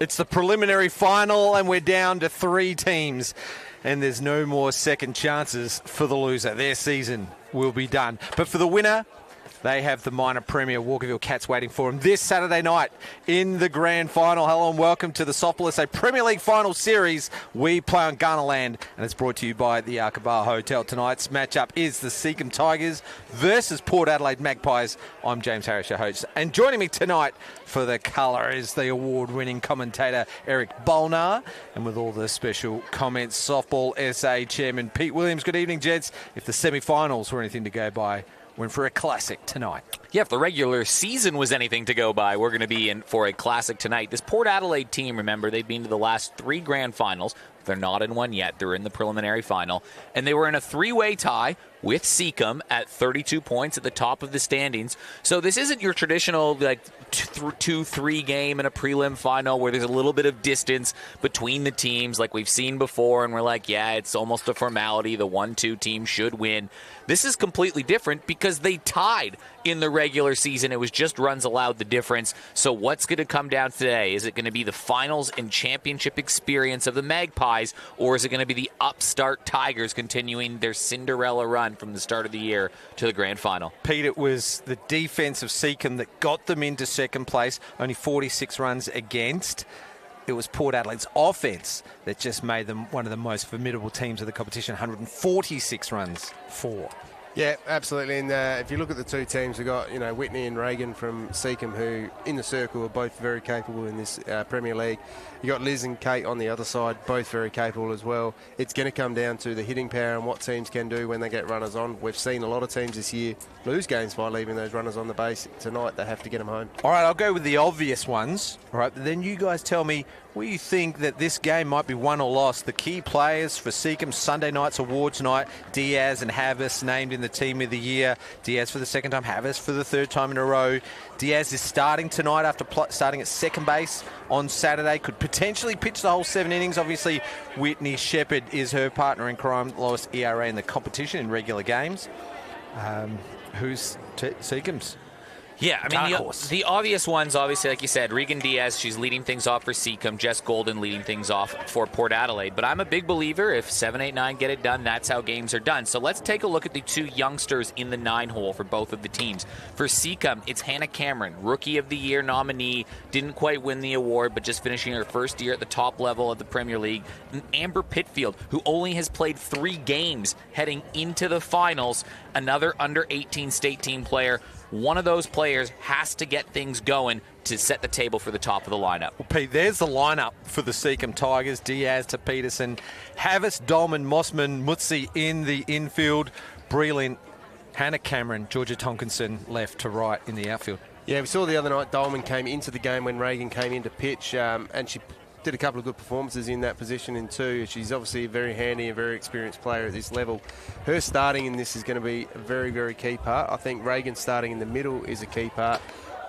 It's the preliminary final, and we're down to 3 teams. And there's no more second chances for the loser. Their season will be done. But for the winner, they have the minor premier Walkerville Cats waiting for them this Saturday night in the grand final. Hello and welcome to the Softball SA Premier League Final Series. We play on Gunnerland, and it's brought to you by the Arkabar Hotel. Tonight's matchup is the Seacombe Tigers versus Port Adelaide Magpies. I'm James Harris, your host. And joining me tonight for the colour is the award-winning commentator Eric Bolnar. And with all the special comments, Softball SA Chairman Pete Williams. Good evening, gents. If the semi-finals were anything to go by, went for a classic tonight. Yeah, if the regular season was anything to go by, we're going to be in for a classic tonight. This Port Adelaide team, remember, they've been to the last 3 grand finals. They're not in one yet. They're in the preliminary final. And they were in a 3-way tie with Seacombe at 32 points at the top of the standings. So this isn't your traditional 2-3 game in a prelim final where there's a little bit of distance between the teams like we've seen before, and we're like, yeah, it's almost a formality. The 1-2 team should win. This is completely different because they tied in the regular season. It was just runs allowed the difference. So what's going to come down today? Is it going to be the finals and championship experience of the Magpies, or is it going to be the upstart Tigers continuing their Cinderella run from the start of the year to the grand final? Pete, it was the defense of Seacombe that got them into second place, only 46 runs against. It was Port Adelaide's offense that just made them one of the most formidable teams of the competition, 146 runs for. Yeah, absolutely. And if you look at the 2 teams, we've got Whitney and Reagan from Seacombe, who in the circle are both very capable in this Premier League. You've got Liz and Kate on the other side, both very capable as well. It's going to come down to the hitting power and what teams can do when they get runners on. We've seen a lot of teams this year lose games by leaving those runners on the base. Tonight, they have to get them home. All right, I'll go with the obvious ones. All right, but then you guys tell me where you think that this game might be won or lost. The key players for Seacombe Sunday night's awards night, Diaz and Havas named in the Team of the Year. Diaz for the second time, Havas for the 3rd time in a row. Diaz is starting tonight after starting at second base on Saturday. Could potentially pitch the whole 7 innings. Obviously, Whitney Shepherd is her partner in crime, lowest ERA in the competition in regular games. Who's Seacombe's? Yeah, I mean, the obvious ones, obviously, like you said, Regan Diaz, she's leading things off for Seacombe. Jess Golden leading things off for Port Adelaide. But I'm a big believer if 7, 8, 9 get it done, that's how games are done. So let's take a look at the 2 youngsters in the 9-hole for both of the teams. For Seacombe, it's Hannah Cameron, Rookie of the Year nominee, didn't quite win the award, but just finishing her first year at the top level of the Premier League. And Amber Pitfield, who only has played 3 games heading into the finals, another under-18 state team player. One of those players has to get things going to set the table for the top of the lineup. Well, Pete, there's the lineup for the Seacombe Tigers. Diaz to Peterson, Havas, Dolman, Mossman, Mutsi in the infield, Breland, Hannah Cameron, Georgia Tonkinson left to right in the outfield. Yeah, we saw the other night Dolman came into the game when Reagan came into pitch, and she did a couple of good performances in that position in 2. She's obviously a very handy and very experienced player at this level. Her starting in this is going to be a very, very key part. I think Reagan starting in the middle is a key part.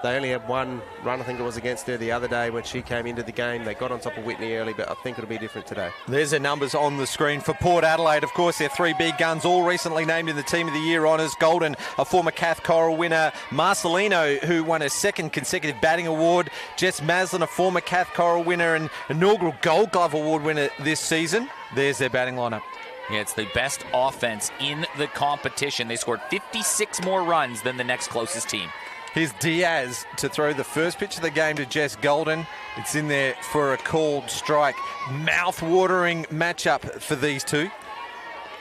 They only had 1 run, I think it was against her the other day when she came into the game. They got on top of Whitney early, but I think it'll be different today. There's their numbers on the screen for Port Adelaide. Of course, their 3 big guns, all recently named in the Team of the Year honours. Golden, a former Cath Coral winner. Marcelino, who won a 2nd consecutive batting award. Jess Maslin, a former Cath Coral winner and inaugural Gold Glove Award winner this season. There's their batting lineup. Yeah, it's the best offense in the competition. They scored 56 more runs than the next closest team. Here's Diaz to throw the first pitch of the game to Jess Golden. It's in there for a called strike. Mouth-watering matchup for these 2.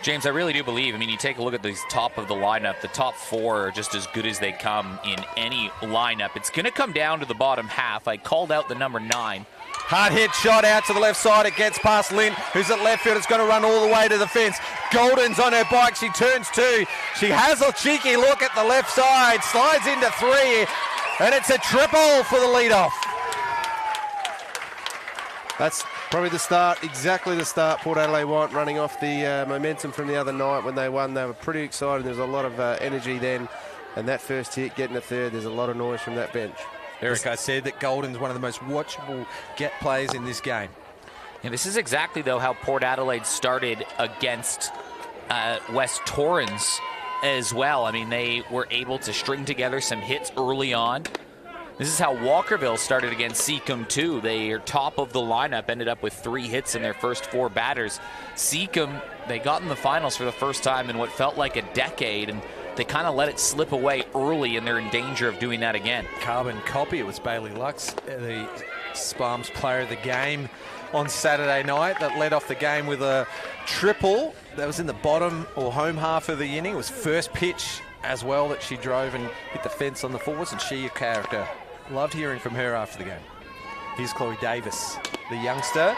James, I really do believe, you take a look at the top of the lineup. The top 4 are just as good as they come in any lineup. It's going to come down to the bottom half. I called out the number 9. Hard hit shot out to the left side. It gets past Lynn, who's at left field. It's going to run all the way to the fence. Golden's on her bike. She turns 2. She has a cheeky look at the left side. Slides into 3. And it's a triple for the leadoff. That's probably the start, exactly the start Port Adelaide want, running off the momentum from the other night when they won. They were pretty excited. There was a lot of energy then. And that first hit, getting a 3rd, there's a lot of noise from that bench. Eric, I said that Golden's one of the most watchable get plays in this game. And this is exactly, though, how Port Adelaide started against West Torrens as well. They were able to string together some hits early on. This is how Walkerville started against Seacombe too. They are top of the lineup, ended up with 3 hits in their first 4 batters. Seacombe, they got in the finals for the first time in what felt like a decade, and they kind of let it slip away early, and they're in danger of doing that again. Carbon copy. It was Bailey Lux, the Sparms player of the game on Saturday night, that led off the game with a triple. That was in the bottom or home half of the inning. It was first pitch as well that she drove and hit the fence on the forwards, and she a character. Loved hearing from her after the game. Here's Chloe Davis, the youngster.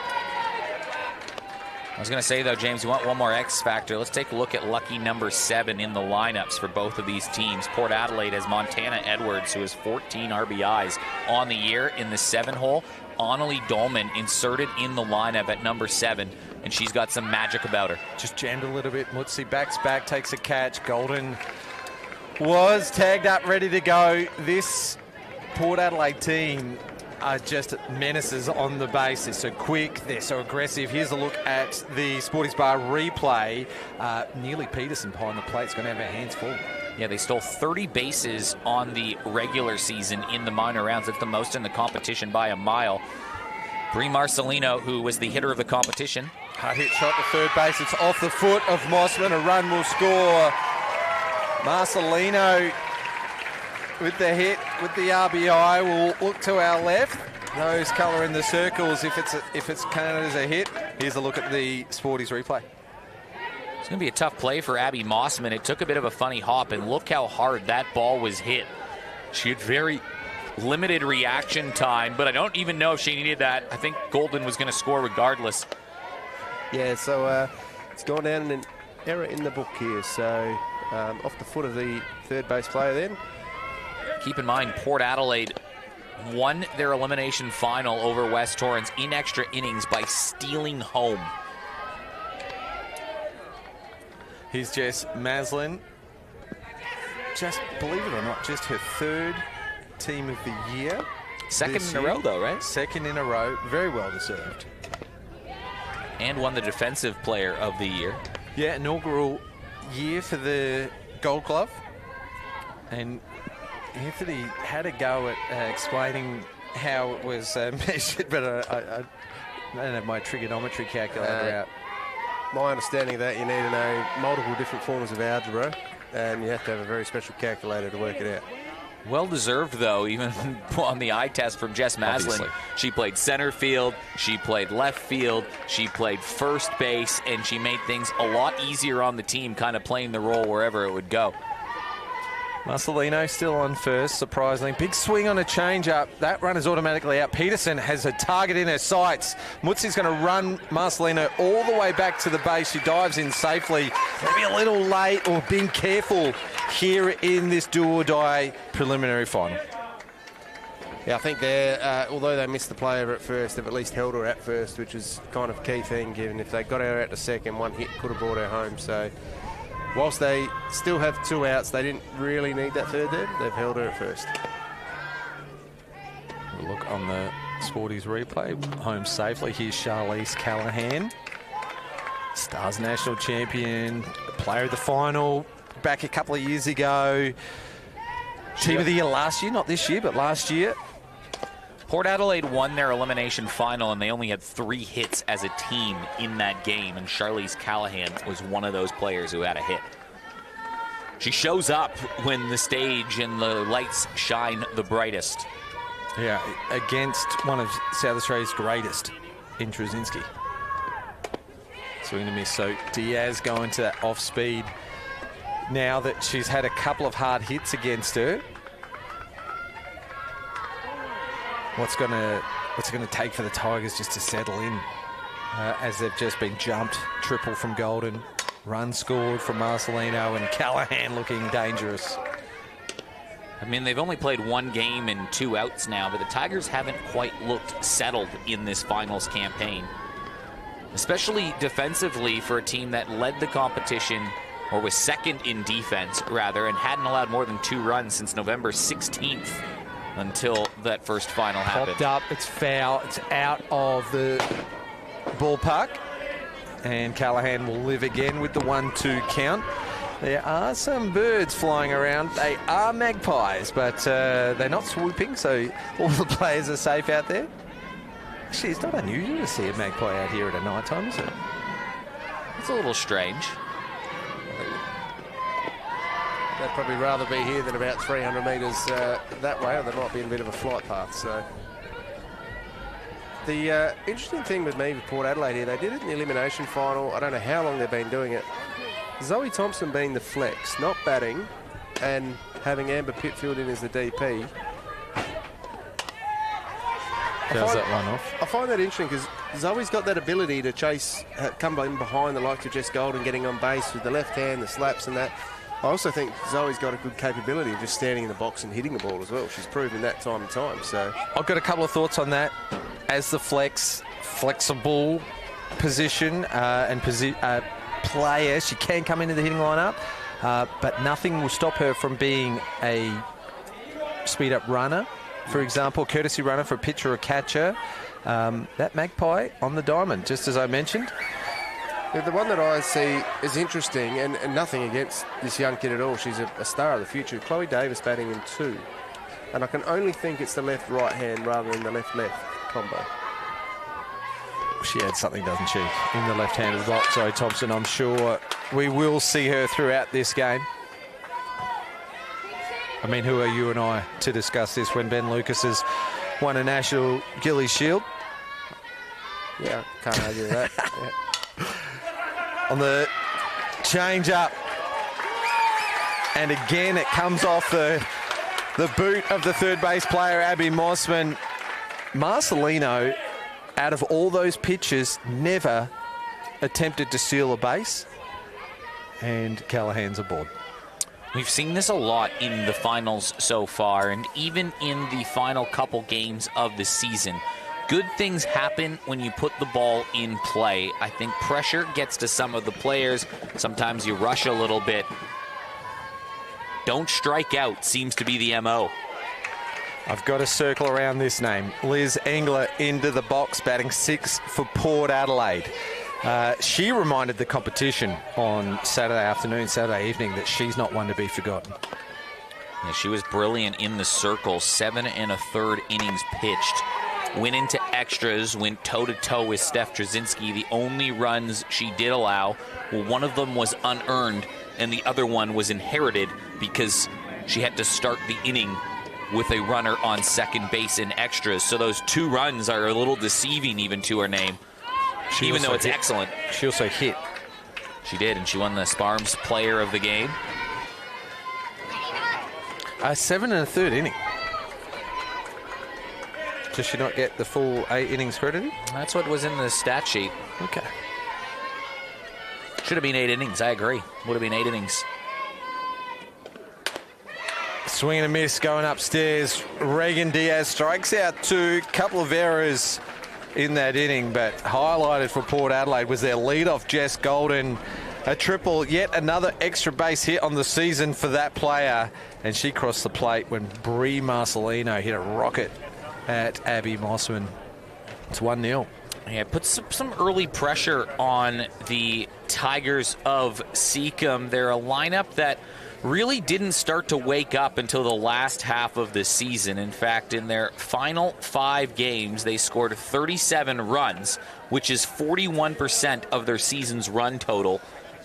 I was going to say, though, James, you want one more X factor. Let's take a look at lucky number 7 in the lineups for both of these teams. Port Adelaide has Montana Edwards, who has 14 RBIs on the year in the 7-hole. Annalie Dolman inserted in the lineup at number 7, and she's got some magic about her. Just jammed a little bit. Mutsi backs back, takes a catch. Golden was tagged up, ready to go. This Port Adelaide team are just menaces on the base. They're so quick, they're so aggressive. Here's a look at the Sporties Bar replay. Neely Peterson behind the plate is going to have her hands full. Yeah, they stole 30 bases on the regular season in the minor rounds. That's the most in the competition by a mile. Brie Marcelino, who was the hitter of the competition. Hard hit shot to third base. It's off the foot of Mossman. A run will score. Marcelino with the hit, with the RBI, will look to our left. Those colour in the circles if it's counted as a hit. Here's a look at the Sporties replay. It's going to be a tough play for Abby Mossman. It took a bit of a funny hop, and look how hard that ball was hit. She had very limited reaction time, but I don't even know if she needed that. I think Golden was going to score regardless. Yeah, so it's gone down an error in the book here. So off the foot of the third base player then. Keep in mind, Port Adelaide won their elimination final over West Torrens in extra innings by stealing home. Here's Jess Maslin. Just, believe it or not, just her 3rd team of the year. Second in a row, though, right? Second in a row. Very well deserved. And won the defensive player of the year. Yeah, inaugural year for the Gold Glove. And Anthony had a go at explaining how it was measured, but I don't have my trigonometry calculator out. My understanding of that, you need to know multiple different forms of algebra, and you have to have a very special calculator to work it out. Well deserved, though, even on the eye test from Jess Maslin. Obviously. She played center field, she played left field, she played first base, and she made things a lot easier on the team, kind of playing the role wherever it would go. Marcelino still on first, surprisingly. Big swing on a change-up. That run is automatically out. Peterson has a target in her sights. Mutsi's going to run Marcelino all the way back to the base. She dives in safely. Maybe a little late, or being careful here in this do-or-die preliminary final. Yeah, I think they're, although they missed the play over at first, they've at least held her at first, which is kind of a key thing, given if they got her out to second, one hit could have brought her home. So whilst they still have 2 outs, they didn't really need that third there. They've held her at first. We'll look on the Sporties replay. Home safely. Here's Charlize Callahan. Stars national champion, player of the final back a couple of years ago. Team of the year last year, not this year, but last year. Port Adelaide won their elimination final, and they only had 3 hits as a team in that game, and Charlize Callahan was one of those players who had a hit. She shows up when the stage and the lights shine the brightest. Yeah, against one of South Australia's greatest in Trzynski. Swing and miss. So Diaz going to that off speed now that she's had a couple of hard hits against her. What's it going to take for the Tigers just to settle in as they've just been jumped? Triple from Golden, run scored from Marcelino, and Callahan looking dangerous. I mean, they've only played 1 game and 2 outs now, but the Tigers haven't quite looked settled in this finals campaign, especially defensively for a team that led the competition, or was second in defense, rather, and hadn't allowed more than 2 runs since November 16th. Until that first final happened. Popped up, it's foul, it's out of the ballpark. And Callahan will live again with the 1-2 count. There are some birds flying around. They are magpies, but they're not swooping, so all the players are safe out there. Actually, it's not unusual to see a magpie out here at a night time, is it? It's a little strange. They'd probably rather be here than about 300 metres that way, or there might be a bit of a flight path. So the interesting thing with me with Port Adelaide here, they did it in the elimination final. I don't know how long they've been doing it. Zoe Thompson being the flex, not batting, and having Amber Pitfield in as the DP. How's that one off? I find that interesting because Zoe's got that ability to chase, come in behind the likes of Jess Golden, getting on base with the left hand, the slaps and that. I also think Zoe's got a good capability of just standing in the box and hitting the ball as well. She's proven that time and time. So I've got a couple of thoughts on that. As the flexible position player, she can come into the hitting lineup, but nothing will stop her from being a speed-up runner, for example, courtesy runner for a pitcher or catcher. That magpie on the diamond, just as I mentioned. The one that I see is interesting, and nothing against this young kid at all. She's a star of the future. Chloe Davis batting in 2. And I can only think it's the left-right hand rather than the left-left combo. She had something, doesn't she, in the left hand of the box. So Thompson, I'm sure we will see her throughout this game. I mean, who are you and I to discuss this when Ben Lucas has won a National Gillies Shield? Yeah, can't argue with that. Yeah. On the change up, and again it comes off the boot of the third base player Abby Mossman. Marcelino, out of all those pitches, never attempted to steal a base, and Callahan's aboard. We've seen this a lot in the finals so far, and even in the final couple games of the season. Good things happen when you put the ball in play. I think pressure gets to some of the players. Sometimes you rush a little bit. Don't strike out seems to be the MO. I've got to circle around this name. Liz Engler into the box, batting 6 for Port Adelaide. She reminded the competition on Saturday evening, that she's not one to be forgotten. Yeah, she was brilliant in the circle. 7 1/3 innings pitched. Went into extras, went toe-to-toe with Steph Trzynski. The only runs she did allow, well, one of them was unearned, and the other one was inherited because she had to start the inning with a runner on second base in extras. So those 2 runs are a little deceiving even to her name, even though it's excellent. She also hit. She did, and she won the Sparms Player of the Game. 7 1/3 inning. Does she not get the full 8 innings credited? That's what was in the stat sheet. Okay. Should have been 8 innings, I agree. Would have been 8 innings. Swing and a miss going upstairs. Reagan Diaz strikes out 2. Couple of errors in that inning, but highlighted for Port Adelaide was their lead-off Jess Golden. A triple, yet another extra base hit on the season for that player. And she crossed the plate when Brie Marcelino hit a rocket at Abby Mossman. It's 1-0. Yeah, put some early pressure on the Tigers of Seacombe. They're a lineup that really didn't start to wake up until the last half of the season. In fact, in their final 5 games, they scored 37 runs, which is 41% of their season's run total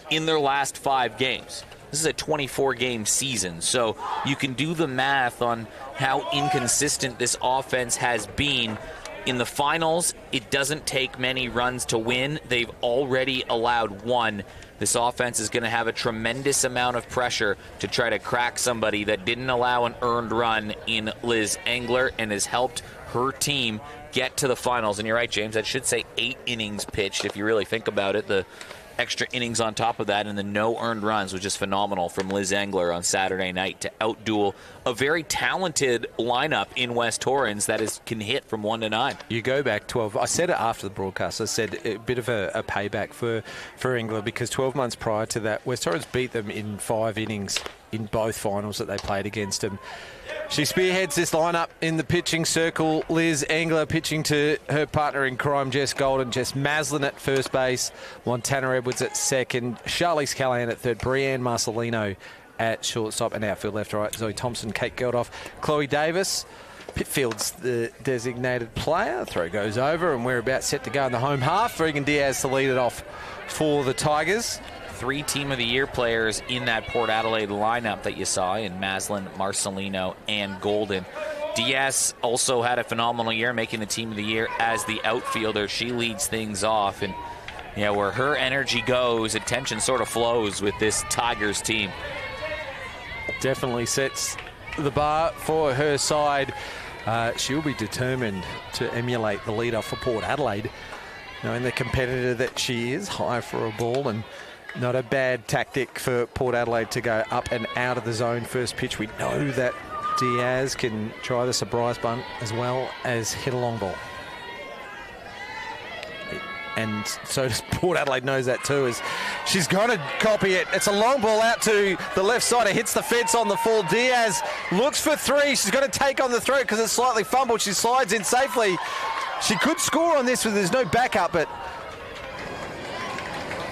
in their last 5 games. This is a 24-game season, so you can do the math on how inconsistent this offense has been. In the finals, it doesn't take many runs to win. They've already allowed 1. This offense is going to have a tremendous amount of pressure to try to crack somebody that didn't allow an earned run in Liz Engler and has helped her team get to the finals. And you're right, James, that should say 8 innings pitched if you really think about it. The extra innings on top of that and the no earned runs was just phenomenal from Liz Engler on Saturday night to outduel a very talented lineup in West Torrens that can hit from 1 to 9. You go back 12. I said it after the broadcast. I said a bit of a payback for Engler, because 12 months prior to that, West Torrens beat them in 5 innings in both finals that they played against them. She spearheads this lineup in the pitching circle. Liz Engler pitching to her partner in crime, Jess Golden. Jess Maslin at first base. Montana Edwards at second. Charlize Callahan at third. Brianne Marcelino at shortstop. And outfield left to right, Zoe Thompson, Kate Geldof, Chloe Davis. Pitfield's the designated player. Throw goes over, and we're about set to go in the home half. Regan Diaz to lead it off for the Tigers. 3 Team of the Year players in that Port Adelaide lineup that you saw in Maslin, Marcelino, and Golden. Diaz also had a phenomenal year, making the Team of the Year as the outfielder. She leads things off, and where her energy goes, attention sort of flows with this Tigers team. Definitely sets the bar for her side. She'll be determined to emulate the leader for Port Adelaide, knowing the competitor that she is, high for a ball, and not a bad tactic for Port Adelaide to go up and out of the zone first pitch. We know that Diaz can try the surprise bunt as well as hit a long ball. And so does Port Adelaide knows that too, as she's going to copy it. It's a long ball out to the left side. It hits the fence on the fall. Diaz looks for 3. She's going to take on the throat because it's slightly fumbled. She slides in safely. She could score on this, but there's no backup, but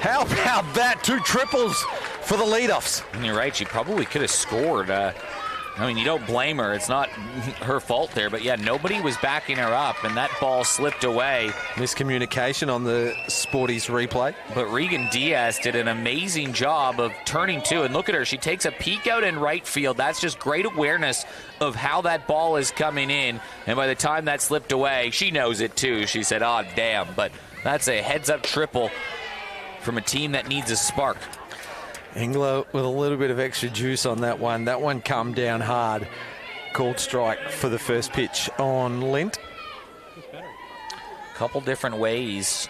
how about that? 2 triples for the leadoffs. And you're right, she probably could have scored. You don't blame her. It's not her fault there. But, nobody was backing her up, and that ball slipped away. Miscommunication on the Sporties replay. But Regan Diaz did an amazing job of turning to, and look at her. She takes a peek out in right field. That's just great awareness of how that ball is coming in. And by the time that slipped away, she knows it too. She said, oh, damn. But that's a heads-up triple from a team that needs a spark. Engler with a little bit of extra juice on that one. That one come down hard. Called strike for the first pitch on Lint. Couple different ways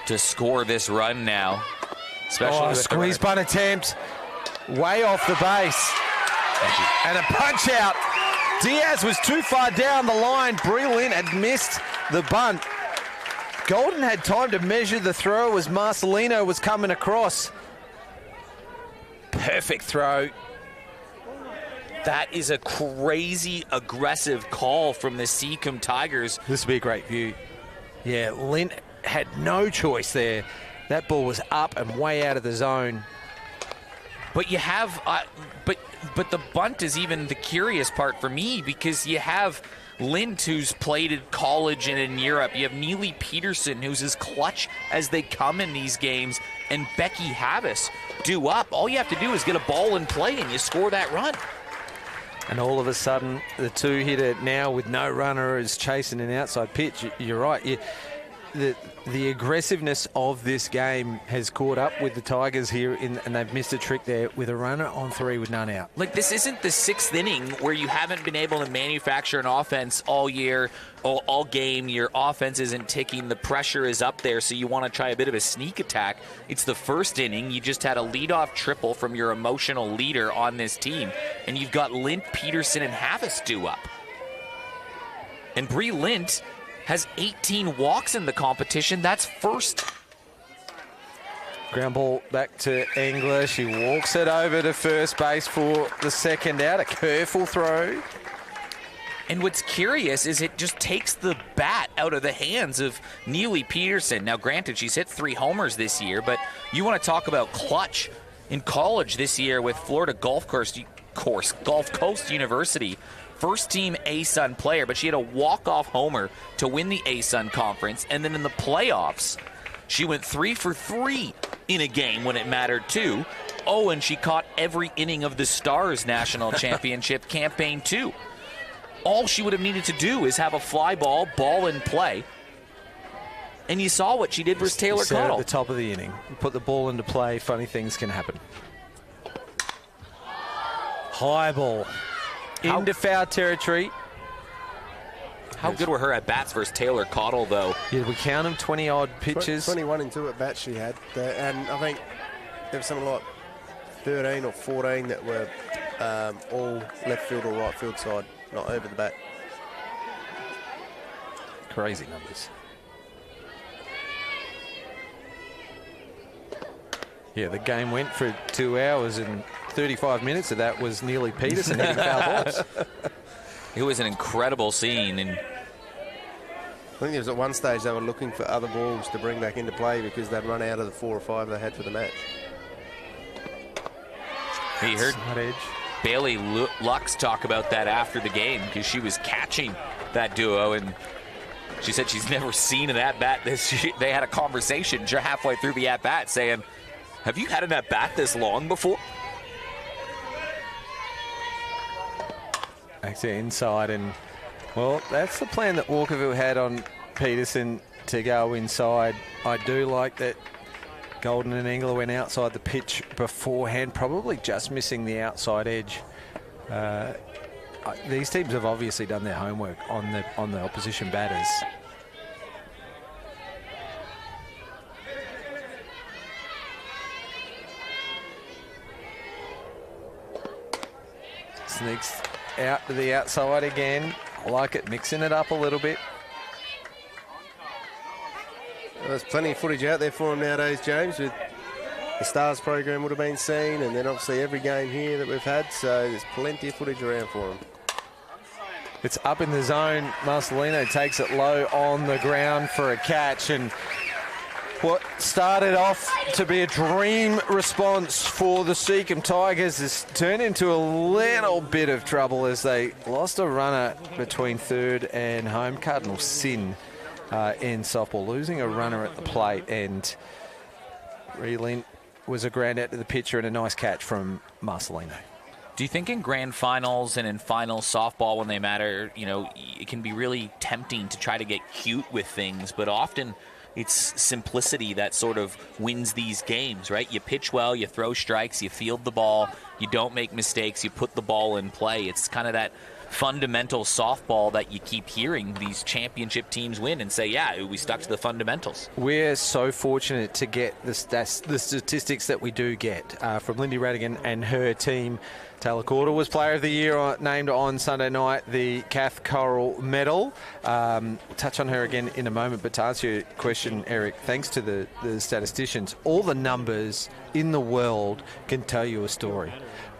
to score this run now. Especially with squeeze bunt attempt. Way off the base. And a punch out. Diaz was too far down the line. Brie Lint had missed the bunt. Golden had time to measure the throw as Marcelino was coming across. Perfect throw. That is a crazy aggressive call from the Seacombe Tigers. This would be a great view. Yeah, Lint had no choice there. That ball was up and way out of the zone. But you have, but the bunt is even the curious part for me, because you have Lint, who's played at college and in Europe. You have Neely Peterson, who's as clutch as they come in these games, and Becky Havis due up. All you have to do is get a ball in play, and you score that run. And all of a sudden, the 2-hitter now with no runner is chasing an outside pitch. You're right. The aggressiveness of this game has caught up with the Tigers here, and they've missed a trick there with a runner on 3 with none out. Like, this isn't the 6th inning where you haven't been able to manufacture an offense all year, all game. Your offense isn't ticking. The pressure is up there, so you want to try a bit of a sneak attack. It's the 1st inning. You just had a leadoff triple from your emotional leader on this team, and you've got Lint, Peterson, and Havis due up. And Brie Lint has 18 walks in the competition. That's 1st. Ground ball back to Engler. She walks it over to first base for the 2nd out. A careful throw. And what's curious is it just takes the bat out of the hands of Neely Peterson. Now, granted, she's hit 3 homers this year, but you want to talk about clutch. In college this year with Florida Gulf Coast University, 1st team ASUN player, but she had a walk-off homer to win the ASUN conference. And then in the playoffs, she went 3 for 3 in a game when it mattered too. Oh, and she caught every inning of the Stars National Championship campaign too. All she would have needed to do is have a fly ball in play. And you saw what she did versus Taylor Cottle. At the top of the inning. Put the ball into play, funny things can happen. High ball. Into foul territory. How good were her at bats versus Taylor Cottle, though? Yeah, we count them 20-odd pitches. 21 and 2 at bats she had. And I think there was something like 13 or 14 that were all left field or right field side, not over the bat. Crazy numbers. Yeah, the game went for 2 hours and 35 minutes of that was nearly Peterson hitting foul balls. It was an incredible scene, and I think there was at one stage they were looking for other balls to bring back into play because they'd run out of the 4 or 5 they had for the match. he heard Bailey Lux talk about that after the game because she was catching that duo, and she said she's never seen an at-bat. They had a conversation halfway through the at-bat saying, have you had an at-bat this long before? Actually inside, and well, that's the plan that Walkerville had on Peterson to go inside. I do like that Golden and Engler went outside the pitch beforehand, probably just missing the outside edge. These teams have obviously done their homework on the opposition batters. Sneaks out to the outside again. I like it, mixing it up a little bit. Well, there's plenty of footage out there for him nowadays, James, with the Stars program would have been seen, and then obviously every game here that we've had, so there's plenty of footage around for him. It's up in the zone. Marcelino takes it low on the ground for a catch, and what started off to be a dream response for the Seacombe Tigers has turned into a little bit of trouble as they lost a runner between third and home. Cardinal sin in softball, losing a runner at the plate, and Relint was a ground out to the pitcher and a nice catch from Marcelino. Do you think in grand finals and in final softball when they matter, it can be really tempting to try to get cute with things, but often it's simplicity that sort of wins these games, right? You pitch well, you throw strikes, you field the ball, you don't make mistakes, you put the ball in play. It's kind of that fundamental softball that you keep hearing these championship teams win and say, yeah, we stuck to the fundamentals. We're so fortunate to get the statistics that we do get from Lindy Radigan and her team. Taylor Corder was Player of the Year, named on Sunday night, the Kath Coral Medal. We'll touch on her again in a moment, but to answer your question, Eric, thanks to the statisticians, all the numbers in the world can tell you a story.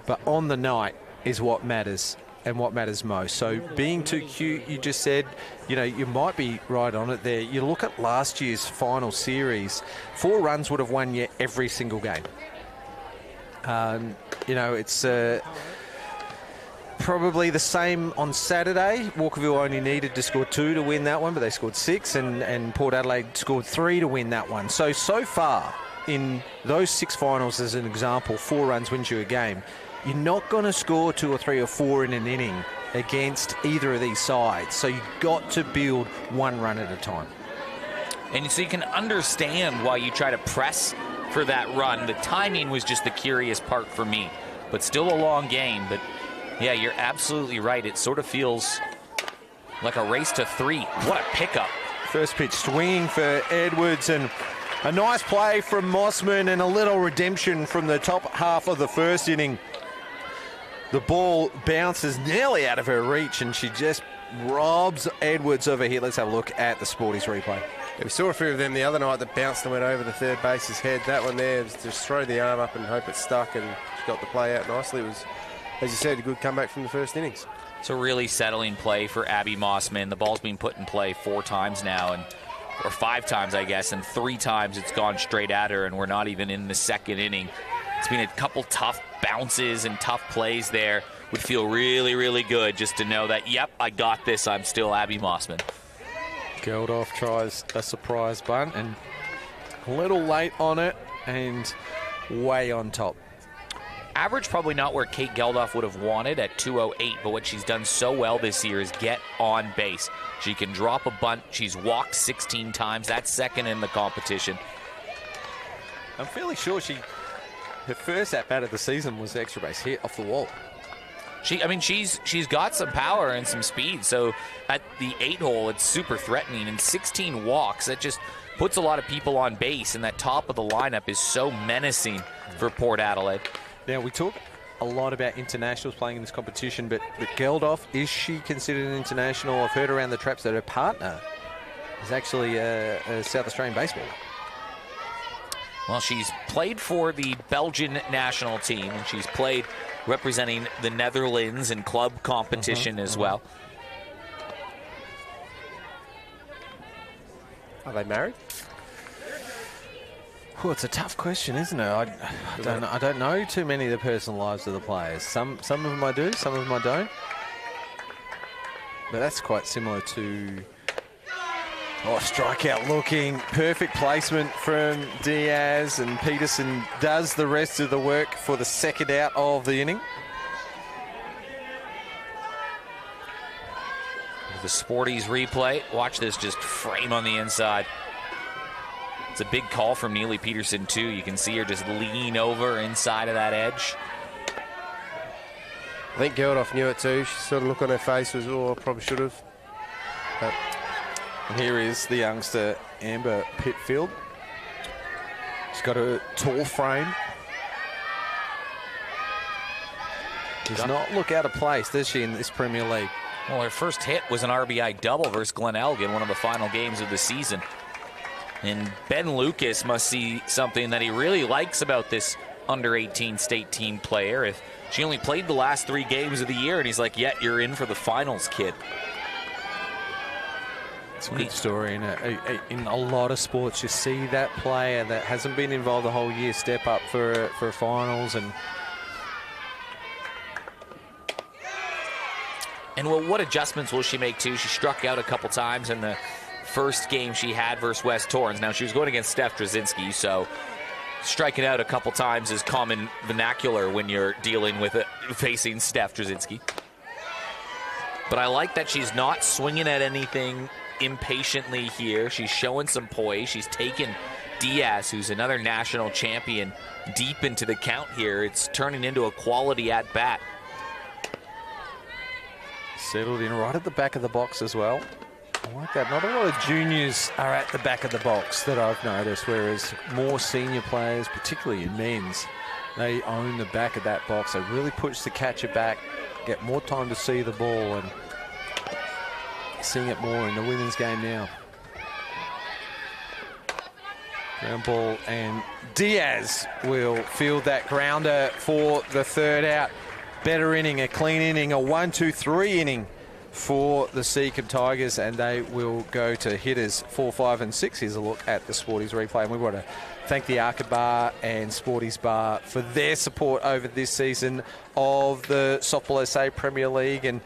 But on the night is what matters and what matters most. So being too cute, you just said, you might be right on it there. You look at last year's final series, 4 runs would have won you every single game. It's probably the same on Saturday. Walkerville only needed to score 2 to win that one, but they scored 6, and Port Adelaide scored 3 to win that one. So far in those 6 finals, as an example, 4 runs wins you a game. You're not going to score 2 or 3 or 4 in an inning against either of these sides. So you've got to build 1 run at a time. And so you can understand why you try to press for that run. The timing was just the curious part for me, but still a long game. But yeah, you're absolutely right. It sort of feels like a race to 3. What a pickup. First pitch swinging for Edwards, and a nice play from Mossman and a little redemption from the top half of the first inning. The ball bounces nearly out of her reach, and she just robs Edwards over here. Let's have a look at the Sporties replay. Yeah, we saw a few of them the other night that bounced and went over the third base's head. That one there was just throw the arm up and hope it stuck, and she got the play out nicely. It was, as you said, a good comeback from the first innings. It's a really settling play for Abby Mossman. The ball's been put in play 4 times now, or 5 times, I guess, and 3 times it's gone straight at her, and we're not even in the second inning. It's been a couple tough bounces and tough plays there. Would feel really, really good just to know that, yep, I got this. I'm still Abby Mossman. Geldof tries a surprise bunt, and a little late on it, and way on top. Average probably not where Kate Geldof would have wanted at 208, but what she's done so well this year is get on base. She can drop a bunt. She's walked 16 times. That's second in the competition. I'm fairly sure her first at-bat of the season was the extra base hit off the wall. She's got some power and some speed. So at the 8-hole, it's super threatening. And 16 walks, that just puts a lot of people on base. And that top of the lineup is so menacing for Port Adelaide. Now, we talk a lot about internationals playing in this competition, but Geldof, is she considered an international? I've heard around the traps that her partner is actually a South Australian baseballer. Well, she's played for the Belgian national team, and she's played representing the Netherlands in club competition as well. Are they married? Well, it's a tough question, isn't it? I don't know too many of the personal lives of the players. Some of them I do, some of them I don't. But that's quite similar to... Oh, strikeout looking. Perfect placement from Diaz, and Peterson does the rest of the work for the second out of the inning. The Sporties replay. Watch this just frame on the inside. It's a big call from Neely Peterson, too. You can see her just lean over inside of that edge. I think Geldof knew it too. She sort of look on her face was, oh, I probably should have. But and here is the youngster, Amber Pitfield. She's got a tall frame. Does not look out of place, does she, in this Premier League? Well, her first hit was an RBI double versus Glen Elgin, one of the final games of the season. And Ben Lucas must see something that he really likes about this under-18 state team player. If she only played the last 3 games of the year, and he's like, yeah, you're in for the finals, kid. It's a good story. In a lot of sports, you see that player that hasn't been involved the whole year step up for finals. And well, what adjustments will she make, too? She struck out a couple times in the first game she had versus West Torrens. Now, she was going against Steph Drzezinski, so striking out a couple times is common vernacular when you're dealing with it, facing Steph Drzezinski. But I like that she's not swinging at anything impatiently here. She's showing some poise. She's taken Diaz, who's another national champion, deep into the count here. It's turning into a quality at-bat. Settled in right at the back of the box as well. I like that. Not a lot of juniors are at the back of the box that I've noticed, whereas more senior players, particularly in men's, they own the back of that box. They really push the catcher back, get more time to see the ball, and seeing it more in the women's game now. Ground ball, and Diaz will field that grounder for the third out. Better inning, a clean inning, a 1-2-3 inning for the Seacombe Tigers, and they will go to hitters 4, 5 and 6. Here's a look at the Sporties replay, and we want to thank the Arca Bar and Sporties Bar for their support over this season of the Softball SA Premier League, and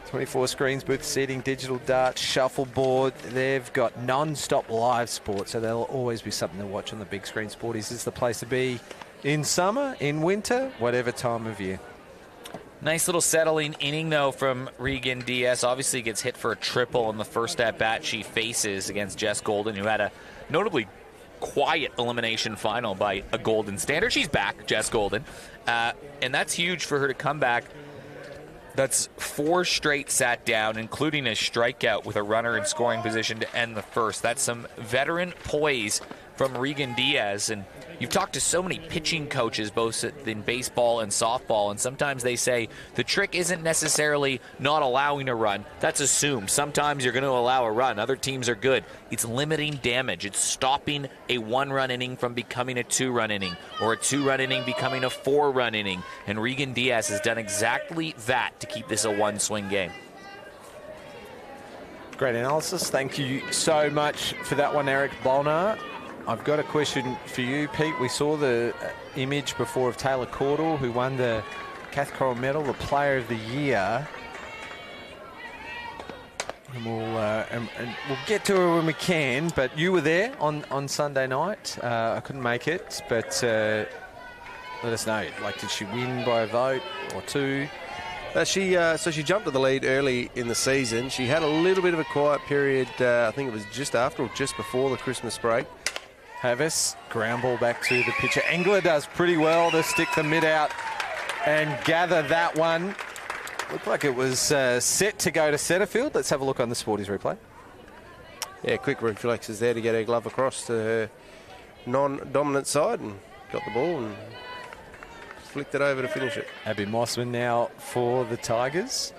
24 screens, booth seating, digital darts, shuffleboard. They've got non-stop live sport, so there'll always be something to watch on the big screen. Sporties is the place to be in summer, in winter, whatever time of year. Nice little settling inning, though, from Regan Diaz. Obviously gets hit for a triple in the first at-bat she faces against Jess Golden, who had a notably quiet elimination final by a Golden standard. She's back, Jess Golden, and that's huge for her to come back. That's 4 straight sat down, including a strikeout with a runner in scoring position to end the first. That's some veteran poise from Regan Diaz. And you've talked to so many pitching coaches, both in baseball and softball, and sometimes they say the trick isn't necessarily not allowing a run. That's assumed. Sometimes you're going to allow a run. Other teams are good. It's limiting damage. It's stopping a 1-run inning from becoming a 2-run inning, or a 2-run inning becoming a 4-run inning. And Regan Diaz has done exactly that to keep this a 1-swing game. Great analysis. Thank you so much for that one, Eric Bolnar. I've got a question for you, Pete. We saw the image before of Taylor Cordell, who won the Cathcart Medal, the Player of the Year. And we'll get to her when we can, but you were there on Sunday night. I couldn't make it, but let us know. Like, did she win by a vote or 2? So she jumped to the lead early in the season. She had a little bit of a quiet period, I think it was just after or just before the Christmas break. Havis, ground ball back to the pitcher. Engler does pretty well to stick the mid out and gather that one. Looked like it was set to go to centre field. Let's have a look on the Sporties replay. Yeah, quick reflexes there to get her glove across to her non-dominant side and got the ball and flicked it over to finish it. Abby Mossman now for the Tigers.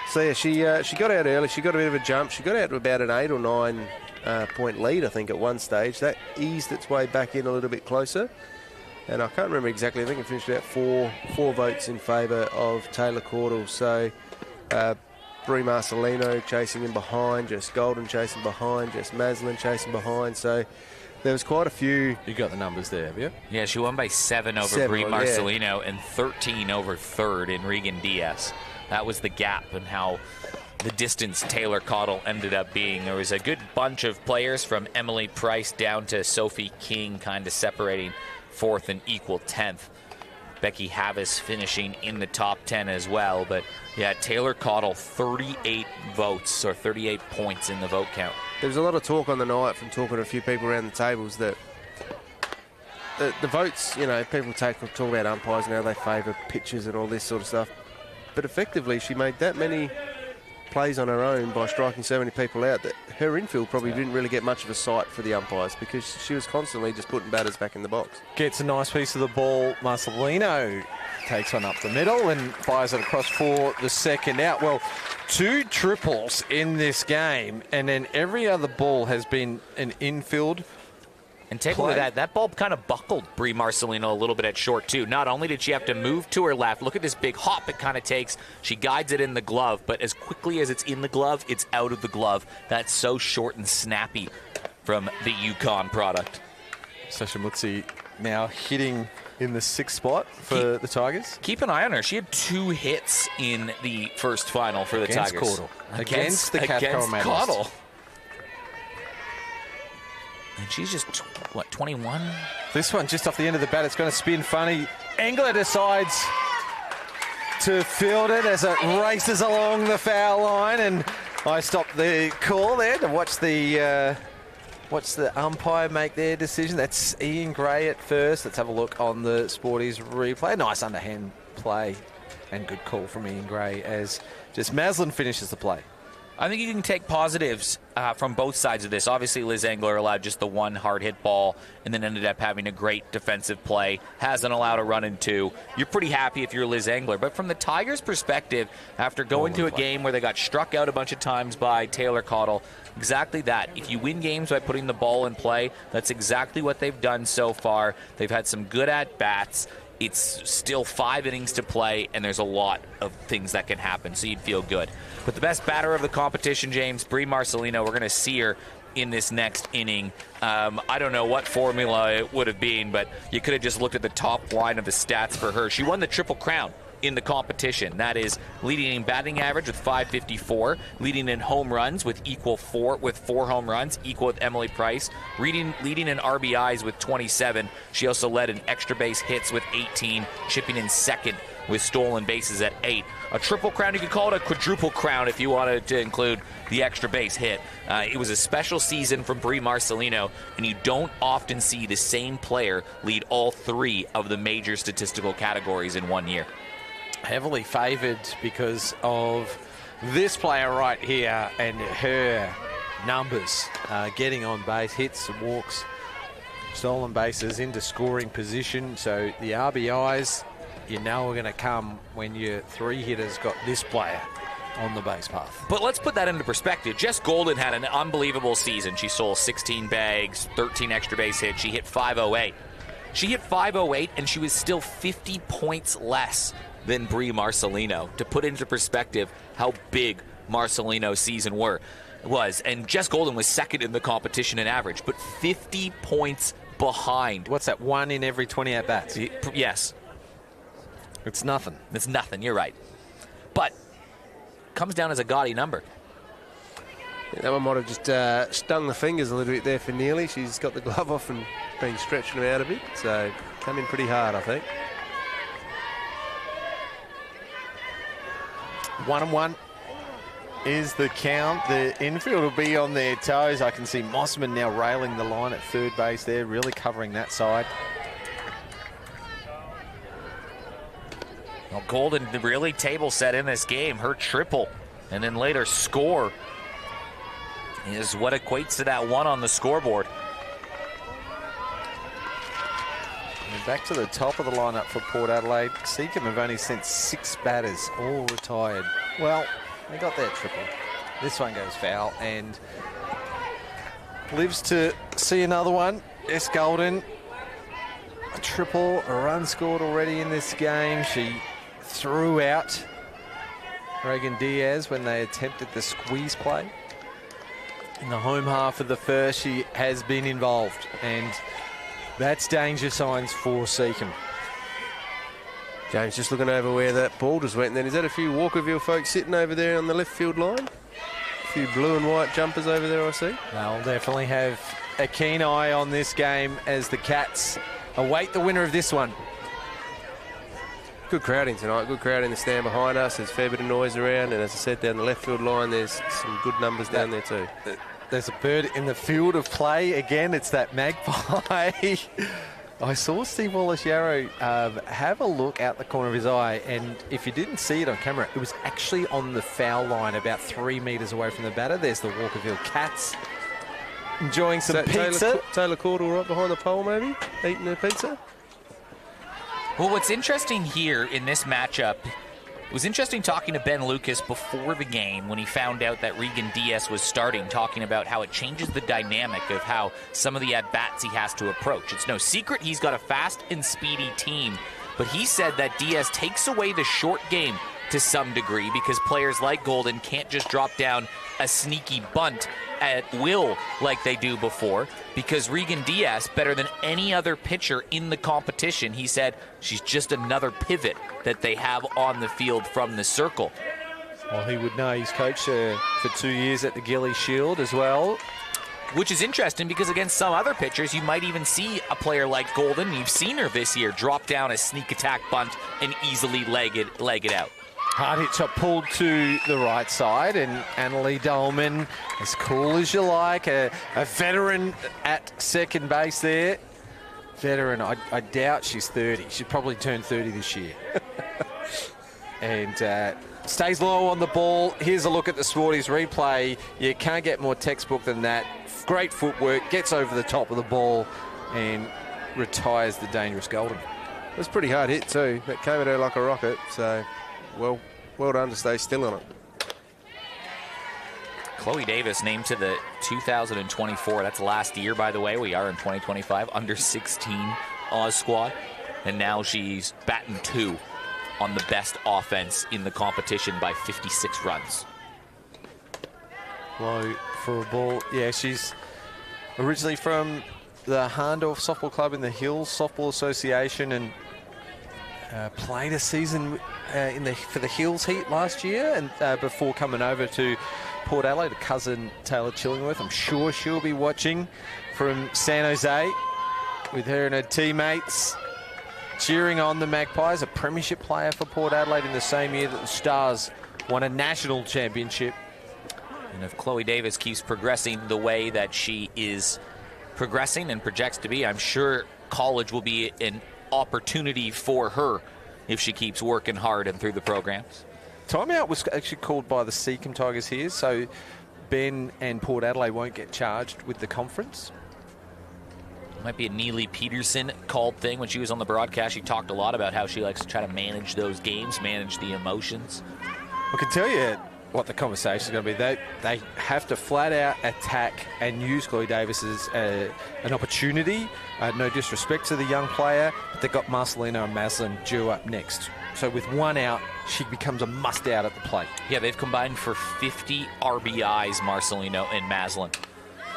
So yeah, she got out early. She got a bit of a jump. She got out to about an 8 or 9 point lead, I think, at one stage. That eased its way back in a little bit closer. And I can't remember exactly. I think it finished about four votes in favour of Taylor Caudle. So Brie Marcelino chasing in behind, Jess Golden chasing behind, Jess Maslin chasing behind. So there was quite a few. You got the numbers there, have you? Yeah, she won by 7 over Brie Marcelino and 13 over third in Regan Diaz. That was the gap and how the distance Taylor Caudle ended up being. There was a good bunch of players from Emily Price down to Sophie King kind of separating 4th and equal 10th. Becky Havis finishing in the top 10 as well. But yeah, Taylor Caudle, 38 votes or 38 points in the vote count. There was a lot of talk on the night from talking to a few people around the tables that the votes, you know, people talk about umpires now, they favour pitches and all this sort of stuff. But effectively, she made that many plays on her own by striking so many people out that her infield probably didn't really get much of a sight for the umpires because she was constantly just putting batters back in the box. Gets a nice piece of the ball. Marcelino takes one up the middle and fires it across for the second out. Well, 2 triples in this game, and then every other ball has been an infield. And take a look at that ball kind of buckled Brie Marcelino a little bit at short, too. Not only did she have to move to her left, look at this big hop it kind of takes. She guides it in the glove, but as quickly as it's in the glove, it's out of the glove. That's so short and snappy from the Yukon product. Sasha Mutsi now hitting in the 6th spot for the Tigers. Keep an eye on her. She had 2 hits in the first final for the Tigers. Caudle. Against the Cathcart medalist. And she's just, 21? This one just off the end of the bat. It's going to spin funny. Engler decides to field it as it races along the foul line. And I stopped the call there to watch the umpire make their decision. That's Ian Gray at first. Let's have a look on the Sporties replay. Nice underhand play and good call from Ian Gray as just Maslin finishes the play. I think you can take positives from both sides of this. Obviously, Liz Engler allowed just the 1 hard-hit ball and then ended up having a great defensive play. Hasn't allowed a run in 2. You're pretty happy if you're Liz Engler. But from the Tigers' perspective, after going to a game where they got struck out a bunch of times by Taylor Caudle, exactly that. If you win games by putting the ball in play, that's exactly what they've done so far. They've had some good at-bats. It's still 5 innings to play, and there's a lot of things that can happen, so you'd feel good. But the best batter of the competition, James, Brie Marcelino, we're going to see her in this next inning. I don't know what formula it would have been, but you could have just looked at the top line of the stats for her. She won the Triple Crown in the competition. That is leading in batting average with 554, leading in home runs with 4 home runs, equal with Emily Price, leading in RBIs with 27. She also led in extra base hits with 18, chipping in second with stolen bases at 8. A triple crown, you could call it a quadruple crown if you wanted to include the extra base hit. It was a special season from Brie Marcelino, and you don't often see the same player lead all 3 of the major statistical categories in 1 year. Heavily favoured because of this player right here and her numbers. Getting on base, hits, walks, stolen bases into scoring position. So the RBIs, you know, are going to come when your 3 hitters got this player on the base path. But let's put that into perspective. Jess Golden had an unbelievable season. She sold 16 bags, 13 extra base hits. She hit 508. She hit 508, and she was still 50 points less than Brie Marcelino. To put into perspective how big Marcelino's season was. And Jess Golden was second in the competition in average, but 50 points behind. What's that, 1 in every 20 at-bats? Yes. It's nothing. It's nothing, you're right. But comes down as a gaudy number. Yeah, that one might have just stung the fingers a little bit there for Neely. She's got the glove off and been stretching them out a bit, so come in pretty hard, I think. 1-1 is the count. The infield will be on their toes. I can see Mossman now railing the line at third base there, really covering that side. Well, Golden really table set in this game. Her triple and then later score is what equates to that 1 on the scoreboard. And back to the top of the lineup for Port Adelaide. Seacombe have only sent 6 batters, all retired. Well, they got their triple. This one goes foul, and lives to see another one. S. Golden, a triple, a run scored already in this game. She threw out Reagan Diaz when they attempted the squeeze play. In the home half of the first, she has been involved, and that's danger signs for Seacombe. James just looking over where that ball just went. And then is that a few Walkerville folks sitting over there on the left field line? A few blue and white jumpers over there, I see. They'll definitely have a keen eye on this game as the Cats await the winner of this one. Good crowding tonight. Good crowd in the stand behind us. There's a fair bit of noise around. And as I said, down the left field line, there's some good numbers down there too. There's a bird in the field of play. Again, it's that magpie. I saw Steve Wallace-Yarrow have a look out the corner of his eye, and if you didn't see it on camera, it was actually on the foul line about 3 metres away from the batter. There's the Walkerville Cats enjoying some pizza. Taylor Cordell right behind the pole, maybe, eating a pizza. Well, what's interesting here in this matchup, it was interesting talking to Ben Lucas before the game when he found out that Regan Diaz was starting, talking about how it changes the dynamic of how some of the at-bats he has to approach. It's no secret he's got a fast and speedy team, but he said that Diaz takes away the short game to some degree because players like Golden can't just drop down a sneaky bunt at will like they do before, because Regan Diaz, better than any other pitcher in the competition, he said she's just another pivot that they have on the field from the circle. Well, he would know. He's coached for 2 years at the Gilly Shield as well. Which is interesting because against some other pitchers, you might even see a player like Golden, you've seen her this year, drop down a sneak attack bunt and easily leg it out. Hard hit shot pulled to the right side, and Annalie Dolman, as cool as you like, a veteran at second base there. Veteran, I doubt she's 30. She'd probably turn 30 this year. And stays low on the ball. Here's a look at the Sporties replay. You can't get more textbook than that. Great footwork, gets over the top of the ball and retires the dangerous Golden. It was a pretty hard hit too. It came at her like a rocket, so well done to stay still on it. Chloe Davis named to the 2024, that's last year by the way, we are in 2025, under 16 Oz squad, and now she's batting 2 on the best offense in the competition by 56 runs. Low for a ball. Yeah, she's originally from the Harndorf Softball Club in the Hills Softball Association, and played a season for the Hills Heat last year, and before coming over to Port Adelaide, a cousin Taylor Chillingworth. I'm sure she'll be watching from San Jose with her and her teammates cheering on the Magpies, a premiership player for Port Adelaide in the same year that the Stars won a national championship. And if Chloe Davis keeps progressing the way that she is progressing and projects to be, I'm sure college will be an opportunity for her if she keeps working hard and through the programs. Timeout was actually called by the Seacombe Tigers here, so Ben and Port Adelaide won't get charged with the conference. Might be a Neely Peterson called thing. When she was on the broadcast, she talked a lot about how she likes to try to manage those games, manage the emotions. I can tell you what the conversation is going to be. They have to flat out attack and use Chloe Davis as an opportunity. No disrespect to the young player, but they've got Marcelino and Maslin due up next. So with one out, she becomes a must-out at the plate. Yeah, they've combined for 50 RBIs, Marcelino and Maslin.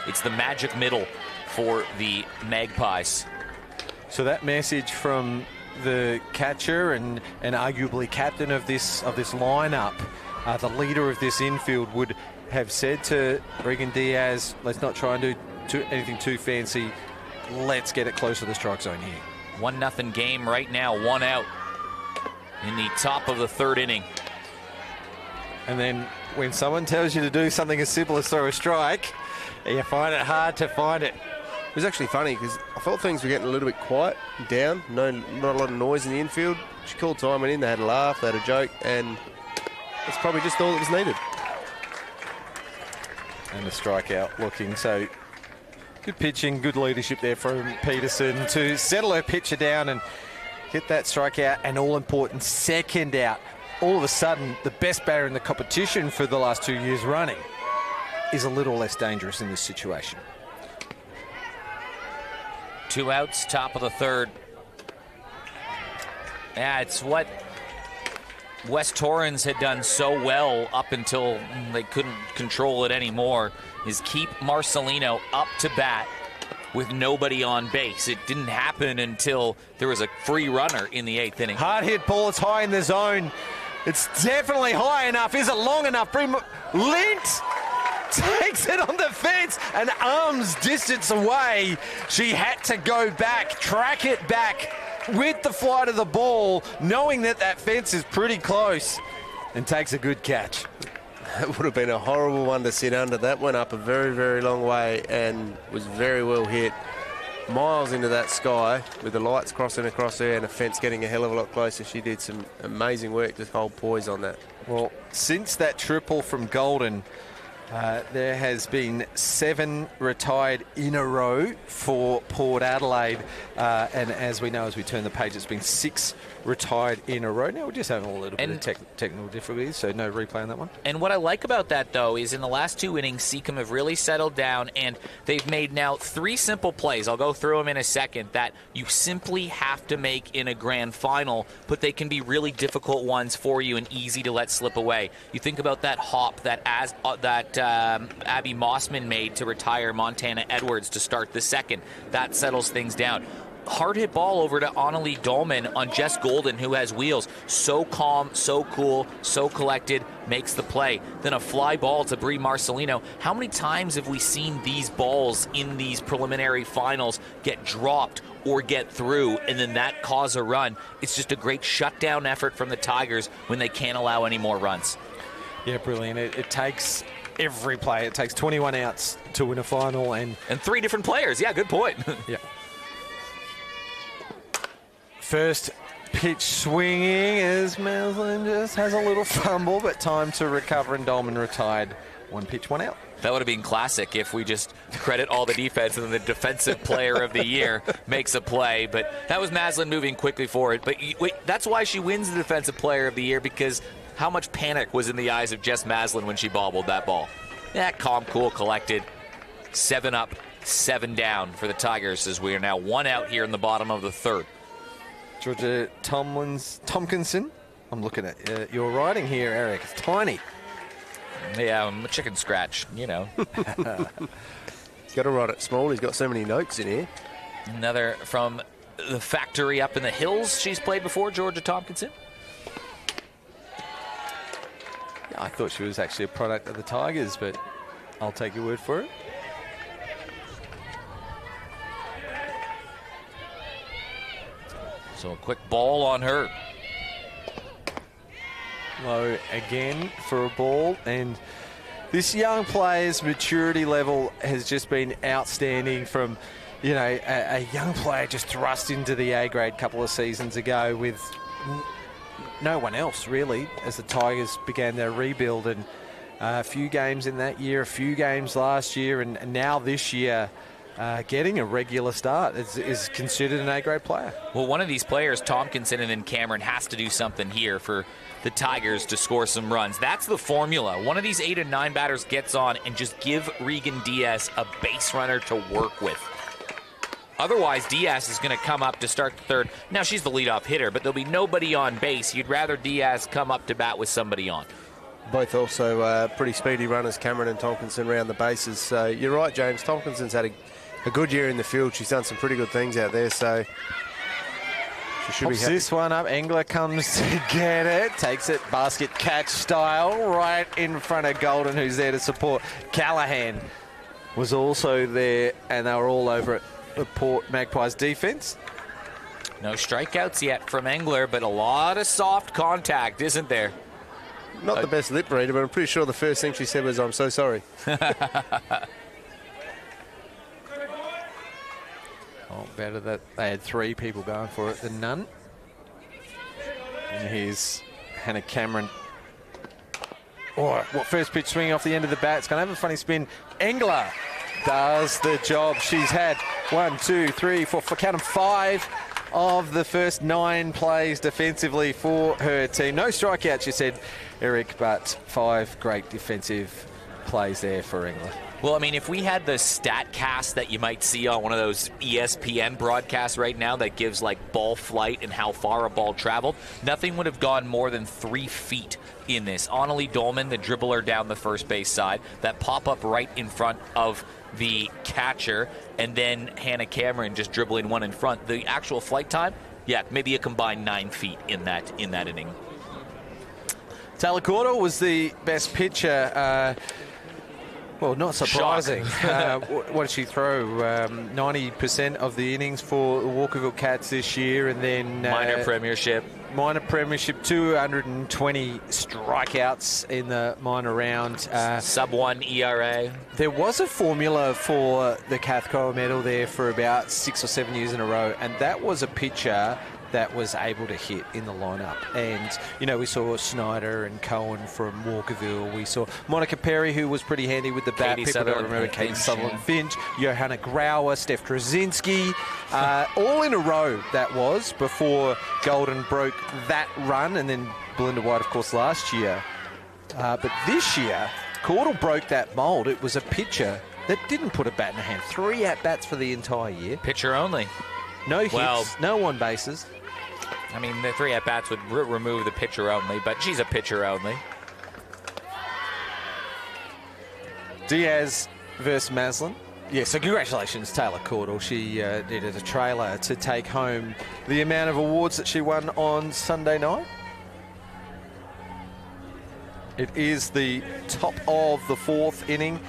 It's the magic middle for the Magpies. So that message from the catcher and arguably captain of this lineup, the leader of this infield, would have said to Regan Diaz, let's not try and do anything too fancy. Let's get it close to the strike zone here. 1-0 game right now, 1 out in the top of the third inning. And then when someone tells you to do something as simple as throw a strike, you find it hard to find it. It was actually funny because I felt things were getting a little bit quiet, down, not a lot of noise in the infield. She called time in, they had a laugh, they had a joke, and it's probably just all that was needed. And the strikeout looking, so good pitching, good leadership there from Peterson to settle her pitcher down and get that strikeout, and all important second out. All of a sudden, the best batter in the competition for the last 2 years running is a little less dangerous in this situation. 2 outs, top of the third. Yeah, it's what West Torrens had done so well up until they couldn't control it anymore, is keep Marcelino up to bat with nobody on base. It didn't happen until there was a free runner in the 8th inning. Hard hit ball, it's high in the zone. It's definitely high enough. Is it long enough? Lint takes it on the fence, an arm's distance away. She had to go back, track it back with the flight of the ball, knowing that that fence is pretty close, and takes a good catch. That would have been a horrible one to sit under. That went up a very, very long way and was very well hit. Miles into that sky with the lights crossing across there and a fence getting a hell of a lot closer. She did some amazing work to hold poise on that. Well, since that triple from Golden, there has been 7 retired in a row for Port Adelaide. And as we know, as we turn the page, it's been 6 retired in a row. Now we're just having a little bit of technical difficulties, so no replay on that one. And what I like about that, though, is in the last 2 innings, Seacombe have really settled down, and they've made now 3 simple plays. I'll go through them in a second that you simply have to make in a grand final, but they can be really difficult ones for you and easy to let slip away. You think about that hop that Abby Mossman made to retire Montana Edwards to start the second. That settles things down. Hard hit ball over to Annalie Dolman on Jess Golden, who has wheels. So calm, so cool, so collected, makes the play. Then a fly ball to Brie Marcelino. How many times have we seen these balls in these preliminary finals get dropped or get through, and then that cause a run? It's just a great shutdown effort from the Tigers when they can't allow any more runs. Yeah, brilliant. It takes every play. It takes 21 outs to win a final. And 3 different players. Yeah, good point. Yeah. First pitch swinging as Maslin just has a little fumble, but time to recover, and Dolman retired. 1 pitch, 1 out. That would have been classic if we just credit all the defense and then the defensive player of the year makes a play. But that was Maslin moving quickly forward. But that's why she wins the defensive player of the year, because how much panic was in the eyes of Jess Maslin when she bobbled that ball. Yeah, calm, cool, collected. 7 up, 7 down for the Tigers as we are now 1 out here in the bottom of the third. Georgia Tompkinson. I'm looking at your writing here, Eric. It's tiny. Yeah, I'm a chicken scratch, you know. He's got to write it small. He's got so many notes in here. Another from the factory up in the hills she's played before, Georgia Tompkinson. Yeah, I thought she was actually a product of the Tigers, but I'll take your word for it. So a quick ball on her. Low again for a ball, and this young player's maturity level has just been outstanding from, you know, a young player just thrust into the A grade a couple of seasons ago with no one else really as the Tigers began their rebuild, and a few games in that year, a few games last year, and now this year getting a regular start is considered an A-grade player. Well, one of these players, Tompkinson and then Cameron, has to do something here for the Tigers to score some runs. That's the formula. One of these 8 and 9 batters gets on and just give Regan Diaz a base runner to work with. Otherwise, Diaz is going to come up to start the third. Now, she's the leadoff hitter, but there'll be nobody on base. You'd rather Diaz come up to bat with somebody on. Both also pretty speedy runners, Cameron and Tompkinson, around the bases. So you're right, James. Tompkinson's had a good year in the field. She's done some pretty good things out there, so she should be happy. This one up. Engler comes to get it. Takes it basket catch style right in front of Golden, who's there to support. Callahan was also there, and they were all over it. The Port Magpies defense. No strikeouts yet from Engler, but a lot of soft contact, isn't there? Not the best lip reader, but I'm pretty sure the first thing she said was, "I'm so sorry." Oh, better that they had 3 people going for it than none. And here's Hannah Cameron. Oh, what first pitch swing off the end of the bat. It's going to have a funny spin. Engler does the job. She's had 1, 2, 3, 4, count them 5 of the first 9 plays defensively for her team. No strikeouts, you said, Eric, but 5 great defensive plays there for Engler. Well, I mean, if we had the stat cast that you might see on one of those ESPN broadcasts right now that gives like ball flight and how far a ball traveled, nothing would have gone more than 3 feet in this. Annalie Dolman, the dribbler down the first base side, that pop up right in front of the catcher, and then Hannah Cameron just dribbling one in front. The actual flight time, yeah, maybe a combined 9 feet in that inning. Taylor Cordell was the best pitcher. Well, not surprising. What did she throw? 90% of the innings for the Walkerville Cats this year, and then minor premiership, 220 strikeouts in the minor round. Sub-1 ERA. There was a formula for the Cathcart medal there for about 6 or 7 years in a row, and that was a pitcher that was able to hit in the lineup. And, you know, we saw Snyder and Cohen from Walkerville. We saw Monica Perry, who was pretty handy with the bat. People don't remember Katie Sutherland-Finch, Johanna Grauer, Steph Trzynski. All in a row, that was, before Golden broke that run. And then Belinda White, of course, last year. But this year, Cordell broke that mould. It was a pitcher that didn't put a bat in the hand. 3 at-bats for the entire year. Pitcher only. No hits, no on bases. I mean, the 3 at-bats would remove the pitcher only, but she's a pitcher only. Diaz versus Maslin. Yeah, so congratulations, Taylor Cordell. She did a trailer to take home the amount of awards that she won on Sunday night. It is the top of the 4th inning.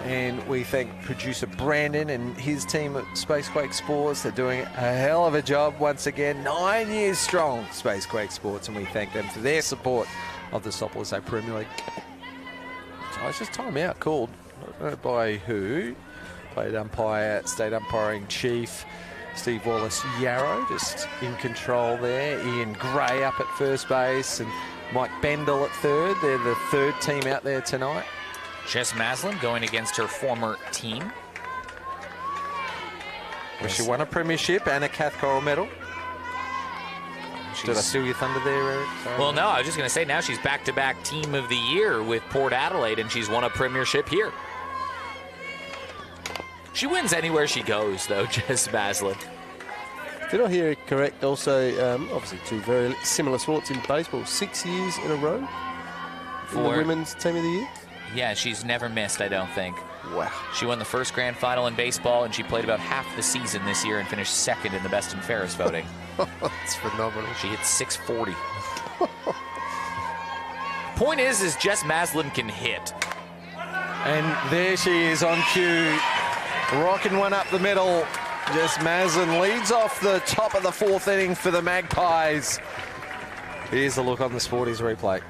And we thank producer Brandon and his team at Spacequake Sports. They're doing a hell of a job once again. 9 years strong, Spacequake Sports, and we thank them for their support of the Softball SA Premier League. So it's just time out called. I don't know by who. Played umpire, state umpiring chief Steve Wallace-Yarrow, just in control there. Ian Gray up at first base and Mike Bendel at third. They're the 3rd team out there tonight. Jess Maslin going against her former team. Where she won a premiership and a Cathcart medal. Did I steal your thunder there, Eric? Sorry. Well, no, I was just going to say now she's back-to-back Team of the Year with Port Adelaide, and she's won a premiership here. She wins anywhere she goes, though, Jess Maslin. Did I hear it correct? Also, obviously 2 very similar sports in baseball. 6 years in a row for the Women's Team of the Year. Yeah, she's never missed, I don't think. Wow. She won the first grand final in baseball, and she played about half the season this year and finished 2nd in the best and fairest voting. That's phenomenal. She hit .640. Point is Jess Maslin can hit. And there she is on cue, rocking one up the middle. Jess Maslin leads off the top of the 4th inning for the Magpies. Here's a look on the Sporties replay.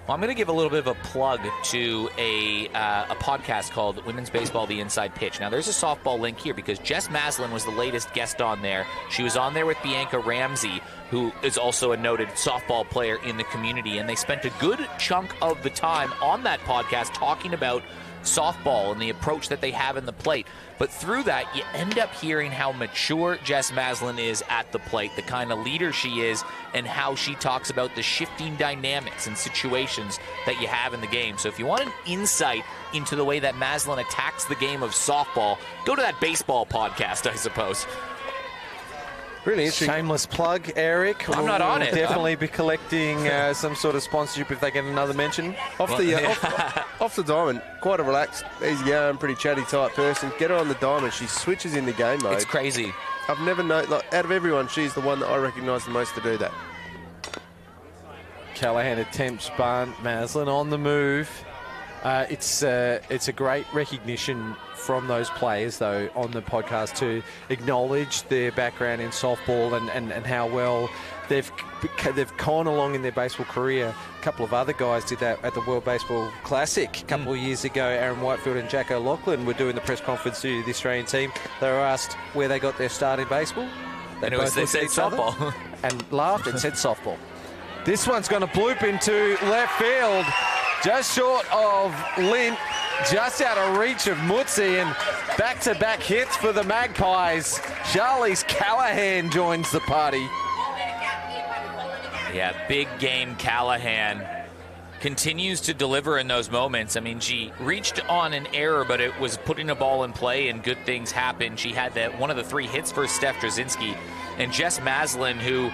Well, I'm going to give a little bit of a plug to a podcast called Women's Baseball, The Inside Pitch. Now, there's a softball link here because Jess Maslin was the latest guest on there. She was on there with Bianca Ramsey, who is also a noted softball player in the community, and they spent a good chunk of the time on that podcast talking about softball and the approach that they have in the plate. But through that, you end up hearing how mature Jess Maslin is at the plate, the kind of leader she is, and how she talks about the shifting dynamics and situations that you have in the game. So if you want an insight into the way that Maslin attacks the game of softball, go to that baseball podcast, I suppose. Really interesting. Shameless plug, Eric. I'm not on it. Definitely be collecting some sort of sponsorship if they get another mention. Off the diamond, quite a relaxed, easygoing, pretty chatty type person. Get her on the diamond. She switches in the game mode. It's crazy. I've never known, like, out of everyone, she's the one that I recognise the most to do that. Callahan attempts bunt. Maslin on the move. It's a great recognition from those players, though, on the podcast to acknowledge their background in softball and how well they've gone along in their baseball career. A couple of other guys did that at the World Baseball Classic a couple of years ago. Aaron Whitefield and Jack O'Loughlin were doing the press conference to the Australian team. They were asked where they got their start in baseball. They said softball. And laughed and said softball. This one's going to bloop into left field. Just short of Lint, just out of reach of Mutzi, and back-to-back hits for the Magpies. Charlize Callahan joins the party. Yeah, big game Callahan. continues to deliver in those moments. I mean, she reached on an error, but it was putting a ball in play and good things happen. She had one of the 3 hits for Steph Drzezinski, and Jess Maslin, who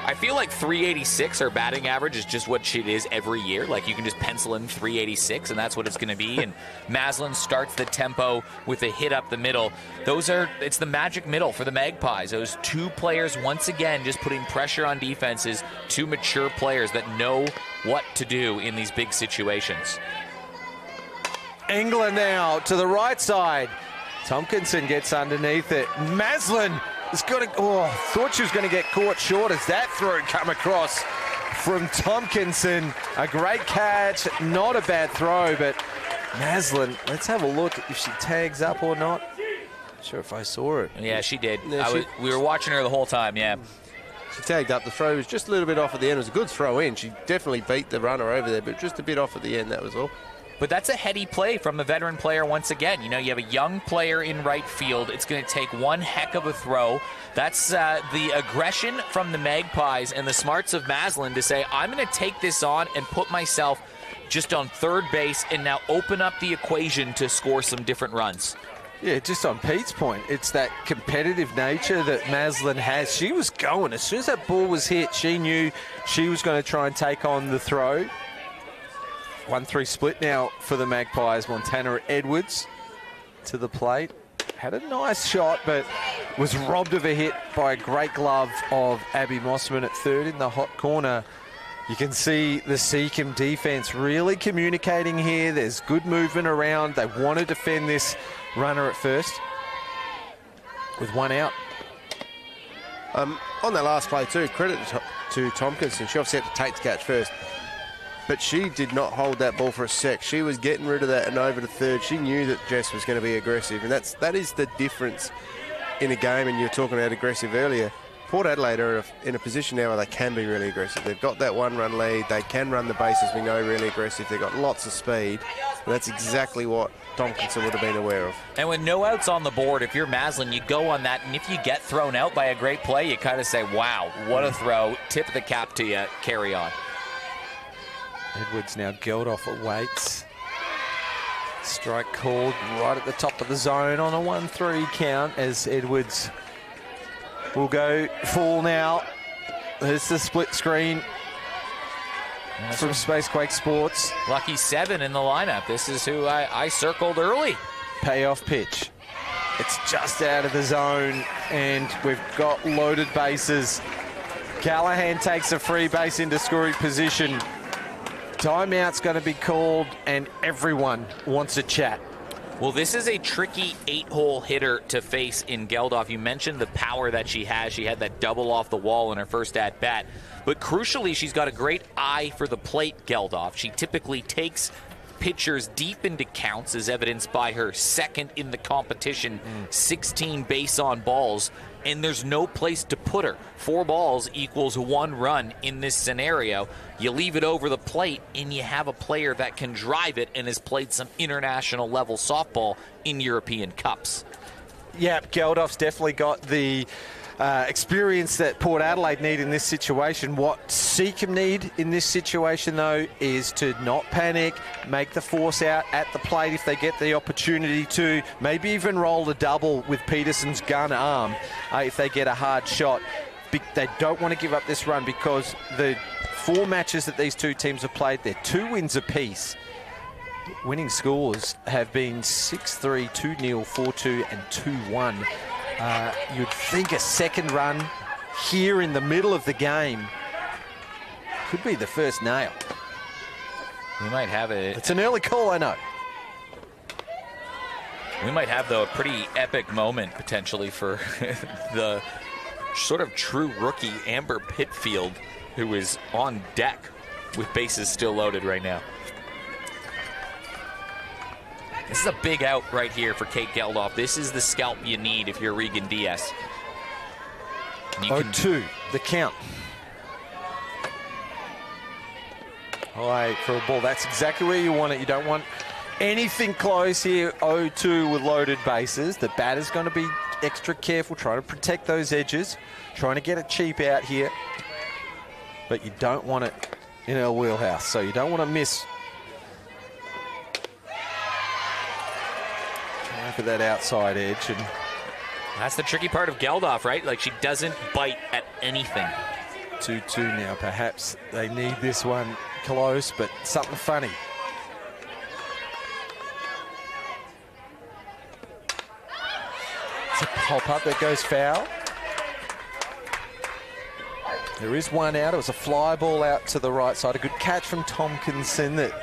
I feel like 386, her batting average is just what she is every year. Like, you can just pencil in 386, and that's what it's going to be. And Maslin starts the tempo with a hit up the middle. It's the magic middle for the Magpies. Those 2 players, once again, just putting pressure on defenses, 2 mature players that know what to do in these big situations. England now to the right side. Tompkinson gets underneath it. Maslin has got to, thought she was going to get caught short as that throw come across from Tompkinson. A great catch, not a bad throw, but Maslin, let's have a look if she tags up or not. Not sure if I saw it. Yeah, she did. Yeah, we were watching her the whole time, yeah. She tagged up. The throw was just a little bit off at the end. It was a good throw in. She definitely beat the runner over there, but just a bit off at the end, that was all. But that's a heady play from the veteran player once again. You know, you have a young player in right field. It's going to take one heck of a throw. That's the aggression from the Magpies and the smarts of Maslin to say, I'm going to take this on and put myself just on third base and now open up the equation to score some different runs. Yeah, just on Pete's point, it's that competitive nature that Maslin has. She was going. As soon as that ball was hit, she knew she was going to try and take on the throw. 1-3 split now for the Magpies. Montana Edwards to the plate. Had a nice shot, but was robbed of a hit by a great glove of Abby Mossman at third in the hot corner. You can see the Seacombe defense really communicating here. There's good movement around. They want to defend this runner at first with 1 out. On that last play too, credit to Tompkinson. She obviously had to take the catch first, but she did not hold that ball for a sec. She was getting rid of that and over to third. She knew that Jess was going to be aggressive, and that is the difference in a game. And you were talking about aggressive earlier. Port Adelaide are in a position now where they can be really aggressive. They've got that 1-run lead. They can run the bases, we know, really aggressive. They've got lots of speed. And that's exactly what Tompkinson would have been aware of. And with no outs on the board, if you're Maslin, you go on that. And if you get thrown out by a great play, you kind of say, wow, what a throw. Tip of the cap to you. Carry on. Edwards now Geldof awaits. Strike called right at the top of the zone on a 1-3 count as Edwards will go full now. There's the split screen from Spacequake Sports. Lucky 7 in the lineup. This is who I circled early. Payoff pitch. It's just out of the zone, and we've got loaded bases. Callahan takes a free base into scoring position. Timeout's going to be called, and everyone wants a chat. Well, this is a tricky 8-hole hitter to face in Geldof. You mentioned the power that she has. She had that double off the wall in her first at-bat. But crucially, she's got a great eye for the plate, Geldof. She typically takes pitchers deep into counts, as evidenced by her second in the competition, 16 base on balls. And there's no place to put her. 4 balls equals 1 run in this scenario. You leave it over the plate, and you have a player that can drive it and has played some international level softball in European Cups. Yeah, Geldof's definitely got the experience that Port Adelaide need in this situation. What Seacombe need in this situation, though, is to not panic, make the force out at the plate if they get the opportunity to, maybe even roll a double with Peterson's gun arm if they get a hard shot. They don't want to give up this run because the 4 matches that these 2 teams have played, they're 2 wins apiece. Winning scores have been 6-3, 2-0, 4-2 and 2-1. You'd think a second run here in the middle of the game could be the first nail. We might have it. It's an early call, I know. We might have, though, a pretty epic moment potentially for the sort of true rookie Amber Pitfield, who is on deck with bases still loaded right now. This is a big out right here for Kate Geldof. This is the scalp you need if you're Regan Diaz. 0-2, the count. High for a ball. That's exactly where you want it. You don't want anything close here. 0-2 with loaded bases. The batter's going to be extra careful, trying to protect those edges, trying to get it cheap out here. But you don't want it in her wheelhouse, so you don't want to miss. Trying for that outside edge, and that's the tricky part of Geldof, right? Like, she doesn't bite at anything. 2-2 now. Perhaps they need this one close, but something funny. It's a pop-up that goes foul. There is one out. It was a fly ball out to the right side. A good catch from Tompkinson that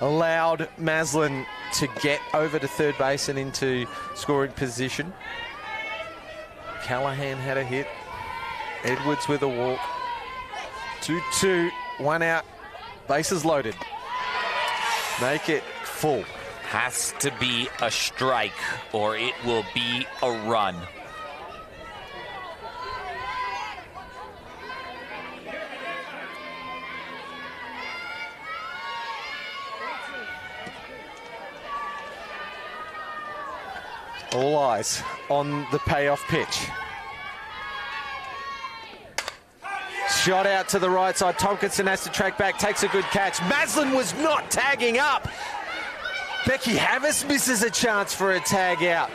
allowed Maslin to get over to third base and into scoring position. Callahan had a hit. Edwards with a walk. 2-2, one out. Bases loaded. Make it full. Has to be a strike or it will be a run. All eyes on the payoff pitch. Shot out to the right side. Tompkinson has to track back, takes a good catch. Maslin was not tagging up. Becky Havas misses a chance for a tag out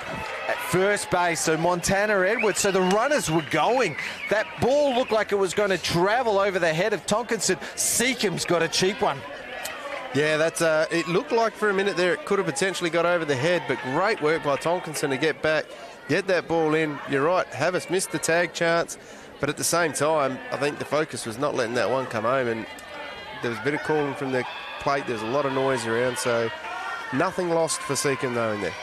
at first base. So Montana Edwards, so the runners were going. That ball looked like it was going to travel over the head of Tompkinson. Seacombe's got a cheap one. Yeah, that's it looked like for a minute there it could have potentially got over the head, but great work by Tompkinson to get back, get that ball in. You're right, Havas missed the tag chance, but at the same time, I think the focus was not letting that one come home, and there was a bit of calling from the plate. There was a lot of noise around, so nothing lost for Seacombe though in there.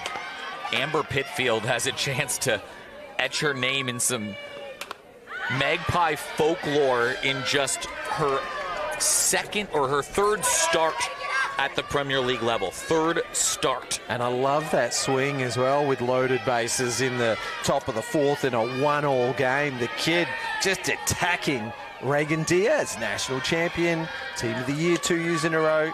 Amber Pitfield has a chance to etch her name in some Magpie folklore in just her second or her third start at the Premier League level. Third start. And I love that swing as well with loaded bases in the top of the fourth in a 1-all game. The kid just attacking Reagan Diaz, national champion, team of the year 2 years in a row.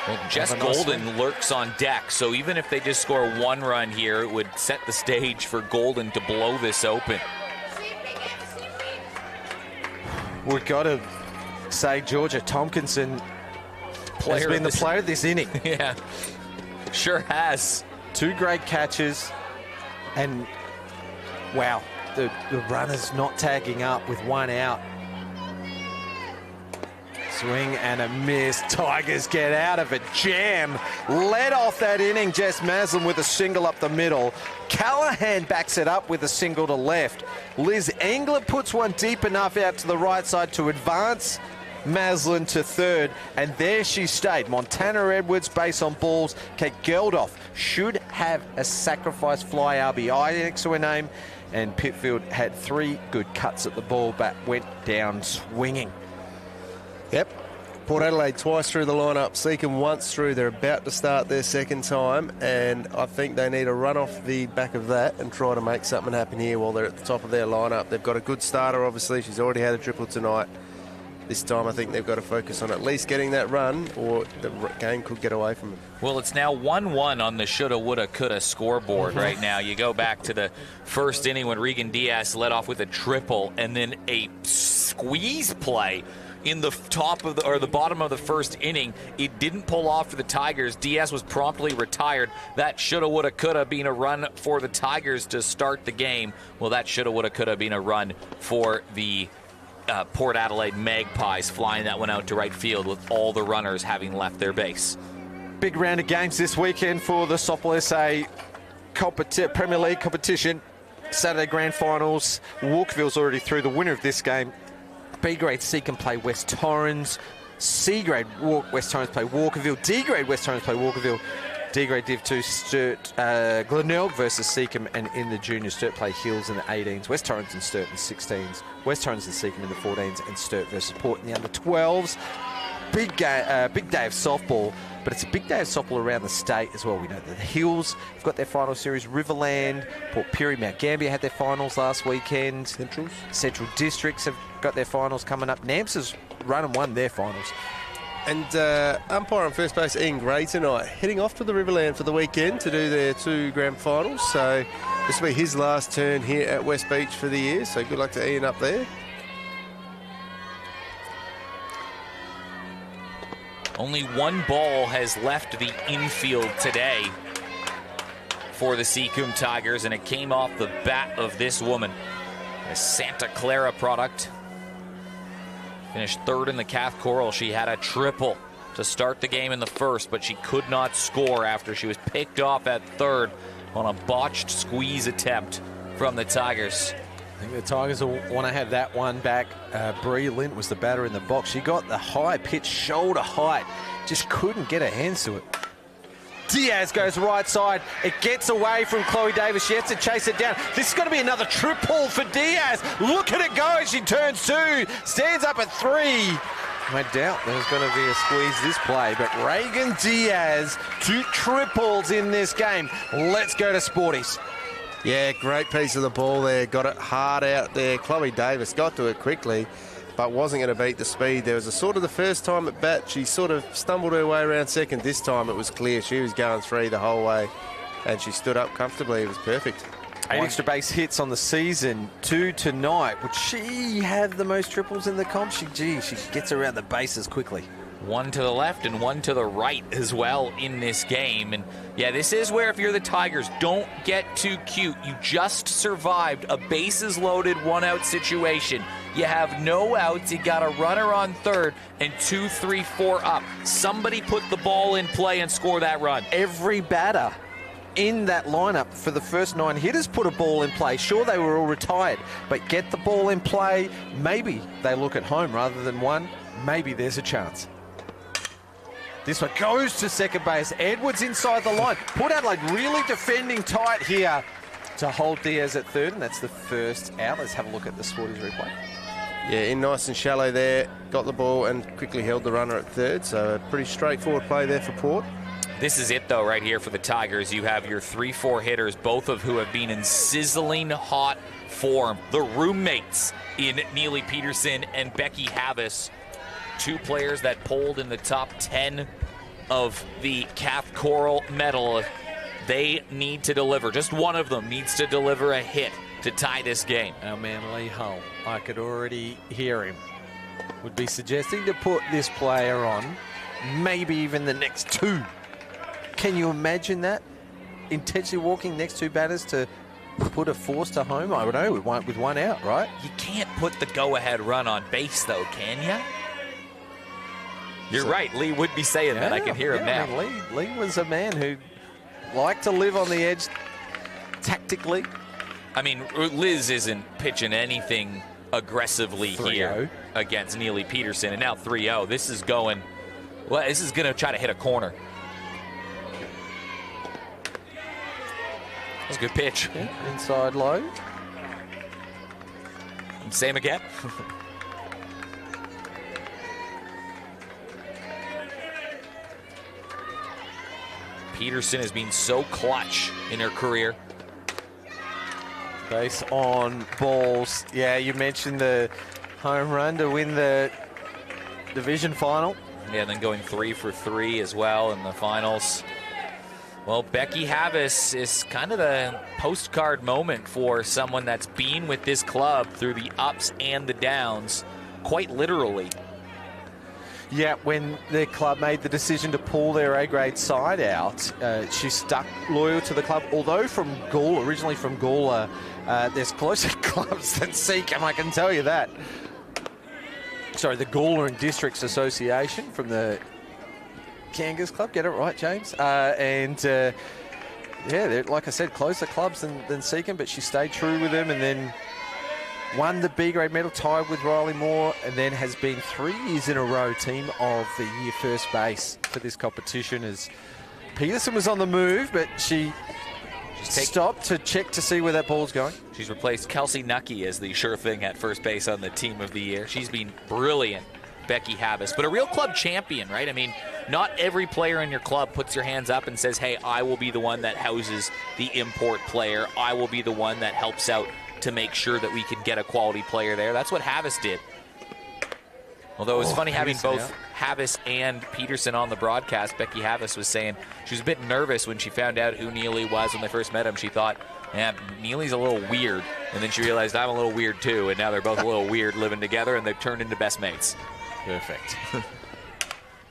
Well, Jess Golden lurks on deck, so even if they just score one run here, it would set the stage for Golden to blow this open. We've got to say Georgia Tompkinson has been the player of this inning. Yeah, sure has. 2 great catches, and wow, the runner's not tagging up with 1 out. Swing and a miss. Tigers get out of it. Jam led off that inning. Jess Maslin with a single up the middle. Callahan backs it up with a single to left. Liz Engler puts one deep enough out to the right side to advance Maslin to third, and there she stayed. Montana Edwards base on balls. Kate Geldof should have a sacrifice fly RBI next to her name, and Pitfield had 3 good cuts at the ball, but went down swinging. Yep. Port Adelaide twice through the lineup. Seacombe once through. They're about to start their second time, and I think they need to run off the back of that and try to make something happen here while they're at the top of their lineup. They've got a good starter, obviously. She's already had a triple tonight. This time I think they've got to focus on at least getting that run, or the game could get away from them. Well, it's now 1-1 on the shoulda, woulda, coulda scoreboard right now. You go back to the first inning when Regan Diaz led off with a triple and then a squeeze play in the top of the bottom of the first inning. It didn't pull off for the Tigers. Diaz was promptly retired. That shoulda, woulda, coulda been a run for the Tigers to start the game. Well, that shoulda, woulda, coulda been a run for the Port Adelaide Magpies, flying that one out to right field with all the runners having left their base. Big round of games this weekend for the Softball SA Premier League competition. Saturday grand finals. Walkerville's already through. The winner of this game, B-grade Seacombe play West Torrens. C-grade West Torrens play Walkerville. D-grade West Torrens play Walkerville. D-grade Div 2 Sturt Glenelg versus Seacombe, and in the junior Sturt play Hills in the 18s. West Torrens and Sturt in the 16s. West Torrens and Seacombe in the 14s, and Sturt versus Port in the under 12s. Big day of softball, but it's a big day of softball around the state as well. We know that the Hills have got their final series. Riverland, Port Pirie, Mount Gambier had their finals last weekend. Central Districts have got their finals coming up. NAMS has run and won their finals. And umpire on first base, Ian Gray tonight, heading off to the Riverland for the weekend to do their 2 grand finals. So This will be his last turn here at West Beach for the year, so good luck to Ian up there. Only one ball has left the infield today for the Seacombe Tigers, and it came off the bat of this woman, a Santa Clara product. Finished third in the calf coral. She had a triple to start the game in the first, but she could not score after she was picked off at third on a botched squeeze attempt from the Tigers. I think the Tigers will want to have that one back. Bree Lint was the batter in the box. She got the high pitch, shoulder height, just couldn't get her hands to it. Diaz goes right side. It gets away from Chloe Davis. She has to chase it down. This is going to be another triple for Diaz. Look at it go. She turns 2, stands up at 3. I doubt there was going to be a squeeze this play, but Reagan Diaz, 2 triples in this game. Let's go to Sporties. Yeah, great piece of the ball there. Got it hard out there. Chloe Davis got to it quickly, but wasn't going to beat the speed. There was a sort of the first time at bat, she sort of stumbled her way around second. This time it was clear. She was going 3 the whole way, and she stood up comfortably. It was perfect. 8 extra base hits on the season, 2 tonight. Would she have the most triples in the comp? She gets around the bases quickly. 1 to the left and 1 to the right as well in this game. And yeah, this is where, if you're the Tigers, don't get too cute. You just survived a bases loaded 1-out situation. You have no outs. You got a runner on third and 2, 3, 4 up. Somebody put the ball in play and score that run. Every batter in that lineup for the first 9 hitters put a ball in play. Sure, they were all retired, but get the ball in play. Maybe they look at home rather than one. Maybe there's a chance. This one goes to second base. Edwards inside the line. Port Adelaide really defending tight here to hold Diaz at third, and that's the first out. Let's have a look at the Sporties replay. Yeah, in nice and shallow there. Got the ball and quickly held the runner at third, so a pretty straightforward play there for Port. This is it, though, right here for the Tigers. You have your 3-4 hitters, both of who have been in sizzling hot form. The roommates in Neely Peterson and Becky Havis. 2 players that polled in the top 10 of the calf coral medal. They need to deliver. Just one of them needs to deliver a hit to tie this game. Our man Lee Hull, I could already hear him, would be suggesting to put this player on, maybe even the next 2. Can you imagine that? Intentionally walking next 2 batters to put a force to home? I don't know, with 1 out, right? You can't put the go-ahead run on base, though, can you? You're right. Lee would be saying that. I can hear him now. I mean, Lee was a man who liked to live on the edge tactically. I mean, Liz isn't pitching anything aggressively here against Neely Peterson, and now 3-0. This is going. Well, this is going to try to hit a corner. That's a good pitch. Yeah, inside low. And same again. Peterson has been so clutch in her career. Base on balls. Yeah, you mentioned the home run to win the division final. Yeah, and then going 3 for 3 as well in the finals. Well, Becky Havis is kind of the postcard moment for someone that's been with this club through the ups and the downs, quite literally. Yeah, when the club made the decision to pull their A-grade side out, she stuck loyal to the club. Although from Gawler, originally from Gawler, there's closer clubs than Seacombe, I can tell you that. Sorry, the Gawler and Districts Association from the Kangas Club. Get it right, James. Yeah, they're, like I said, closer clubs than Seacombe, but she stayed true with them and then won the B-grade medal, tied with Riley Moore, and then has been 3 years in a row Team of the Year first base for this competition. As Peterson was on the move, but she stopped to check to see where that ball's going. She's replaced Kelsey Nucky as the sure thing at first base on the Team of the Year. She's been brilliant, Becky Havis, but a real club champion, right? I mean, not every player in your club puts your hands up and says, hey, I will be the one that houses the import player. I will be the one that helps out to make sure that we can get a quality player there. That's what Havis did. Although it was funny having both Havis and Peterson on the broadcast. Becky Havis was saying she was a bit nervous when she found out who Neely was when they first met him. She thought, Yeah, Neely's a little weird. And then she realized I'm a little weird too. And now they're both a little weird living together, and they've turned into best mates. Perfect.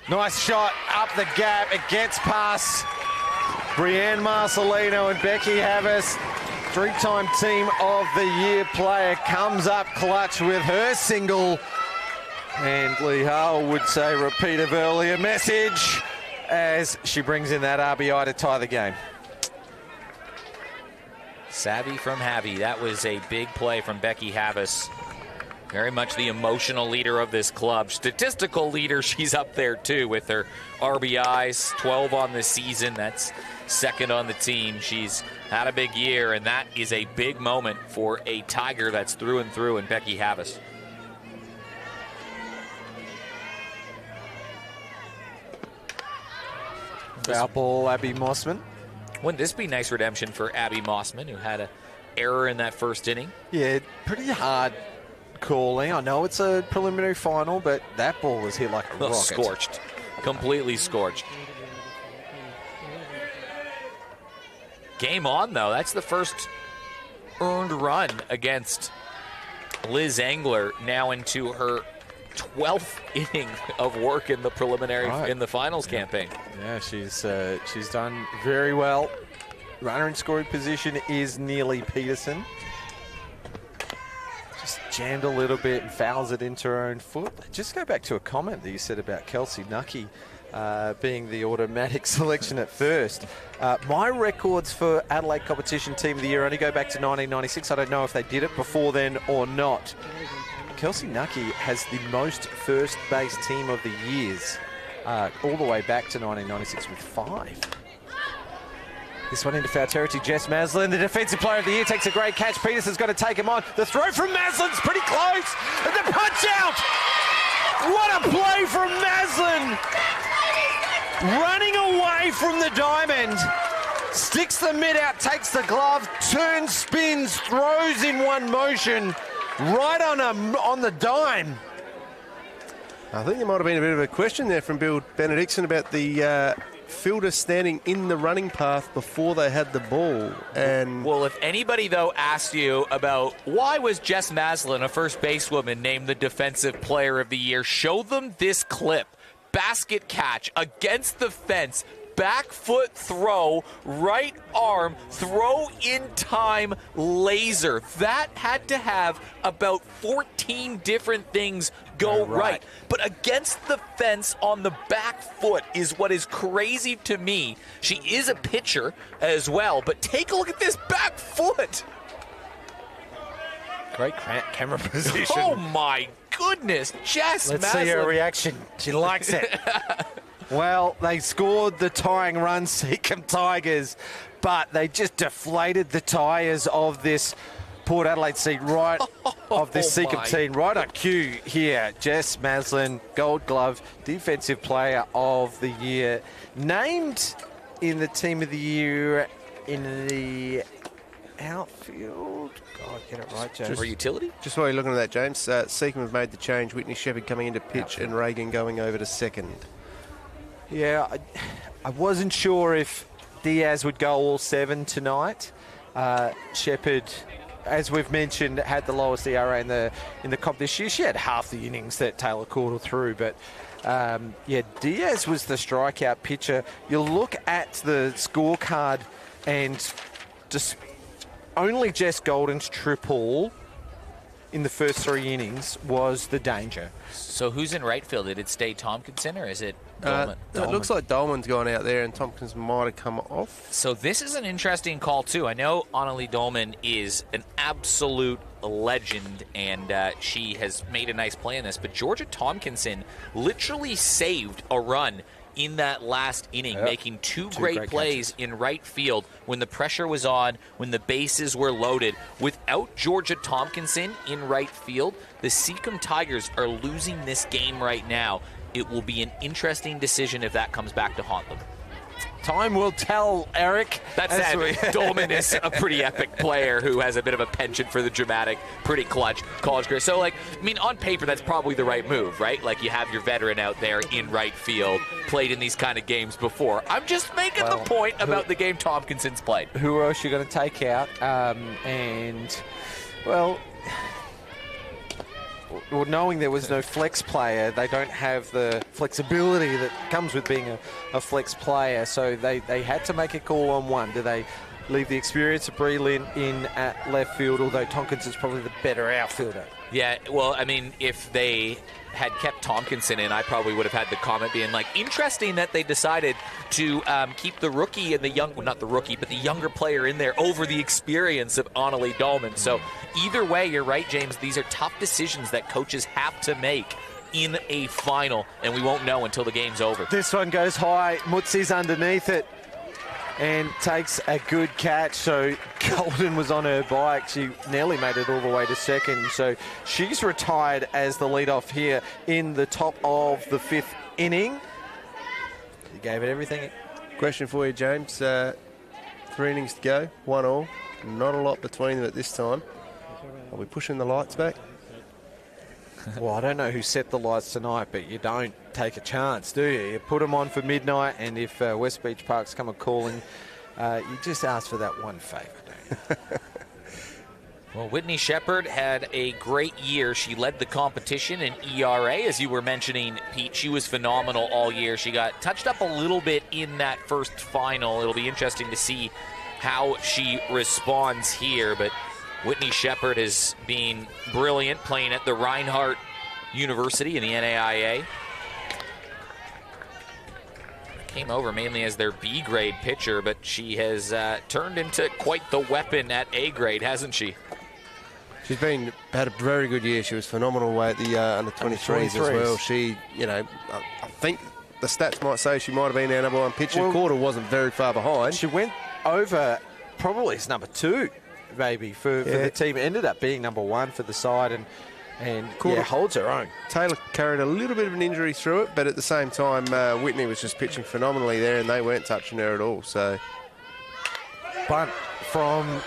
Nice shot up the gap. It gets past Brianne Marcelino and Becky Havas. Three-time Team of the Year player comes up clutch with her single. And Lee Howell would say repeat of earlier message as she brings in that RBI to tie the game. Savvy from Havy. That was a big play from Becky Havas. Very much the emotional leader of this club. Statistical leader, she's up there too with her RBIs, 12 on the season. That's second on the team. She's had a big year, and that is a big moment for a Tiger that's through and through in Becky Havas. Foul ball, Abby Mossman. Wouldn't this be nice redemption for Abby Mossman, who had an error in that first inning? Yeah, pretty hard calling. I know it's a preliminary final, but that ball was hit like a rocket. Scorched. Completely scorched. Game on, though. That's the first earned run against Liz Engler, now into her 12th inning of work in the preliminary, in the finals campaign. Yeah, she's done very well. Runner in scoring position is Neely Peterson. Just jammed a little bit and fouls it into her own foot. Just go back to a comment that you said about Kelsey Nucky being the automatic selection at first. My records for Adelaide Competition Team of the Year only go back to 1996. I don't know if they did it before then or not. Kelsey Nucky has the most first base team of the years all the way back to 1996 with 5. This one into foul territory. Jess Maslin, the defensive player of the year, takes a great catch. Peterson's got to take him on. The throw from Maslin's pretty close. And the punch out. What a play from Maslin. Running away from the diamond. Sticks the mid out, takes the glove, turns, spins, throws in one motion. Right on the dime. I think there might have been a bit of a question there from Bill Benedictson about the fielder standing in the running path before they had the ball. And well, if anybody, though, asked you about why was Jess Maslin, a first basewoman, named the Defensive Player of the Year, show them this clip. Basket catch against the fence. Back foot throw, right arm, throw in time, laser. That had to have about 14 different things go right. But against the fence on the back foot is what is crazy to me. She is a pitcher as well, but take a look at this back foot. Great camera position. Oh my goodness, Jess Let's Maslin. see her reaction. She likes it. Well, they scored the tying run, Seacombe Tigers, but they just deflated the tyres of this Port Adelaide seat of this Seacombe team. Right on cue here. Jess Maslin, Gold Glove, Defensive Player of the Year. Named in the Team of the Year in the outfield. God, get it right, James. For utility? Just while you're looking at that, James, Seacombe have made the change. Whitney Shepherd coming into pitch outfield. And Reagan going over to second. Yeah, I wasn't sure if Diaz would go all 7 tonight. Shepherd, as we've mentioned, had the lowest ERA in the comp this year. She had half the innings that Taylor Caudle threw, but Diaz was the strikeout pitcher. You look at the scorecard, and just only Jess Golden's triple in the first 3 innings was the danger. So who's in right field? Did it stay Tompkinson or is it Dolman? It looks like Dolman's gone out there and Tompkins might have come off. So this is an interesting call too. I know Annalie Dolman is an absolute legend and she has made a nice play in this, but Georgia Tompkinson literally saved a run in that last inning, making two great plays in right field when the pressure was on, when the bases were loaded. Without Georgia Tompkinson in right field, the Seacombe Tigers are losing this game right now. It will be an interesting decision if that comes back to haunt them. Time will tell, Eric. That said, Dolman is a pretty epic player who has a bit of a penchant for the dramatic, pretty clutch college career. So, on paper, that's probably the right move, right? Like, you have your veteran out there in right field, played in these kind of games before. I'm just making the point about the game Tompkinson's played. Who else are you going to take out? Well, knowing there was no flex player, they don't have the flexibility that comes with being a flex player, so they had to make a call on one. Do they leave the experience of Breland in at left field, although Tompkinson's probably the better outfielder? Yeah, well, if they had kept Tompkinson in, I probably would have had the comment being interesting that they decided to keep the rookie and the younger player in there over the experience of Anneli Dolman. So either way, you're right, James, these are tough decisions that coaches have to make in a final, and we won't know until the game's over. This one goes high. Mutsi's underneath it and takes a good catch. So Golden was on her bike. She nearly made it all the way to second. So she's retired as the leadoff here in the top of the 5th inning. She gave it everything. Question for you, James. 3 innings to go, 1-1. Not a lot between them at this time. Are we pushing the lights back? Well, I don't know who set the lights tonight, but you don't take a chance, do you? You put them on for midnight, and if West Beach Park's come a-calling, you just ask for that one favour, don't you? Well, Whitney Shepherd had a great year. She led the competition in ERA, as you were mentioning, Pete. She was phenomenal all year. She got touched up a little bit in that first final. It'll be interesting to see how she responds here, but Whitney Shepherd has been brilliant, playing at the Reinhardt University in the NAIA. Came over mainly as their B-grade pitcher, but she has turned into quite the weapon at A-grade, hasn't she? She's had a very good year. She was phenomenal away at the under-23s as well. She, I think the stats might say she might have been our number 1 pitcher. Well, Quarter wasn't very far behind. She went over probably as number 2. Maybe for the team. Ended up being number 1 for the side and holds her own. Taylor carried a little bit of an injury through it, but at the same time, Whitney was just pitching phenomenally there, and they weren't touching her at all. So, bunt from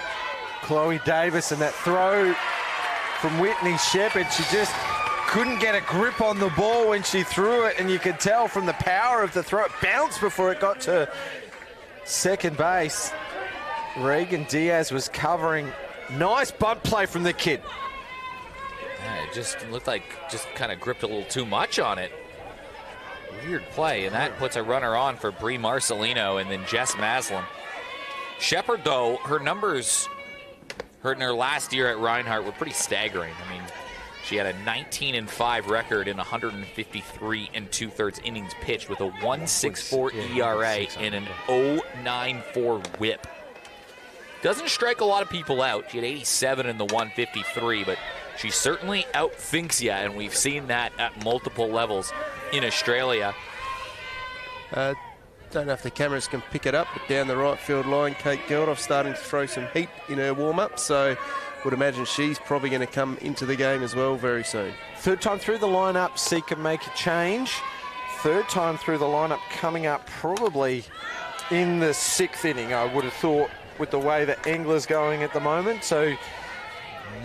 Chloe Davis, and that throw from Whitney Shepherd. She just couldn't get a grip on the ball when she threw it, and you could tell from the power of the throw, it bounced before it got to second base. Reagan Diaz was covering. Nice bunt play from the kid. Yeah, it just looked like just kind of gripped a little too much on it. Weird play, and that puts a runner on for Brie Marcelino and then Jess Maslin. Shepherd, though, her numbers in her last year at Reinhardt were pretty staggering. She had a 19-5 record in 153 2/3 innings pitched with a 1.64 ERA and an 0.94 WHIP. Doesn't strike a lot of people out. She had 87 in the 153, but she certainly outthinks you, and we've seen that at multiple levels in Australia. Don't know if the cameras can pick it up, but down the right field line, Kate Geldof starting to throw some heat in her warm-up, so would imagine she's probably going to come into the game as well very soon. Third time through the lineup, Seacombe make a change. Third time through the lineup coming up probably in the 6th inning, I would have thought, with the way that Engler's going at the moment. So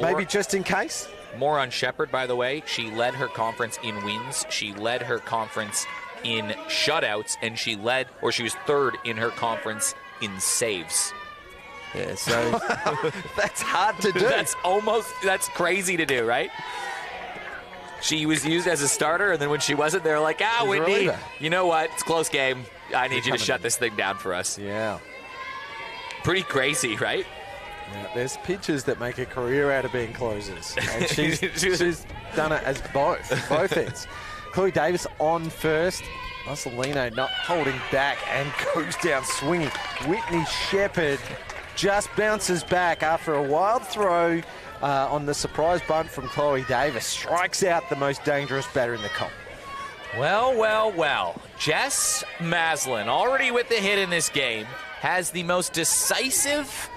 maybe just in case. More on Shepherd, by the way. She led her conference in wins. She led her conference in shutouts, and she was 3rd in her conference in saves. Yeah, so that's hard to do. That's crazy to do, right? She was used as a starter, and then when she wasn't, they're like, Whitney, you know what? It's a close game. I need you to shut this thing down for us. Yeah. Pretty crazy, right? Yeah, there's pitchers that make a career out of being closers, and she's done it as both ends. Chloe Davis on first. Marcelino not holding back and goes down swinging. Whitney Shepherd just bounces back after a wild throw on the surprise bunt from Chloe Davis. Strikes out the most dangerous batter in the comp. Well. Jess Maslin, already with the hit in this game, has the most decisive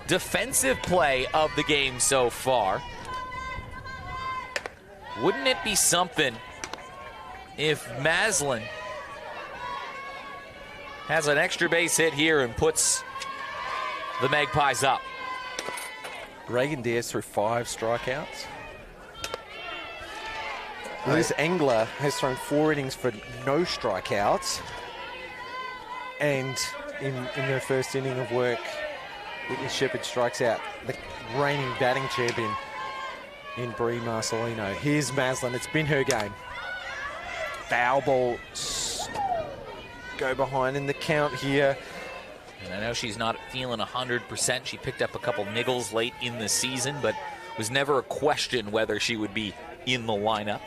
defensive play of the game so far. Wouldn't it be something if Maslin has an extra base hit here and puts the Magpies up. Reagan Diaz threw 5 strikeouts. Liz Engler has thrown 4 innings for no strikeouts. And in her first inning of work, Whitney Shepherd strikes out the reigning batting champion in Brie Marcelino. Here's Maslin. It's been her game. Foul ball. Go behind in the count here. And I know she's not feeling 100%. She picked up a couple niggles late in the season, but was never a question whether she would be in the lineup.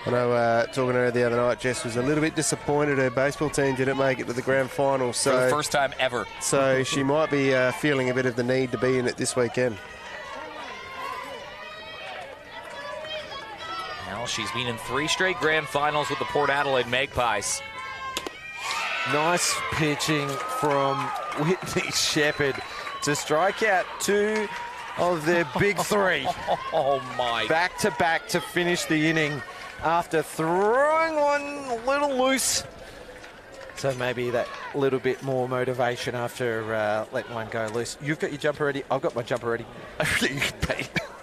I know, talking to her the other night, Jess was a little bit disappointed her baseball team didn't make it to the grand final. For the first time ever. So she might be feeling a bit of the need to be in it this weekend. Well, she's been in 3 straight grand finals with the Port Adelaide Magpies. Nice pitching from Whitney Shepherd to strike out 2 of their big 3. Oh, my. Back to back to finish the inning after throwing one a little loose. So maybe that little bit more motivation after letting one go loose. You've got your jumper ready. I've got my jumper ready.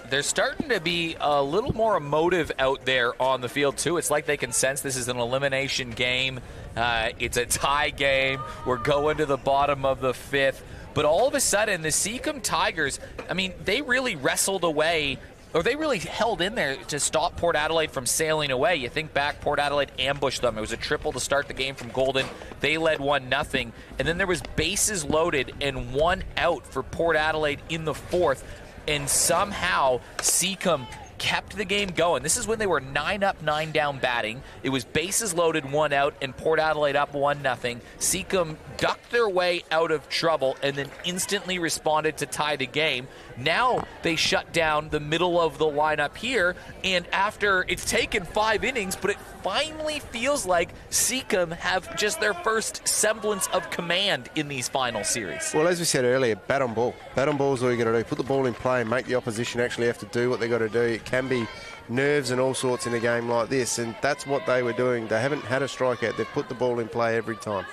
There's starting to be a little more emotive out there on the field, too. It's like they can sense this is an elimination game. It's a tie game. We're going to the bottom of the 5th. But all of a sudden, the Seacombe Tigers, I mean, they really wrestled away, or they really held in there to stop Port Adelaide from sailing away. You think back, Port Adelaide ambushed them. It was a triple to start the game from Golden. They led 1-0. And then there was bases loaded and 1 out for Port Adelaide in the 4th. And somehow Seacombe kept the game going. This is when they were 9 up, 9 down batting. It was bases loaded, 1 out, and Port Adelaide up 1-0. Seacombe ducked their way out of trouble and then instantly responded to tie the game. Now they shut down the middle of the lineup here, and after it's taken 5 innings, but it finally feels like Seacombe have just their first semblance of command in these final series. Well, as we said earlier, bat on ball. Bat on ball is all you got to do. Put the ball in play and make the opposition actually have to do what they got to do. It can be nerves and all sorts in a game like this, and that's what they were doing. They haven't had a strikeout. They've put the ball in play every time.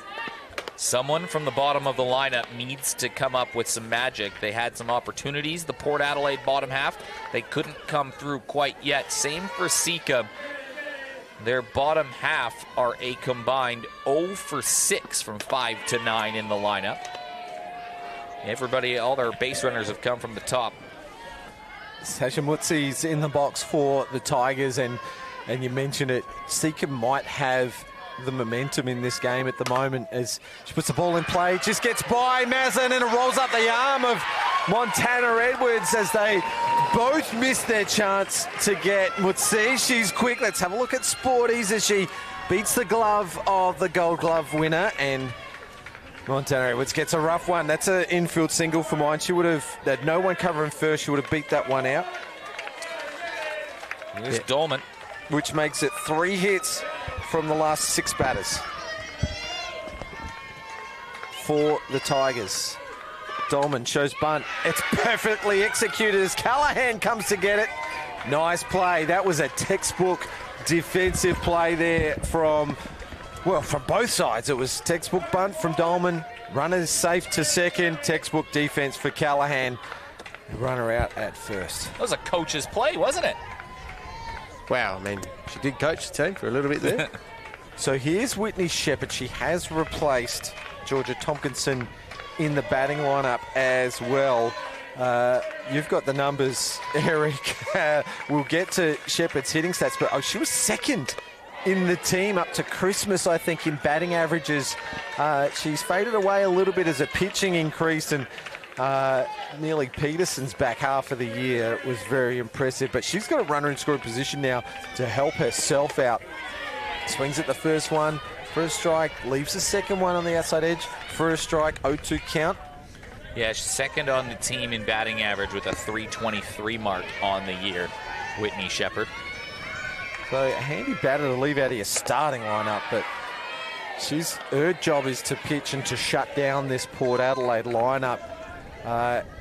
Someone from the bottom of the lineup needs to come up with some magic. They had some opportunities, the Port Adelaide bottom half. They couldn't come through quite yet. Same for Seacombe. Their bottom half are a combined 0 for 6 from 5 to 9 in the lineup. Everybody, all their base runners have come from the top. Sasha Mutzi's in the box for the Tigers, and you mentioned it, Seacombe might have the momentum in this game at the moment as she puts the ball in play, just gets by Maslin, and it rolls up the arm of Montana Edwards as they both miss their chance to get Mutsi. She's quick. Let's have a look at Sporties as she beats the glove of the Gold Glove winner, and Montana Edwards gets a rough one. That's an infield single for mine. She would have had no one covering first. She would have beat that one out. Here's Dolman, which makes it 3 hits from the last 6 batters for the Tigers. Dolman shows bunt. It's perfectly executed as Callahan comes to get it. Nice play. That was a textbook defensive play there from both sides. It was textbook bunt from Dolman. Runner safe to second. Textbook defense for Callahan. Runner out at first. That was a coach's play, wasn't it? Wow, I mean, she did coach the team for a little bit there. So here's Whitney Shepherd. She has replaced Georgia Tompkinson in the batting lineup as well. You've got the numbers, Eric. We'll get to Shepherd's hitting stats, but she was second in the team up to Christmas, I think, in batting averages. She's faded away a little bit as a pitching increased, and nearly Peterson's back half of the year was very impressive, but she's got a runner in scoring position now to help herself out. Swings at the first one for a strike, leaves the second one on the outside edge for a strike, 0-2 count. Yeah, she's second on the team in batting average with a .323 mark on the year, Whitney Shepherd. So a handy batter to leave out of your starting lineup, but her job is to pitch and to shut down this Port Adelaide lineup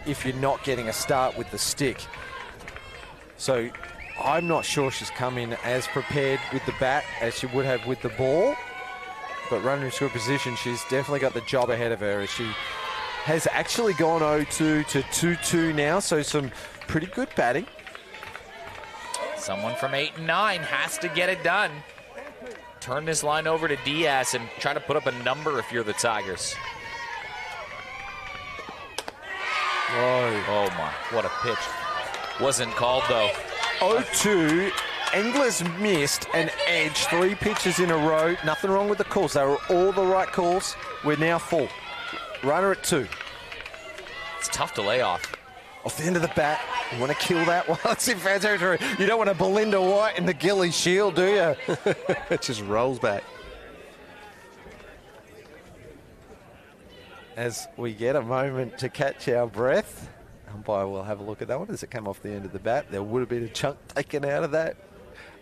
if you're not getting a start with the stick. So I'm not sure she's come in as prepared with the bat as she would have with the ball. but running in scoring position, she's definitely got the job ahead of her as she has actually gone 0-2 to 2-2 now, so some pretty good batting. Someone from 8 and 9 has to get it done. Turn this line over to Diaz and try to put up a number if you're the Tigers. Whoa. Oh my, what a pitch. Wasn't called though. 0-2. Engler's missed an edge 3 pitches in a row. Nothing wrong with the calls. They were all the right calls. We're now full. Runner at 2. It's tough to lay off. Off the end of the bat. You want to kill that while it's in foul territory. You don't want a Belinda White in the Gilly Shield, do you? It just rolls back. As we get a moment to catch our breath, umpire will have a look at that one as it came off the end of the bat. There would have been a chunk taken out of that.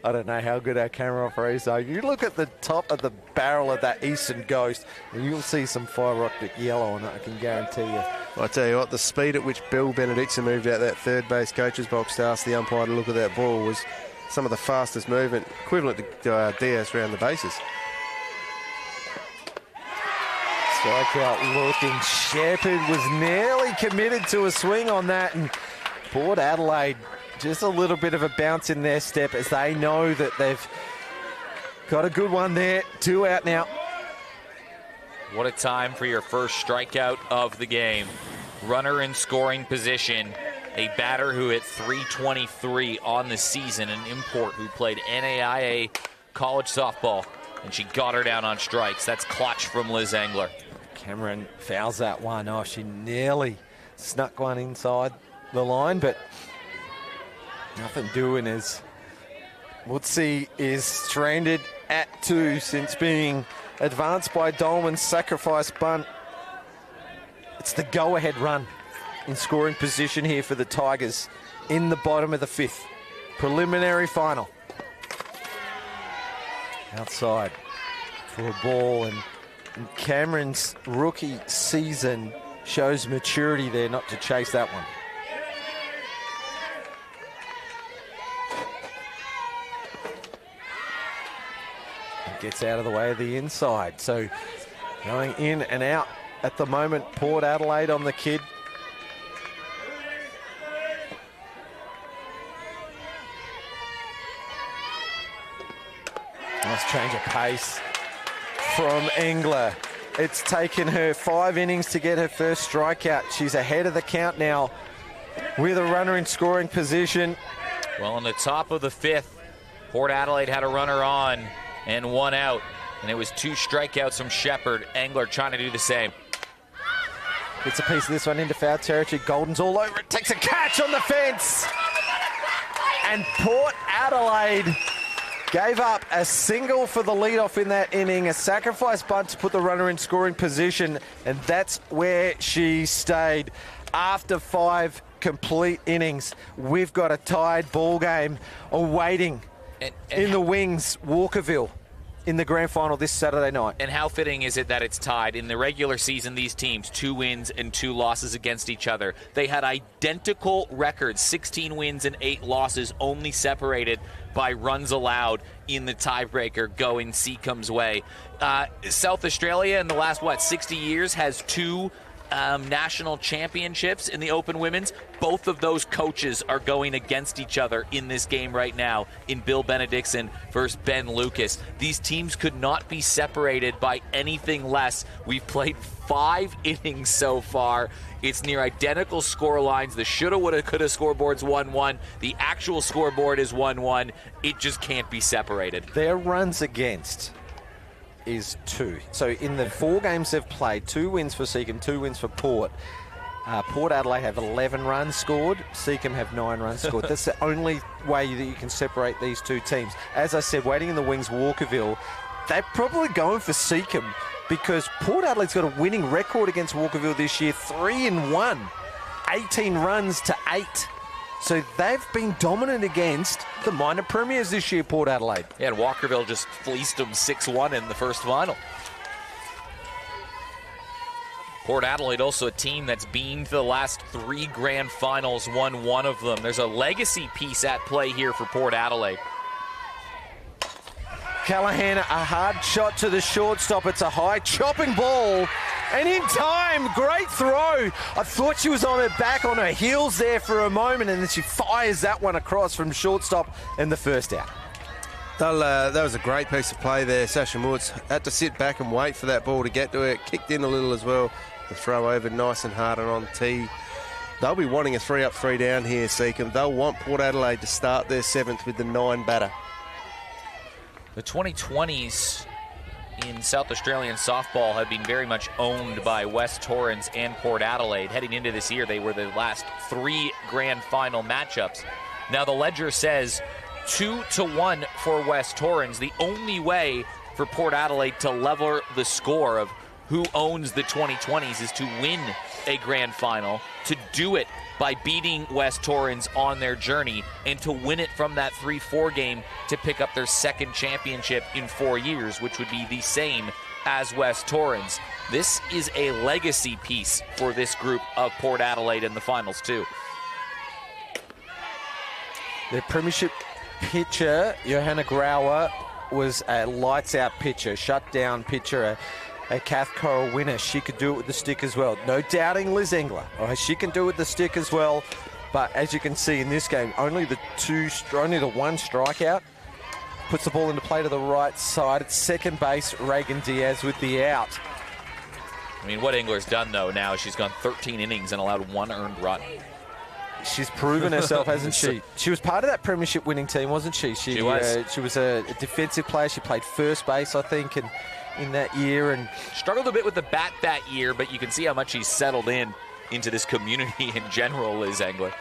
I don't know how good our camera operators are. You look at the top of the barrel of that Eastern Ghost and you'll see some fibre optic yellow on it, I can guarantee you. I tell you what, the speed at which Bill Benedictson moved out that third base coach's box to ask the umpire to look at that ball was some of the fastest movement, equivalent to Diaz around the bases. Strikeout looking. Shepherd was nearly committed to a swing on that, and Port Adelaide just a little bit of a bounce in their step as they know that they've got a good one there. 2 out now. What a time for your first strikeout of the game. Runner in scoring position. A batter who hit .323 on the season, an import who played NAIA college softball, and she got her down on strikes. That's clutch from Liz Engler. Cameron fouls that one off. She nearly snuck one inside the line, but nothing doing as Woodsey is stranded at 2 since being advanced by Dolman's sacrifice bunt. It's the go-ahead run in scoring position here for the Tigers in the bottom of the 5th. Preliminary final. Outside for a ball, and Cameron's rookie season shows maturity there not to chase that one. Gets out of the way of the inside. So going in and out at the moment, Port Adelaide on the kid. Nice change of pace from Engler. It's taken her 5 innings to get her first strikeout. She's ahead of the count now with a runner in scoring position. Well, in the top of the 5th, Port Adelaide had a runner on and 1 out, and it was 2 strikeouts from Shepherd. Engler trying to do the same. Gets a piece of this one into foul territory. Golden's all over it. Takes a catch on the fence. And Port Adelaide gave up a single for the leadoff in that inning, a sacrifice bunt to put the runner in scoring position, and that's where she stayed. After 5 complete innings, we've got a tied ball game awaiting in the wings, Walkerville, in the grand final this Saturday night. And how fitting is it that it's tied? In the regular season, these teams, 2 wins and 2 losses against each other. They had identical records, 16 wins and 8 losses, only separated by runs allowed in the tiebreaker going Seacombe's way. South Australia in the last, 60 years has 2 national championships in the Open Women's. Both of those coaches are going against each other in this game right now in Bill Benedictson versus Ben Lucas. These teams could not be separated by anything less. We've played 5 innings so far. It's near identical score lines. The shoulda, woulda, coulda scoreboard's 1-1. The actual scoreboard is 1-1. It just can't be separated. Their runs against is 2. So in the 4 games they've played, 2 wins for Seacombe, 2 wins for Port. Port Adelaide have 11 runs scored. Seacombe have 9 runs scored. That's the only way that you can separate these 2 teams. As I said, waiting in the wings, Walkerville, they're probably going for Seacombe because Port Adelaide's got a winning record against Walkerville this year, 3-1, 18 runs to 8. So they've been dominant against the minor premiers this year, Port Adelaide. Yeah, and Walkerville just fleeced them 6-1 in the first final. Port Adelaide also a team that's been to the last 3 grand finals, won 1 of them. There's a legacy piece at play here for Port Adelaide. Callahan, a hard shot to the shortstop. It's a high chopping ball. And in time, great throw. I thought she was on her back, on her heels there for a moment, and then she fires that one across from shortstop and the first out. That was a great piece of play there. Sasha Woods had to sit back and wait for that ball to get to her. Kicked in a little as well. The throw over nice and hard and on tee. They'll be wanting a 3 up, 3 down here, Seacombe. They'll want Port Adelaide to start their 7th with the 9 batter. The 2020s in South Australian softball have been very much owned by West Torrens and Port Adelaide. Heading into this year, they were the last 3 grand final matchups. Now the ledger says 2-1 for West Torrens. The only way for Port Adelaide to level the score of who owns the 2020s is to win a grand final, to do it by beating West Torrens on their journey, and to win it from that 3-4 game to pick up their 2nd championship in 4 years, which would be the same as West Torrens. This is a legacy piece for this group of Port Adelaide in the finals too. Their premiership pitcher, Johanna Grauer, was a lights-out pitcher, shut-down pitcher, a Kath Coral winner. She could do it with the stick as well. No doubting Liz Engler. She can do it with the stick as well. But as you can see in this game, only the one strikeout puts the ball into play to the right side. At second base, Reagan Diaz with the out. I mean, what Engler's done, though, now is she's gone 13 innings and allowed 1 earned run. She's proven herself, hasn't she? She was part of that premiership winning team, wasn't she? She was. She was a defensive player. She played first base, I think, and in that year, and struggled a bit with the bat that year, but you can see how much he's settled into this community in general, Liz Engler.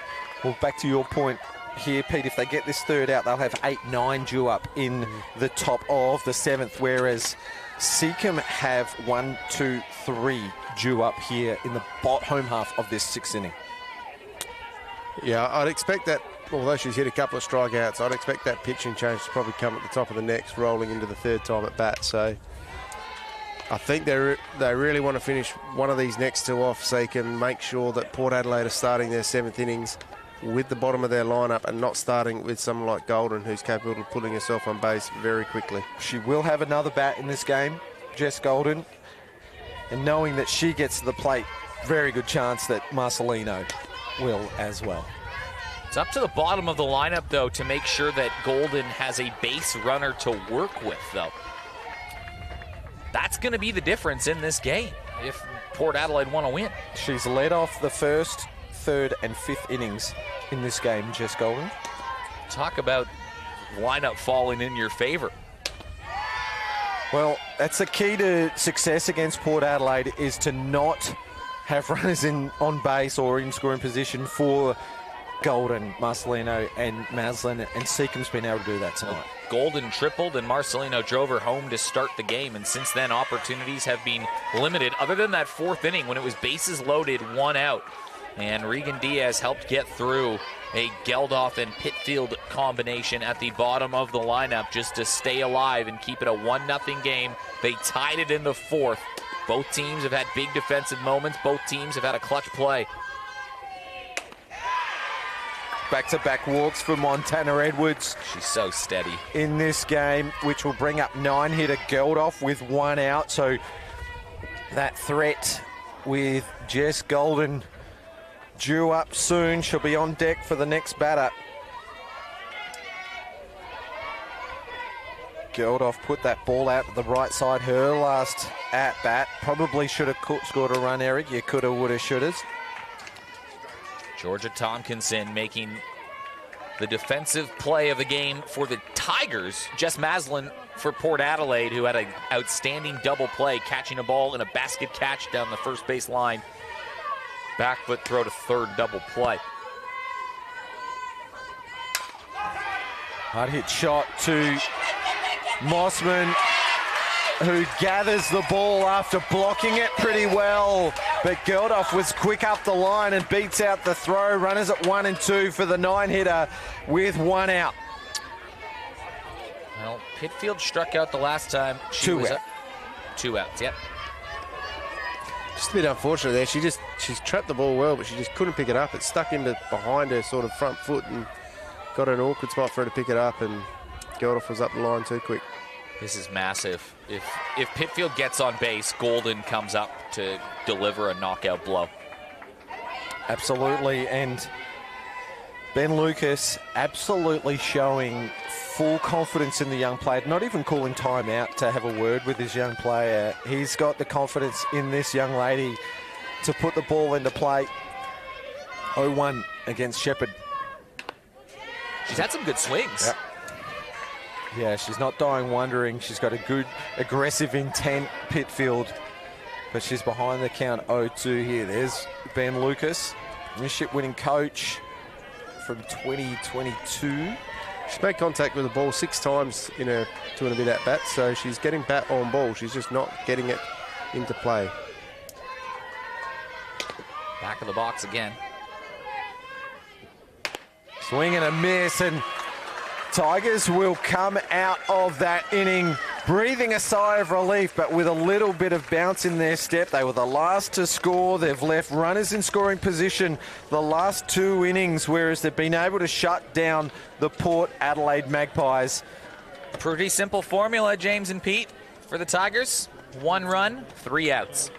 Well, back to your point here, Pete, if they get this 3rd out, they'll have 8-9 due up in the top of the 7th, whereas Seacombe have 1, 2, 3 due up here in the home half of this 6th inning. Yeah, I'd expect that, although she's hit a couple of strikeouts, I'd expect that pitching change to probably come at the top of the next, rolling into the 3rd time at bat. So I think they really want to finish one of these next 2 off so they can make sure that Port Adelaide are starting their 7th innings with the bottom of their lineup and not starting with someone like Golden, who's capable of putting herself on base very quickly. She will have another bat in this game, Jess Golden, and knowing that she gets to the plate, very good chance that Marcelino will as well. It's up to the bottom of the lineup, though, to make sure that Golden has a base runner to work with, though. That's going to be the difference in this game if Port Adelaide want to win. She's led off the 1st, 3rd, and 5th innings in this game, Jess Golden. Talk about lineup falling in your favor. Well, that's the key to success against Port Adelaide, is to not have runners on base or in scoring position for Golden, Marcelino, and Maslin, and Seacombe's been able to do that tonight. Golden tripled and Marcelino drove her home to start the game, and since then opportunities have been limited, other than that 4th inning when it was bases loaded, 1 out. And Regan Diaz helped get through a Geldof and Pitfield combination at the bottom of the lineup just to stay alive and keep it a 1-0 game. They tied it in the 4th. Both teams have had big defensive moments. Both teams have had a clutch play. Back-to-back walks for Montana Edwards. She's so steady in this game, which will bring up 9-hitter Geldof with 1 out. So that threat with Jess Golden due up soon. She'll be on deck for the next batter. Geldof put that ball out to the right side. Her last at-bat. Probably should have scored a run, Eric. You coulda, woulda, shouldas. Georgia Tompkinson making the defensive play of the game for the Tigers. Jess Maslin for Port Adelaide, who had an outstanding double play, catching a ball in a basket catch down the first base line. Back foot throw to 3rd double play. Hard hit shot to Mossman, who gathers the ball after blocking it pretty well. But Geldof was quick up the line and beats out the throw. Runners at 1 and 2 for the 9-hitter with 1 out. Well, Pitfield struck out the last time. She was up. 2 outs, yep. Just a bit unfortunate there. She's trapped the ball well, but she just couldn't pick it up. It stuck into behind her sort of front foot and got an awkward spot for her to pick it up, and Geldof was up the line too quick. This is massive. If Pitfield gets on base, Golden comes up to deliver a knockout blow. Absolutely, and Ben Lucas absolutely showing full confidence in the young player, not even calling time out to have a word with his young player. He's got the confidence in this young lady to put the ball into play. 0-1 against Shepherd. She's had some good swings. Yep. Yeah, she's not dying wondering. She's got a good aggressive intent, Pitfield, but she's behind the count 0-2 here. There's Ben Lucas, premiership winning coach from 2022. She's made contact with the ball 6 times in her 2 and a bit at bat, so she's getting bat on ball. She's just not getting it into play. Back of the box again. Swing and a miss, and Tigers will come out of that inning breathing a sigh of relief, but with a little bit of bounce in their step. They were the last to score. They've left runners in scoring position the last 2 innings, whereas they've been able to shut down the Port Adelaide Magpies. Pretty simple formula, James and Pete, for the Tigers. 1 run, 3 outs.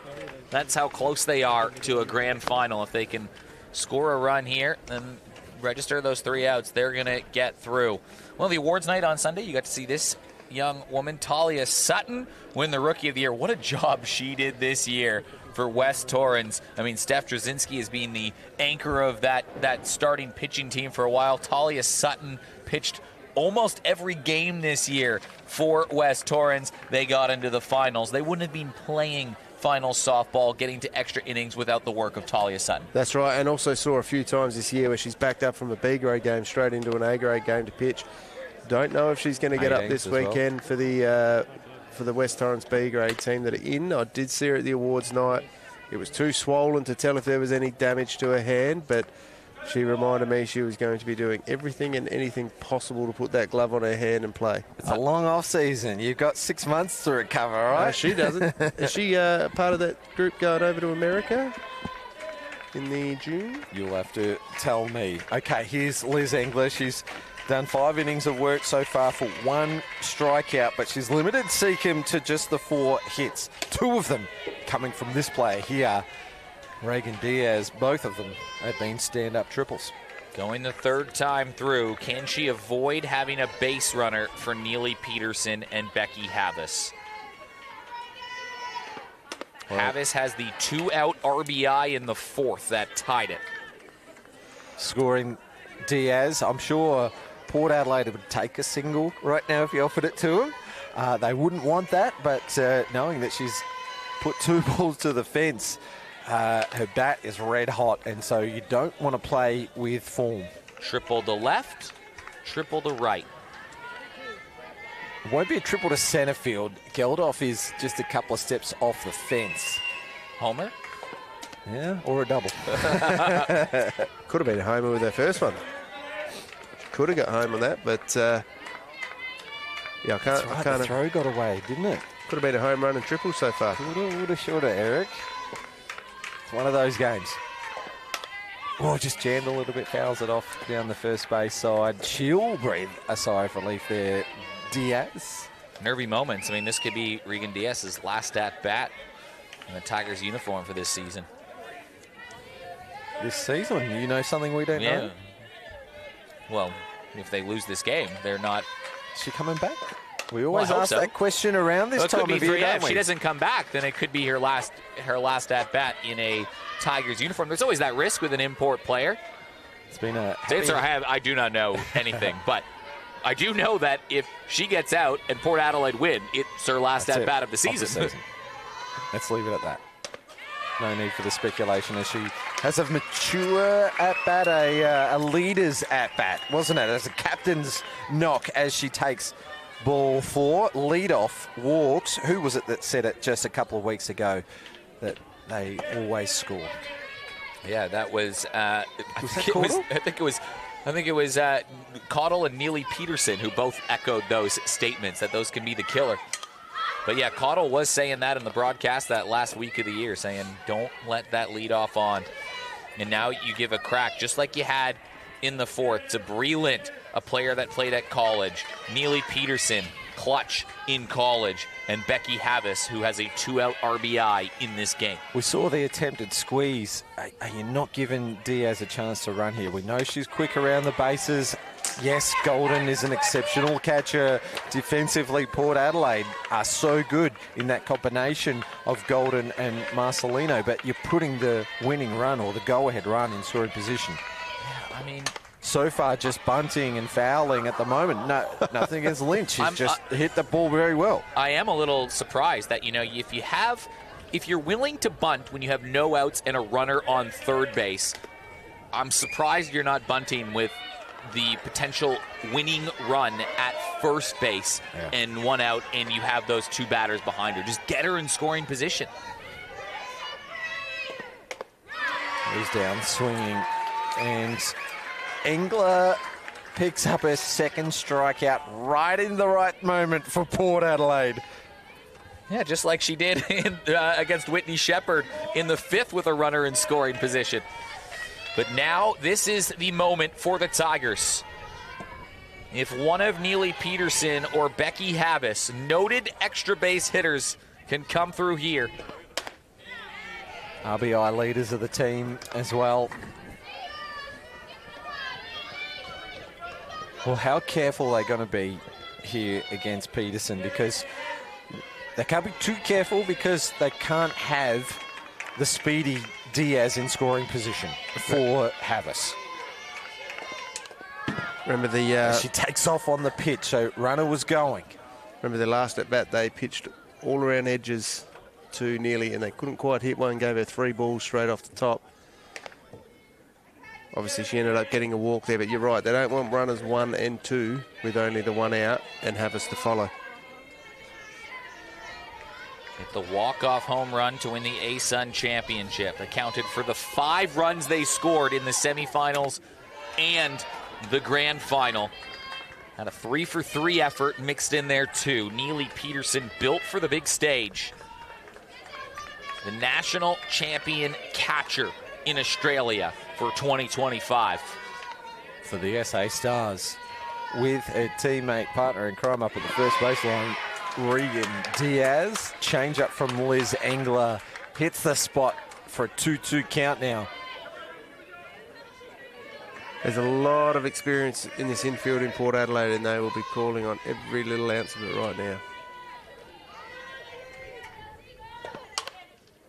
That's how close they are to a grand final. If they can score a run here and register those 3 outs, they're going to get through. Well, the awards night on Sunday, you got to see this young woman, Talia Sutton, win the Rookie of the Year. What a job she did this year for West Torrens. I mean, Steph Drzezinski has been the anchor of that starting pitching team for a while. Talia Sutton pitched almost every game this year for West Torrens. They got into the finals. They wouldn't have been playing final softball, getting to extra innings without the work of Talia Sutton. That's right, and also saw a few times this year where she's backed up from a B-grade game straight into an A-grade game to pitch. Don't know if she's going to get up this weekend for the West Torrens B-grade team that are in. I did see her at the awards night. It was too swollen to tell if there was any damage to her hand, but she reminded me she was going to be doing everything and anything possible to put that glove on her hand and play. It's a long off season. You've got 6 months to recover, right? No, she doesn't. Is she part of that group going over to America in the June? You'll have to tell me. Okay, here's Liz Engler. She's done 5 innings of work so far for 1 strikeout, but she's limited Seacombe to just the 4 hits. 2 of them coming from this player here, Reagan Diaz. Both of them have been stand-up triples. Going the 3rd time through, can she avoid having a base runner for Neely Peterson and Becky Havis? Well, Havis has the 2-out RBI in the 4th that tied it. Scoring Diaz, I'm sure Port Adelaide would take a single right now if you offered it to them. They wouldn't want that, but knowing that she's put 2 balls to the fence, her bat is red hot, and so you don't want to play with form. Triple to left, triple to right. It won't be a triple to centre field. Geldof is just a couple of steps off the fence. Homer? Yeah, or a double. Could have been a homer with her first one. Could have got home on that, but yeah, I can't. Right, the throw got away, didn't it? Could have been a home run and triple so far. Woulda, shoulda, Eric. It's one of those games. Oh, just jammed a little bit, fouls it off down the first base side. She'll breathe a sigh of relief there. Diaz. Nervy moments. I mean, this could be Regan Diaz's last at bat in the Tigers uniform for this season. This season? You know something we don't know? Well, if they lose this game, they're not. Is she coming back? We always ask that question around this time of year, if she doesn't come back, then it could be her last at bat in a Tigers uniform. There's always that risk with an import player. It's been a. I do not know anything, but I do know that if she gets out and Port Adelaide win, it's her last at bat of the season. Let's leave it at that. No need for the speculation, as she has a mature at-bat, a leader's at-bat, wasn't it? As a captain's knock as she takes ball 4. Lead-off walks. Who was it that said it just a couple of weeks ago that they always score? Yeah, that was... I think it was Cottle and Neely Peterson who both echoed those statements, that those can be the killer. But yeah, Cottle was saying that in the broadcast that last week of the year, saying don't let that lead off on. And now you give a crack, just like you had in the 4th, to Breland, a player that played at college. Neely Peterson, clutch in college, and Becky Havis, who has a 2-out RBI in this game. We saw the attempted squeeze. Are you not giving Diaz a chance to run here? We know she's quick around the bases. Yes, Golden is an exceptional catcher. Defensively, Port Adelaide are so good in that combination of Golden and Marcelino, but you're putting the winning run or the go-ahead run in scoring position. Yeah, I mean, so far just bunting and fouling at the moment. No, nothing against Lynch. He's just hit the ball very well. I am a little surprised that, if you're willing to bunt when you have no outs and a runner on third base, I'm surprised you're not bunting with the potential winning run at first base and 1 out, and you have those 2 batters behind her. Just get her in scoring position. He's down swinging, and Engler picks up her second strikeout right in the right moment for Port Adelaide. Yeah, just like she did against Whitney Shepherd in the 5th with a runner in scoring position. But now this is the moment for the Tigers. If one of Neely Peterson or Becky Havis, noted extra base hitters, can come through here. RBI leaders of the team as well. Well, how careful are they going to be here against Peterson? Because they can't be too careful, because they can't have the speedy Diaz in scoring position for Havis. Remember she takes off on the pitch, so runner was going. Remember the last at bat, they pitched all around edges to Neely, and they couldn't quite hit one, gave her 3 balls straight off the top. Obviously, she ended up getting a walk there, but you're right. They don't want runners 1 and 2 with only the 1 out and Havis to follow. With the walk-off home run to win the ASA championship, accounted for the 5 runs they scored in the semifinals and the grand final. Had a 3-for-3 effort mixed in there too. Neely Peterson built for the big stage. The national champion catcher in Australia for 2025. For the SA Stars, with her teammate, partner in crime up at the first baseline, Regan Diaz. Change up from Liz Engler. Hits the spot for a 2-2 count now. There's a lot of experience in this infield in Port Adelaide, and they will be calling on every little ounce of it right now.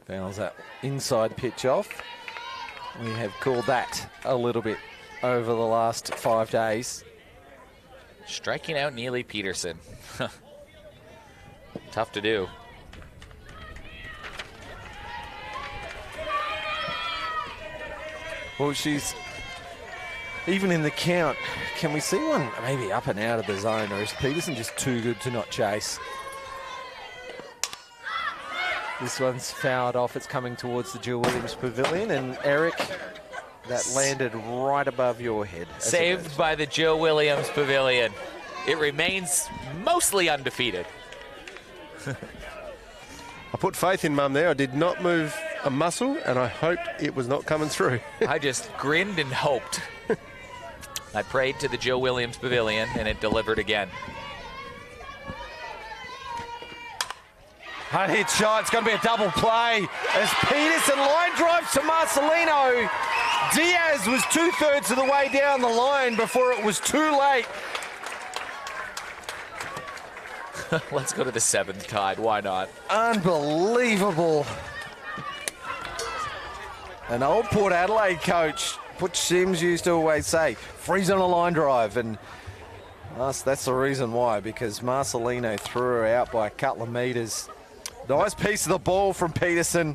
Fouls that inside pitch off. We have called that a little bit over the last 5 days. Striking out Neely Peterson. Tough to do. Well, she's even in the count. Can we see one maybe up and out of the zone, or is Peterson just too good to not chase? This one's fouled off. It's coming towards the Jill Williams Pavilion, and Eric, that landed right above your head. Saved by the Jill Williams Pavilion. It remains mostly undefeated. I put faith in Mum there. I did not move a muscle, and I hoped it was not coming through. I just grinned and hoped. I prayed to the Jill Williams Pavilion, and it delivered again. Hard hit shot. It's going to be a double play as Peterson line drives to Marcelino. Diaz was 2/3 of the way down the line before it was too late. Let's go to the 7th Tide. Why not? Unbelievable. An old Port Adelaide coach, Butch Sims, used to always say, freeze on a line drive. And that's the reason why, because Marcelino threw her out by a couple of metres. Nice piece of the ball from Peterson,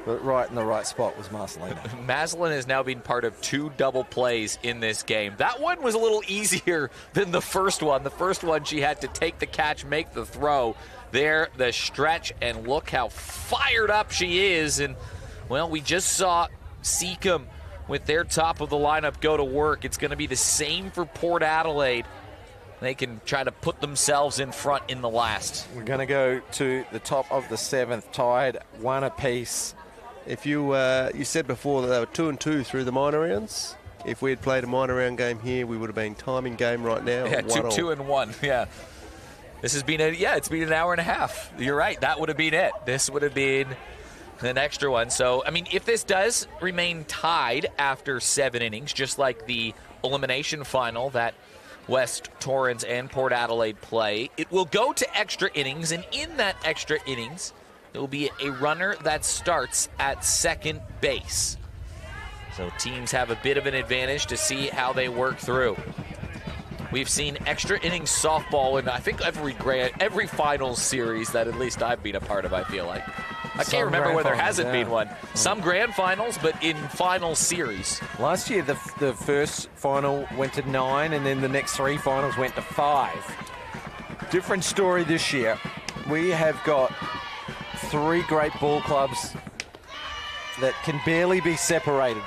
but right in the right spot was Marcelino. Maslin has now been part of 2 double plays in this game. That one was a little easier than the first one. The first one, she had to take the catch, make the throw. There, the stretch, and look how fired up she is. And, well, we just saw Seacombe with their top of the lineup go to work. It's going to be the same for Port Adelaide. They can try to put themselves in front in the last. We're going to go to the top of the 7th Tide, 1 apiece. If you said before that they were 2-2 through the minor rounds. If we had played a minor round game here, we would have been timing game right now. Yeah, 2-1. Yeah. This has been it's been an hour and a half. You're right. That would have been it. This would have been an extra one. So, I mean, if this does remain tied after 7 innings, just like the elimination final that West Torrens and Port Adelaide play, it will go to extra innings, and in that extra innings, there will be a runner that starts at second base. So teams have a bit of an advantage to see how they work through. We've seen extra innings softball in, I think, every finals series that at least I've been a part of, I feel like. I can't remember where there hasn't been one. Some grand finals, but in final series. Last year, the first final went to 9, and then the next 3 finals went to 5. Different story this year. We have got 3 great ball clubs that can barely be separated.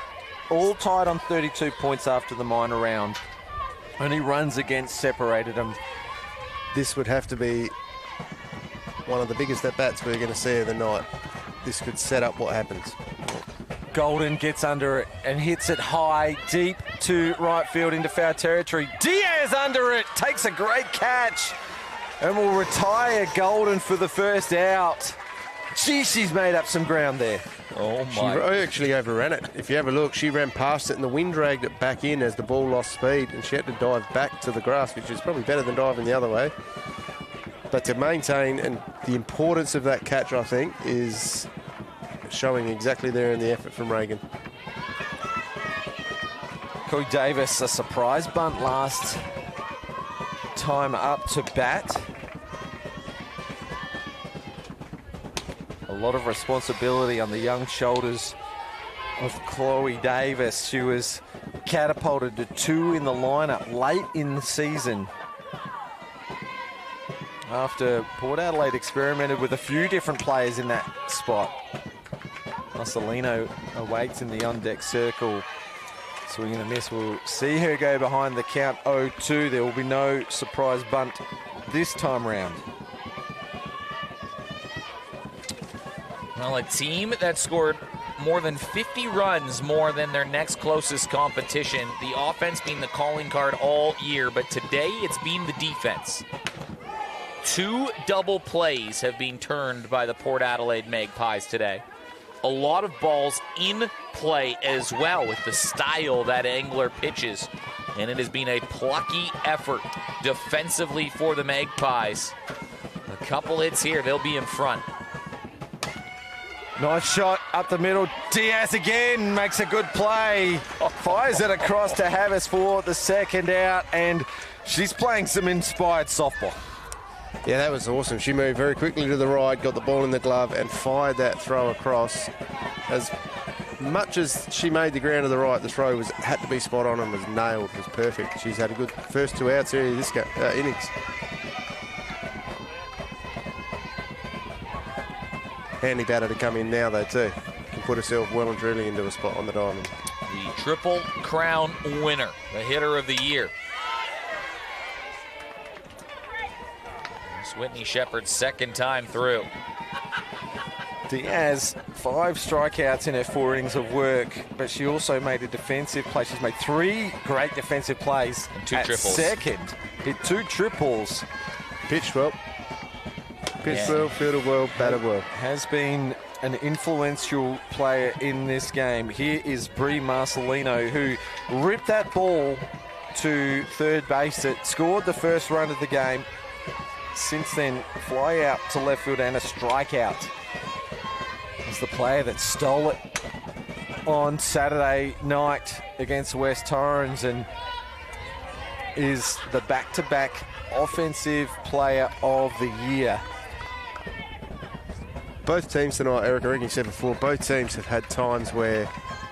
All tied on 32 points after the minor round. Only runs against separated them. This would have to be one of the biggest at-bats we're going to see of the night. This could set up what happens. Golden gets under it and hits it high, deep to right field into foul territory. Diaz under it, takes a great catch, and will retire Golden for the first out. Gee, she's made up some ground there. Oh, She my. actually overran it. If you have a look, she ran past it and the wind dragged it back in as the ball lost speed, and she had to dive back to the grass, which is probably better than diving the other way. But to maintain, and the importance of that catch, I think, is showing exactly there in the effort from Reagan. Corey Davis, a surprise bunt last time up to bat. A lot of responsibility on the young shoulders of Chloe Davis. She was catapulted to 2 in the lineup late in the season, after Port Adelaide experimented with a few different players in that spot. Marcelino awaits in the on-deck circle. Swing and a miss. We'll see her go behind the count 0-2. There will be no surprise bunt this time round. Well, a team that scored more than 50 runs more than their next closest competition. The offense being the calling card all year, but today it's been the defense. 2 double plays have been turned by the Port Adelaide Magpies today. A lot of balls in play as well with the style that Angler pitches. And it has been a plucky effort defensively for the Magpies. A couple hits here, they'll be in front. Nice shot up the middle. Diaz again makes a good play. Fires it across to Havas for the second out, and she's playing some inspired softball. Yeah, that was awesome. She moved very quickly to the right, got the ball in the glove, and fired that throw across. As much as she made the ground to the right, the throw had to be spot on and was nailed. It was perfect. She's had a good first 2 outs here in this innings. Handy batter to come in now, though, too. Can put herself well and truly into a spot on the diamond. The Triple Crown winner, the hitter of the year. It's Whitney Shepherd's second time through. Diaz, 5 strikeouts in her 4 innings of work, but she also made a defensive play. She's made 3 great defensive plays. And 2 at triples. Second, hit 2 triples. Pitched well. Pitched well, fielded well, batted well. Has been an influential player in this game. Here is Brie Marcelino, who ripped that ball to third base. It scored the first run of the game. Since then, fly out to left field and a strikeout. Is the player that stole it on Saturday night against West Torrens and is the back-to-back offensive player of the year. Both teams tonight, Eric, I reckon you said before, both teams have had times where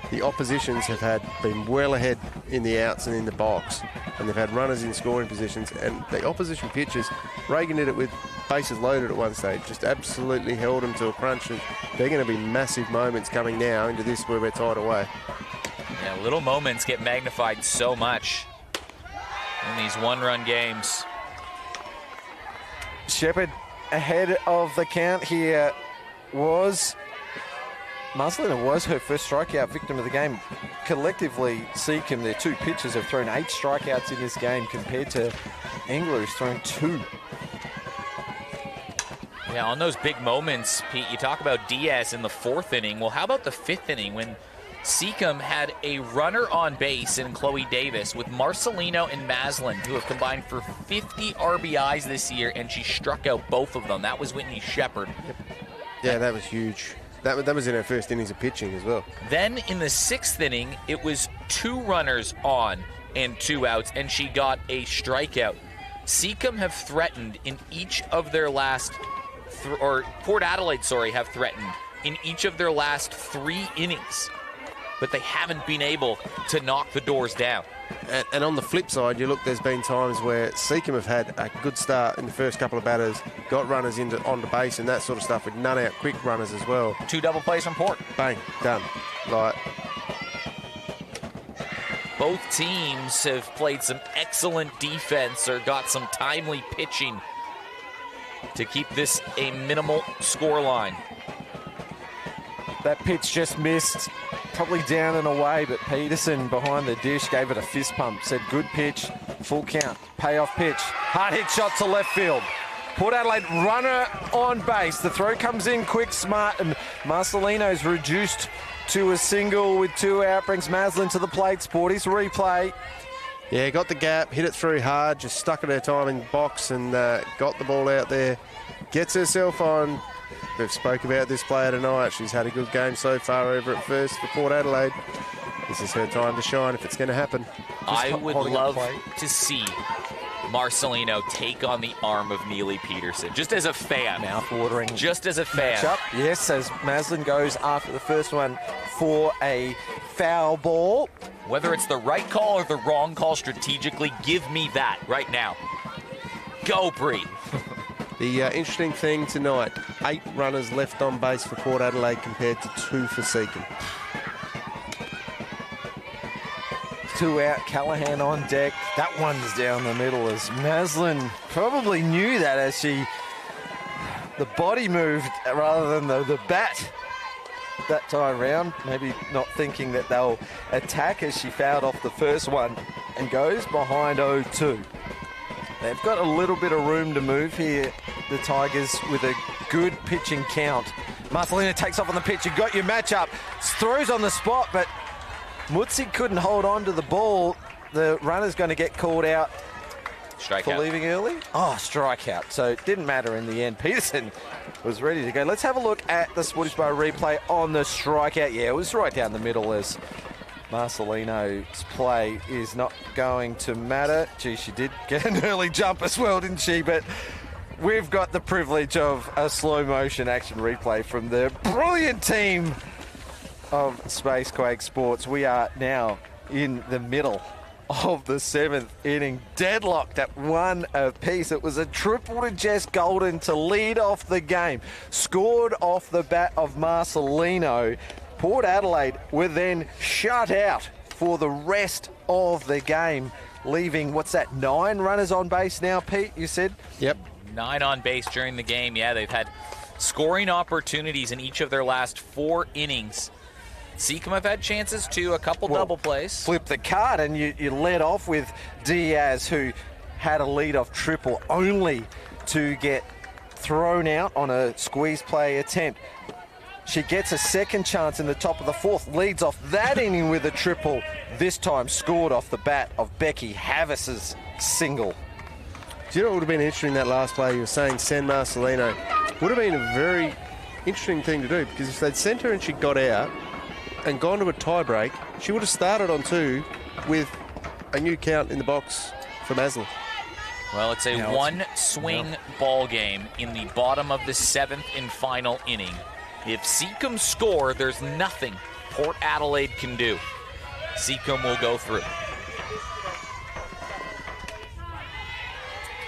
the oppositions have been well ahead in the outs and in the box, and they've had runners in scoring positions, and the opposition pitchers, Reagan did it with bases loaded at one stage, just absolutely held them to a crunch, and they're going to be massive moments coming now into this where we're tied away. Yeah, little moments get magnified so much in these one-run games. Shepherd ahead of the count here. Marcelino was her first strikeout victim of the game. Collectively, Seacombe, their 2 pitchers have thrown 8 strikeouts in this game compared to Angler, who's thrown 2. Yeah, on those big moments, Pete, you talk about Diaz in the 4th inning. Well, how about the 5th inning when Seacombe had a runner on base in Chloe Davis with Marcelino and Maslin, who have combined for 50 RBIs this year, and she struck out both of them. That was Whitney Shepherd. Yeah, that was huge. That was in her first innings of pitching as well. Then in the 6th inning, it was 2 runners on and 2 outs, and she got a strikeout. Seacombe have threatened in each of their last, Port Adelaide, have threatened in each of their last 3 innings, but they haven't been able to knock the doors down. And on the flip side, you look, there's been times where Seacombe have had a good start in the first couple of batters, got runners onto base and that sort of stuff with none-out quick runners as well. 2 double plays from Port. Bang, done. Like, both teams have played some excellent defense or got some timely pitching to keep this a minimal scoreline. That pitch just missed, probably down and away, but Peterson behind the dish gave it a fist pump, said good pitch, full count, payoff pitch, hard hit shot to left field. Port Adelaide runner on base, the throw comes in quick, smart, and Marcelino's reduced to a single with 2 out, brings Maslin to the plate. Sporty's replay. yeah, got the gap, hit it through hard, just stuck at her time in box and got the ball out there. Gets herself on. We've spoke about this player tonight. She's had a good game so far over at first for Port Adelaide. This is her time to shine if it's going to happen. I would love to see Marcelino take on the arm of Neely Peterson, just as a fan. Mouth-watering. Just as a fan. Matchup. Yes, as Maslin goes after the first one for a foul ball. Whether it's the right call or the wrong call strategically, give me that right now. Go, Bree. The interesting thing tonight, 8 runners left on base for Port Adelaide compared to 2 for Seacombe. 2 out, Callahan on deck. That one's down the middle as Maslin probably knew that as the body moved rather than the bat that time round. Maybe not thinking that they'll attack as she fouled off the first one and goes behind 0-2. They've got a little bit of room to move here, the Tigers, with a good pitching count. Marcelino takes off on the pitch. You got your matchup. Throws on the spot, but Mutsi couldn't hold on to the ball. The runner's going to get called out Strikeout. for leaving early. Oh, strikeout. So it didn't matter in the end. Peterson was ready to go. Let's have a look at the Sporty Bar replay on the strikeout. Yeah, it was right down the middle as Marcelino's play is not going to matter. Gee, she did get an early jump as well, didn't she? But we've got the privilege of a slow motion action replay from the brilliant team of Space Quake Sports. We are now in the middle of the 7th inning, deadlocked at 1 apiece. It was a triple to Jess Golden to lead off the game. Scored off the bat of Marcelino. Port Adelaide were then shut out for the rest of the game, leaving, 9 runners on base now, Pete, you said? Yep. 9 on base during the game. Yeah, they've had scoring opportunities in each of their last 4 innings. Seacombe have had chances too, a couple double plays. Flip the card and you led off with Diaz, who had a lead-off triple only to get thrown out on a squeeze play attempt. She gets a second chance in the top of the 4th, leads off that inning with a triple, this time scored off the bat of Becky Havis's single. Do you know what would have been interesting that last play? You were saying send Marcelino. Would have been a very interesting thing to do, because if they'd sent her and she got out and gone to a tie break, she would have started on 2 with a new count in the box for Maslin. Well, it's a one-swing ball game in the bottom of the 7th and final inning. If Seacombe score, there's nothing Port Adelaide can do. Seacombe will go through.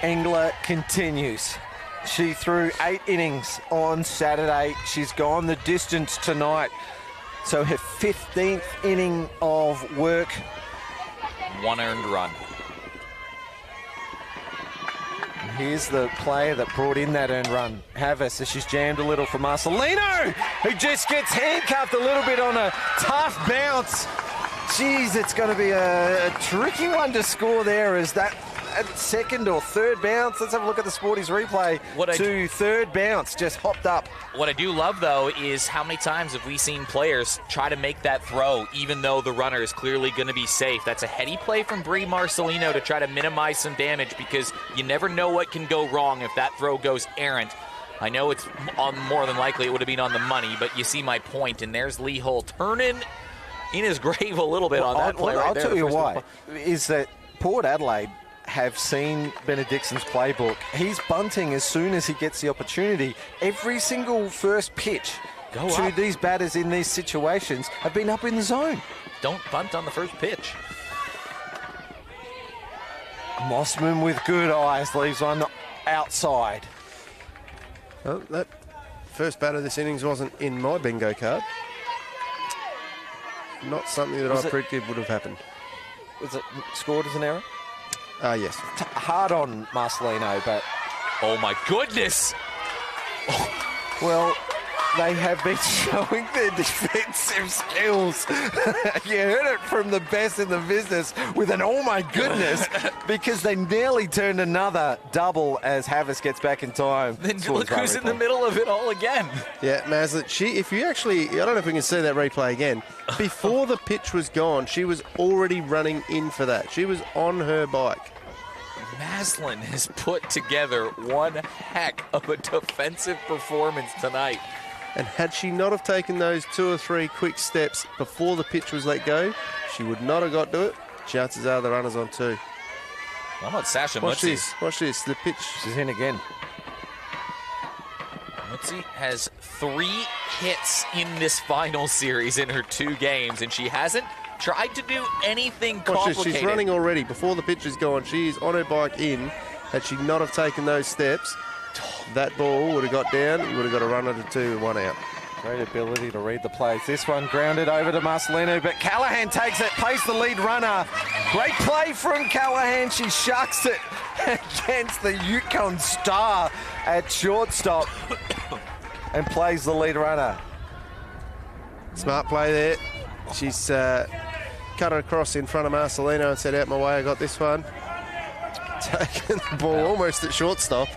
Engler continues. She threw 8 innings on Saturday. She's gone the distance tonight. So her 15th inning of work. 1 earned run. Here's the player that brought in that earned run, Havis, as she's jammed a little for Marcelino, who just gets handcuffed a little bit on a tough bounce. Jeez, it's going to be a tricky one to score there, as that at second or third bounce. Let's have a look at the Sporties replay. Third bounce, just hopped up. What I do love, though, is how many times have we seen players try to make that throw, even though the runner is clearly going to be safe. That's a heady play from Brie Marcelino to try to minimize some damage, because you never know what can go wrong if that throw goes errant. I know it's more than likely it would have been on the money, but you see my point, and there's Lee Hull turning in his grave a little bit on that play right there. I'll tell you why, is that Port Adelaide have seen Benedictson's playbook. He's bunting as soon as he gets the opportunity. Every single first pitch to these batters in these situations have been up in the zone. Don't bunt on the first pitch. Mossman with good eyes leaves one outside. Well, that first batter this innings wasn't in my bingo card. Not something that I predicted would have happened. Was it scored as an error? Yes. Hard on Marcelino, but... Oh, my goodness! Well, they have been showing their defensive skills. You heard it from the best in the business with an oh my goodness, because they nearly turned another double as Havas gets back in time. Then look who's in the middle of it all again. Yeah, Mazlet, if you actually, I don't know if we can see that replay again. Before the pitch was gone, she was already running in for that. She was on her bike. Maslin has put together one heck of a defensive performance tonight. And had she not have taken those 2 or 3 quick steps before the pitch was let go, she would not have got to it. Chances are the runner's on 2. How about Sasha Mutsi? Mutsi? Watch this. The pitch. She's in again. Mutsi has 3 hits in this final series in her 2 games, and she hasn't tried to do anything complicated. She's running already. Before the pitch is gone, she is on her bike in. Had she not have taken those steps, that ball would have got down. You would have got a runner to 2 and 1 out. Great ability to read the plays. This one grounded over to Marcelino, but Callahan takes it, plays the lead runner. Great play from Callahan. She shucks it against the Yukon Star at shortstop and plays the lead runner. Smart play there. She's cut it across in front of Marcelino and said, out my way, I got this one. Taken the ball almost at shortstop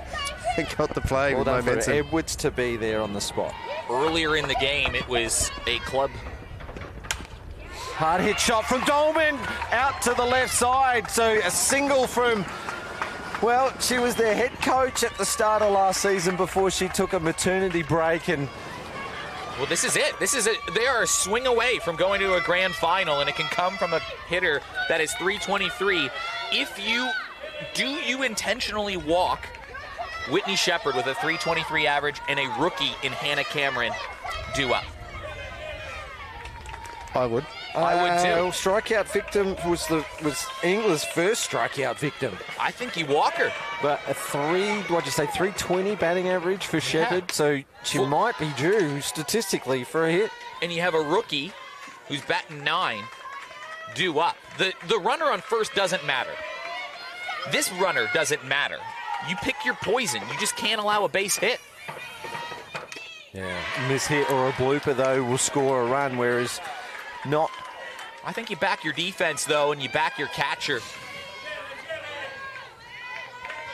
and got the play with momentum. For Edwards to be there on the spot. Earlier in the game, it was a club. Hard hit shot from Dolman out to the left side. So a single from, well, she was their head coach at the start of last season before she took a maternity break. And well, this is it. They are a swing away from going to a grand final, and it can come from a hitter that is 323. If you intentionally walk Whitney Shepherd with a 323 average and a rookie in Hannah Cameron due up? I would. I would too. Strikeout victim was England's first strikeout victim. I think you walk her. But a 320 batting average for Shepherd, so she might be due statistically for a hit. And you have a rookie who's batting 9 due up. The runner on first doesn't matter. This runner doesn't matter. You pick your poison. You just can't allow a base hit. Yeah, miss hit or a blooper, though, will score a run, whereas not. I think you back your defense, though, and you back your catcher.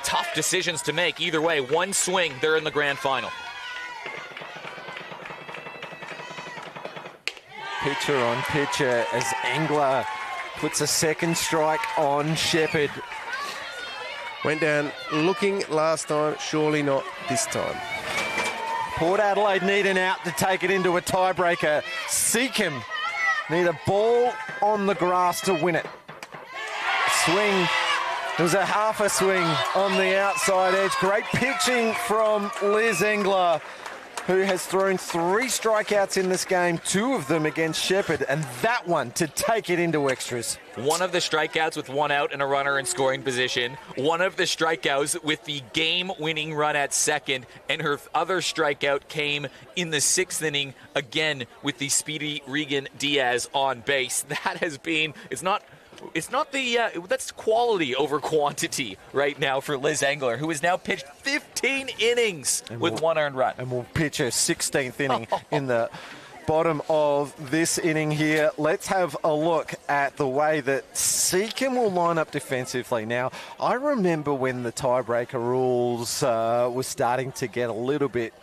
Tough decisions to make either way. One swing, they're in the grand final. Pitcher on pitcher as Engler puts a second strike on Shepherd. Went down looking last time, surely not this time. Port Adelaide need an out to take it into a tiebreaker. Seacombe need a ball on the grass to win it. Swing. It was a half a swing on the outside edge. Great pitching from Liz Engler, who has thrown 3 strikeouts in this game, 2 of them against Shepherd, and that one to take it into extras. One of the strikeouts with 1 out and a runner in scoring position. One of the strikeouts with the game-winning run at second, and her other strikeout came in the 6th inning, again with the speedy Regan Diaz on base. That has been, it's not that's quality over quantity right now for Liz Engler, who has now pitched 15 innings with 1 earned run. And will pitch her 16th inning in the bottom of this inning here. Let's have a look at the way that Seacombe will line up defensively. Now, I remember when the tiebreaker rules were starting to get a little bit...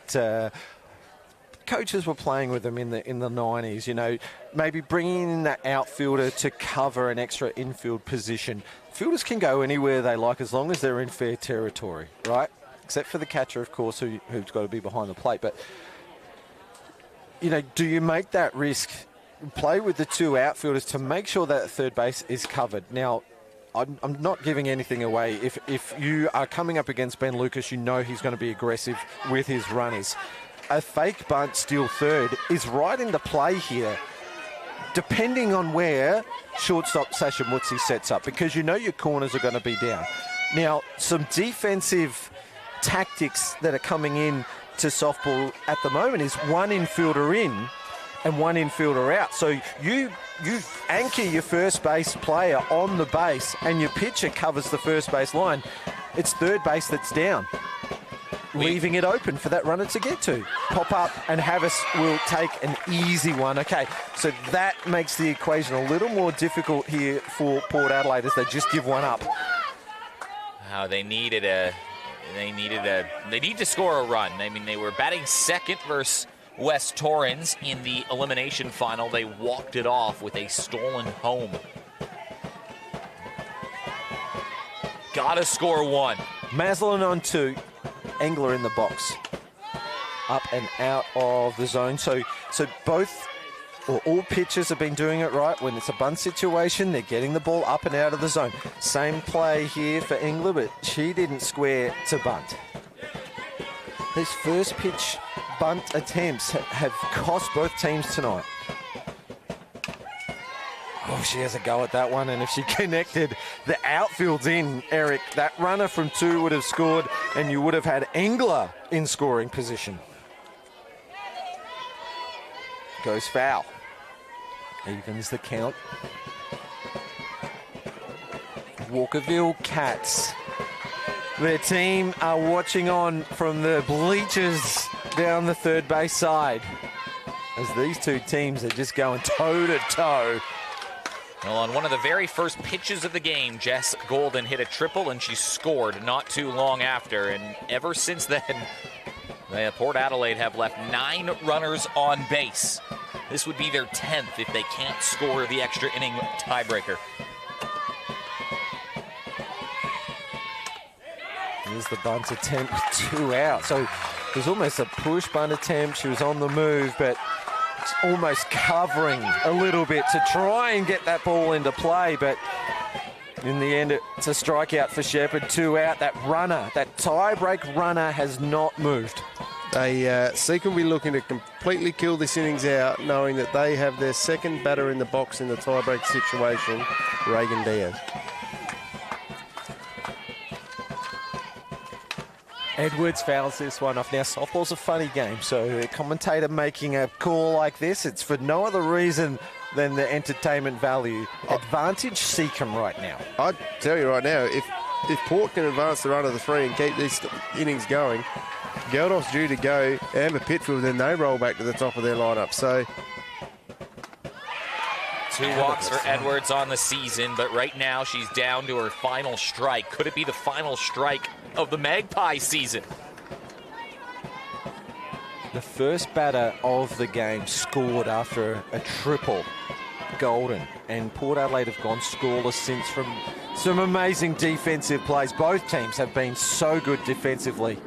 coaches were playing with them in the 90s, you know, maybe bringing in that outfielder to cover an extra infield position. Fielders can go anywhere they like as long as they're in fair territory, right? Except for the catcher, of course, who's got to be behind the plate. But, you know, do you make that risk, play with the two outfielders to make sure that third base is covered? Now, I'm not giving anything away. If you are coming up against Ben Lucas, you know he's going to be aggressive with his runners. A fake bunt steal third is right into play here, depending on where shortstop Sasha Mutsi sets up, because you know your corners are going to be down. Now, some defensive tactics that are coming in to softball at the moment is one infielder in and one infielder out. So you anchor your first base player on the base and your pitcher covers the first base line. It's third base that's down, leaving it open for that runner to get to. Pop up and Havas will take an easy one. Okay, so that makes the equation a little more difficult here for Port Adelaide as they just give one up. They need to score a run. I mean, they were batting second versus West Torrens in the elimination final. They walked it off with a stolen home. Gotta score one. Maslin on 2. Engler in the box, up and out of the zone. So both or all pitchers have been doing it right. When it's a bunt situation, they're getting the ball up and out of the zone. Same play here for Engler, but she didn't square to bunt. These first pitch bunt attempts have cost both teams tonight. Oh, she has a go at that one, and if she connected, the outfield's in, Eric. That runner from 2 would have scored, and you would have had Engler in scoring position. Goes foul. Evens the count. Walkerville Cats. Their team are watching on from the bleachers down the third base side as these two teams are just going toe-to-toe. Well, on one of the very first pitches of the game, Jess Golden hit a triple, and she scored not too long after. And ever since then, Port Adelaide have left 9 runners on base. This would be their 10th if they can't score the extra inning tiebreaker. Here's the bunt attempt with 2 out. So it was almost a push bunt attempt. She was on the move, but almost covering a little bit to try and get that ball into play, but in the end it's a strikeout for Shepherd. 2 out. That runner, that tie-break runner, has not moved. Seacombe will be looking to completely kill this innings out, knowing that they have their second batter in the box in the tie-break situation, Reagan Diaz. Edwards fouls this one off. Now, softball's a funny game, so a commentator making a call like this, it's for no other reason than the entertainment value. Advantage Seacombe right now. I'd tell you right now, if Port can advance the run of the 3 and keep these innings going, Geldof's due to go, Amber Pitfield, then they roll back to the top of their lineup. So 2 walks for Edwards on the season, but right now she's down to her final strike. Could it be the final strike of the Magpie season? The first batter of the game scored after a triple, Golden, and Port Adelaide have gone scoreless since from some amazing defensive plays. Both teams have been so good defensively.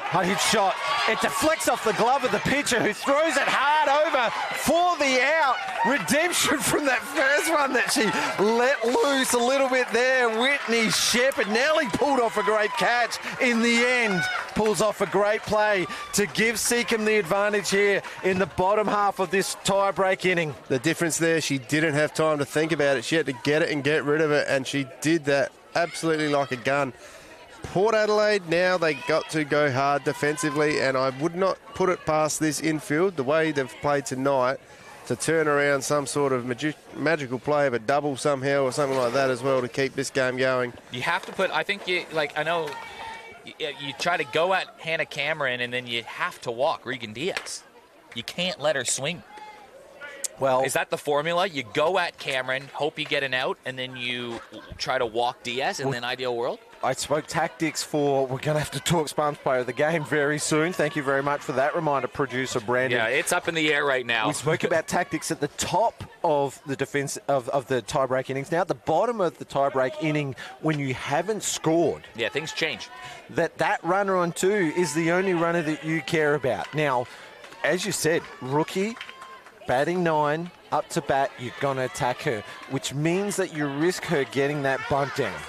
High hit shot. It deflects off the glove of the pitcher, who throws it hard over for the out. Redemption from that first one that she let loose a little bit there. Whitney Shepherd nearly pulled off a great catch. In the end, pulls off a great play to give Seacombe the advantage here in the bottom half of this tie-break inning. The difference there, she didn't have time to think about it. She had to get it and get rid of it, and she did that absolutely like a gun. Port Adelaide, now they got to go hard defensively, and I would not put it past this infield, the way they've played tonight, to turn around some sort of magical play of a double somehow or something like that as well to keep this game going. You have to put, I think, I know you try to go at Hannah Cameron, and then you have to walk Regan Diaz. You can't let her swing. Well, Is that the formula? You go at Cameron, hope you get an out, and then you try to walk Diaz in an ideal world? I spoke tactics for, we're going to have to talk Spartans player of the game very soon. Thank you very much for that reminder, producer Brandon. Yeah, it's up in the air right now. We spoke about tactics at the top of the defense of the tie-break innings. Now at the bottom of the tie-break inning, when you haven't scored, Yeah, things change. that runner on 2 is the only runner that you care about. Now, as you said, rookie, batting 9, up to bat, you're going to attack her, which means that you risk her getting that bunt down.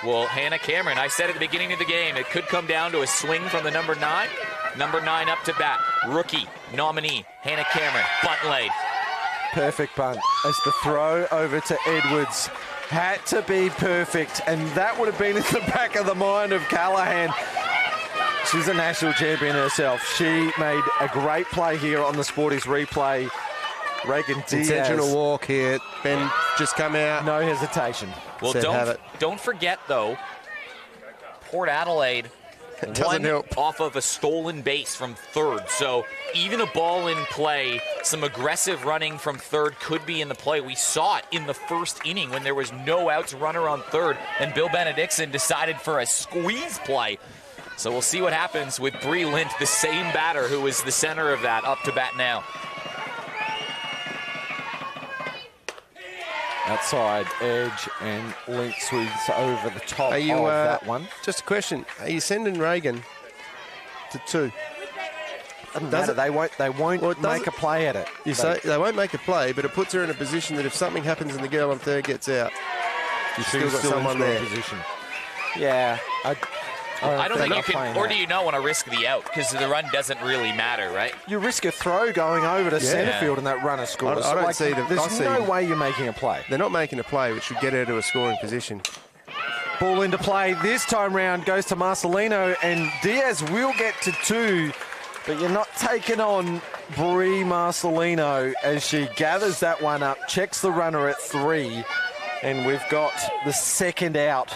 Well, Hannah Cameron, I said at the beginning of the game, it could come down to a swing from the number 9. Number 9 up to bat. Rookie, nominee, Hannah Cameron, bunt laid. Perfect bunt as the throw over to Edwards had to be perfect, and that would have been in the back of the mind of Callahan. She's a national champion herself. She made a great play here on the Sporties replay. Reagan Diaz. Intentional walk here. Ben just come out. No hesitation. Well, don't forget, though, Port Adelaide won off of a stolen base from third. So even a ball in play, some aggressive running from third could be in the play. We saw it in the first inning when there was no outs, runner on third, and Bill Benedictson decided for a squeeze play. So we'll see what happens with Bree Lint, the same batter who was the center of that, up to bat now. Outside edge, and Lint sweeps over the top of that one. Just a question. Are you sending Reagan to 2? Doesn't matter. They won't make a play at it. You say they won't make a play, but it puts her in a position that if something happens and the girl on third gets out, you've still got someone there. Position. Yeah. I don't think you can, or do you not want to risk the out? Because the run doesn't really matter, right? You risk a throw going over to centre field and that runner scores. I don't see them. There's no way you're making a play. They're not making a play, which should get her to a scoring position. Ball into play this time round goes to Marcelino, and Diaz will get to 2, but you're not taking on Brie Marcelino as she gathers that one up, checks the runner at 3, and we've got the second out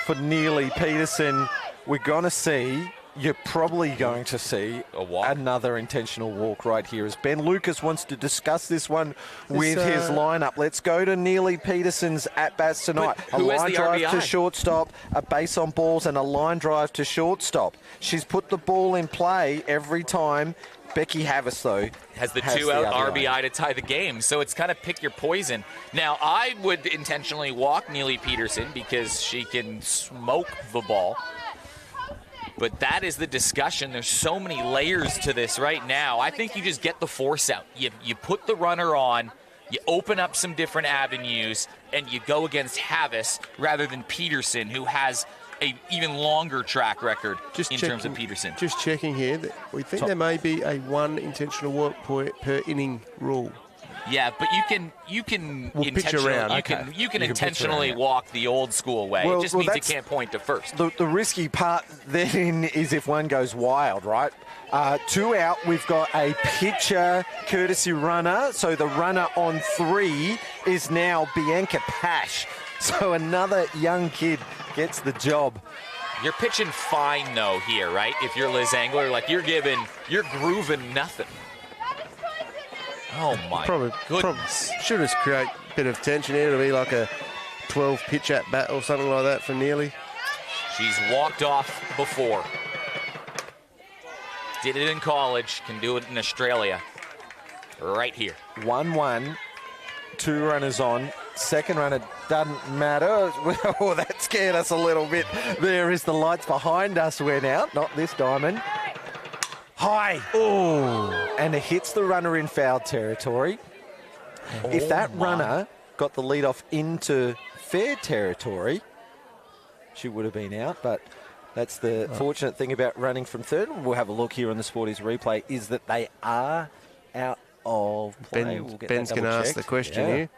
for Neely Peterson. You're probably going to see another intentional walk right here as Ben Lucas wants to discuss this one with his lineup. Let's go to Neely Peterson's at-bats tonight. A line drive to shortstop, a base on balls, and a line drive to shortstop. She's put the ball in play every time. Becky Havis, though, has the 2-out RBI to tie the game, so it's kind of pick your poison. Now, I would intentionally walk Neely Peterson because she can smoke the ball. But that is the discussion. There's so many layers to this right now. I think you just get the force out. You put the runner on, you open up some different avenues, and you go against Havis rather than Peterson, who has a even longer track record terms of Peterson. Just checking here. We think there may be a 1 intentional walk per inning rule. Yeah, but you can intentionally walk the old school way. It just means you can't point to first. The risky part then is if one goes wild, right? 2 out, we've got a pitcher courtesy runner. So the runner on 3 is now Bianca Pash. So another young kid gets the job. You're pitching fine though here, right? If you're Liz Angler, like you're grooving nothing. Oh, my goodness. Should just create a bit of tension here. It'll be like a 12 pitch at bat or something like that for Neely. She's walked off before. Did it in college, can do it in Australia. Right here. 1-1, 2 runners on. Second runner doesn't matter. Oh, that scared us a little bit. There is the lights behind us went out. Not this diamond. High. Oh, and it hits the runner in foul territory. If that runner got the lead off into fair territory, she would have been out, but that's the fortunate thing about running from third. We'll have a look here on the Sporties replay, is that they are out of play. Ben's going to ask the question here.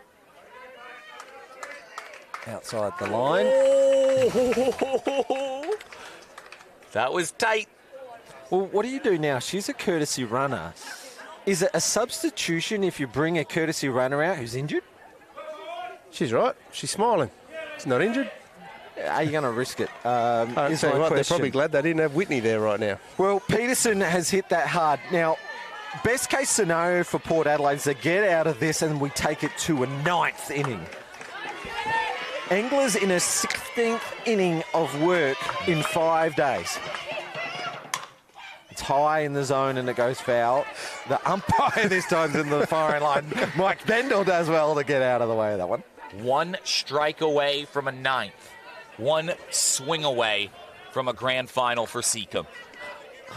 Outside the line. Oh, that was tight. Well, what do you do now? She's a courtesy runner. Is it a substitution if you bring a courtesy runner out who's injured? She's right. She's smiling. She's not injured. Are you going to risk it? They're probably glad they didn't have Whitney there right now. Well, Peterson has hit that hard. Now, best case scenario for Port Adelaide is they get out of this and we take it to a 9th inning. Anglers in a 16th inning of work in 5 days. It's high in the zone and it goes foul. The umpire this time's in the firing line. Mike Bendel does well to get out of the way of that one. 1 strike away from a 9th. 1 swing away from a grand final for Seacombe.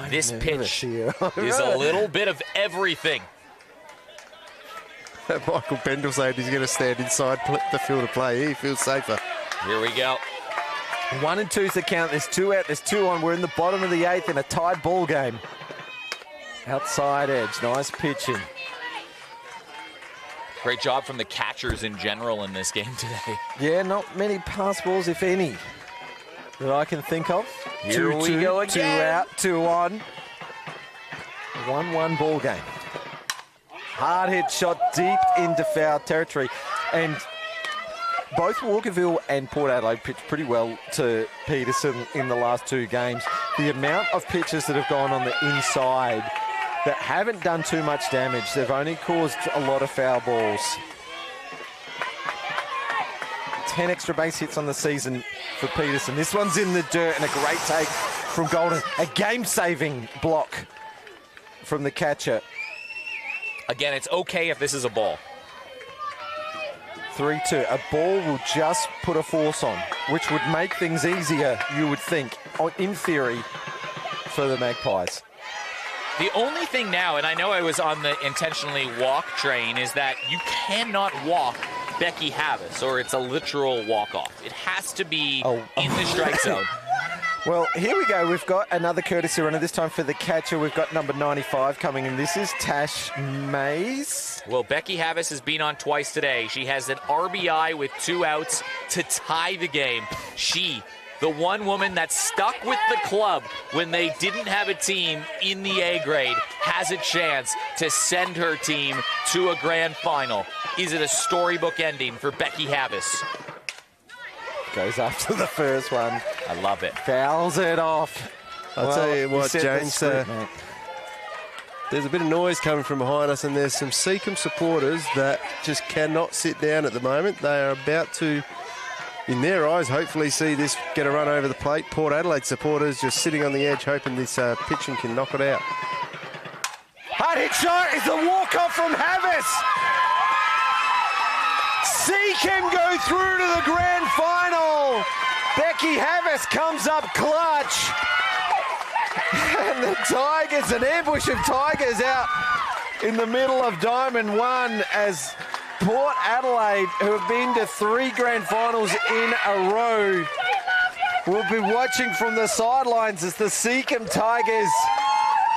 This pitch is a little bit of everything. Michael Bendel said he's going to stand inside the field of play. He feels safer. Here we go. 1 and 2's the count. There's 2 out. There's 2 on. We're in the bottom of the 8th in a tied ball game. Outside edge. Nice pitching. Great job from the catchers in general in this game today. Yeah, not many pass balls, if any, that I can think of. Here we go again. 2 out, 2 on. 1-1 ball game. Hard hit shot deep into foul territory. And both Walkerville and Port Adelaide pitched pretty well to Peterson in the last 2 games. The amount of pitches that have gone on the inside that haven't done too much damage, they've only caused a lot of foul balls. 10 extra base hits on the season for Peterson. This one's in the dirt and a great take from Golden. A game-saving block from the catcher. Again, it's okay if this is a ball. 3-2. A ball will just put a force on, which would make things easier, you would think, in theory, for the Magpies. The only thing now, and I know I was on the intentionally walk train, is that you cannot walk Becky Havis, or it's a literal walk-off. It has to be in the strike zone. Well, here we go. We've got another courtesy runner, this time for the catcher. We've got number 95 coming in. This is Tash Mays. Well, Becky Havis has been on twice today. She has an RBI with 2 outs to tie the game. She, the one woman that stuck with the club when they didn't have a team in the A grade, has a chance to send her team to a grand final. Is it a storybook ending for Becky Havis? Goes after the first one. I love it. Fouls it off. I'll tell you what, James, there's a bit of noise coming from behind us, and there's some Seacombe supporters that just cannot sit down at the moment. They are about to, in their eyes, hopefully see this get a run over the plate. Port Adelaide supporters just sitting on the edge hoping this pitching can knock it out. Hard hit shot is the walk-off from Havis. Seacombe go through to the grand final. Becky Havis comes up clutch. And the Tigers, an ambush of Tigers out in the middle of Diamond 1 as Port Adelaide, who have been to 3 grand finals in a row, will be watching from the sidelines as the Seacombe Tigers.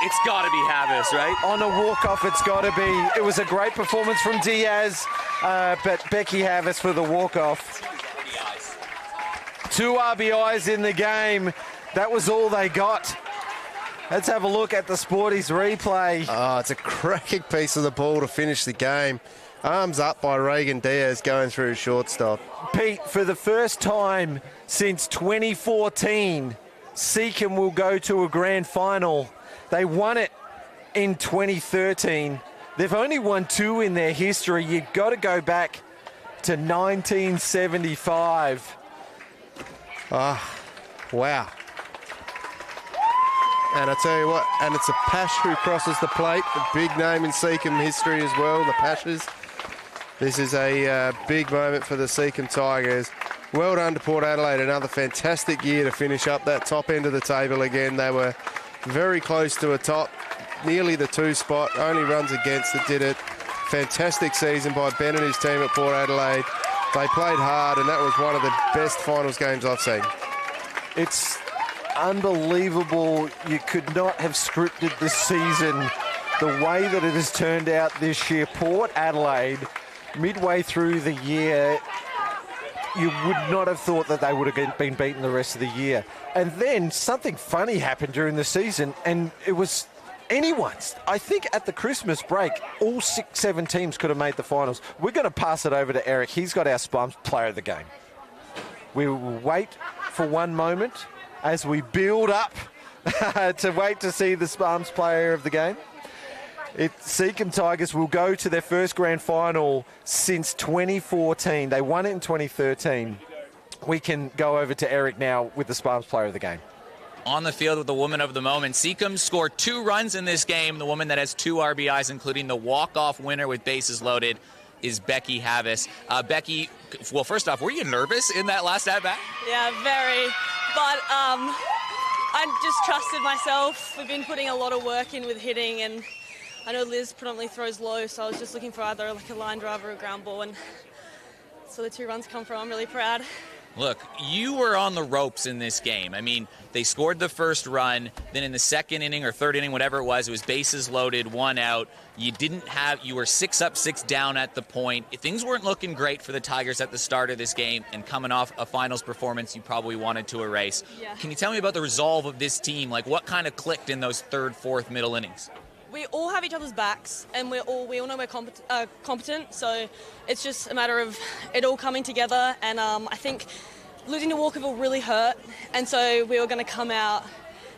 It's got to be Havis, right? On a walk-off, it's got to be. It was a great performance from Diaz, but Becky Havis for the walk-off. 2 RBIs in the game. That was all they got. Let's have a look at the Sporties replay. Oh, it's a cracking piece of the ball to finish the game. Arms up by Reagan Diaz going through shortstop. Pete, for the first time since 2014, Seacombe will go to a grand final. They won it in 2013. They've only won 2 in their history. You've got to go back to 1975. Ah, wow. And I tell you what, and it's a Pash who crosses the plate. A big name in Seacombe history as well, the Pashes. This is a big moment for the Seacombe Tigers. Well done to Port Adelaide. Another fantastic year to finish up that top end of the table again. They were very close to a top, nearly the 2 spot. Only runs against that did it. Fantastic season by Ben and his team at Port Adelaide. They played hard, and that was one of the best finals games I've seen. It's unbelievable. You could not have scripted this season the way that it has turned out this year. Port Adelaide, midway through the year, you would not have thought that they would have been beaten the rest of the year. And then something funny happened during the season, and it was anyone's. I think at the Christmas break, all 6-7 teams could have made the finals. We're going to pass it over to Eric. He's got our Spums player of the game. We will wait for one moment as we build up to wait to see the Spums player of the game. Seacombe Tigers will go to their first grand final since 2014. They won it in 2013. We can go over to Eric now with the Sparms player of the game. On the field with the woman of the moment. Seacombe scored 2 runs in this game. The woman that has 2 RBIs, including the walk-off winner with bases loaded, is Becky Havis. Becky, well, first off, were you nervous in that last at-bat? Yeah, very. But I just trusted myself. We've been putting a lot of work in with hitting, and I know Liz predominantly throws low, so I was just looking for either like a line drive or a ground ball, and that's where the 2 runs come from. I'm really proud. Look, you were on the ropes in this game. I mean, they scored the first run, then in the second inning or third inning, whatever it was bases loaded, 1 out. You were 6 up, 6 down at the point. Things weren't looking great for the Tigers at the start of this game, and coming off a finals performance you probably wanted to erase. Yeah. Can you tell me about the resolve of this team? Like, what kind of clicked in those third, fourth, middle innings? We all have each other's backs, and we all know we're competent, so it's just a matter of it all coming together, and I think losing to Walkerville really hurt, and so we were going to come out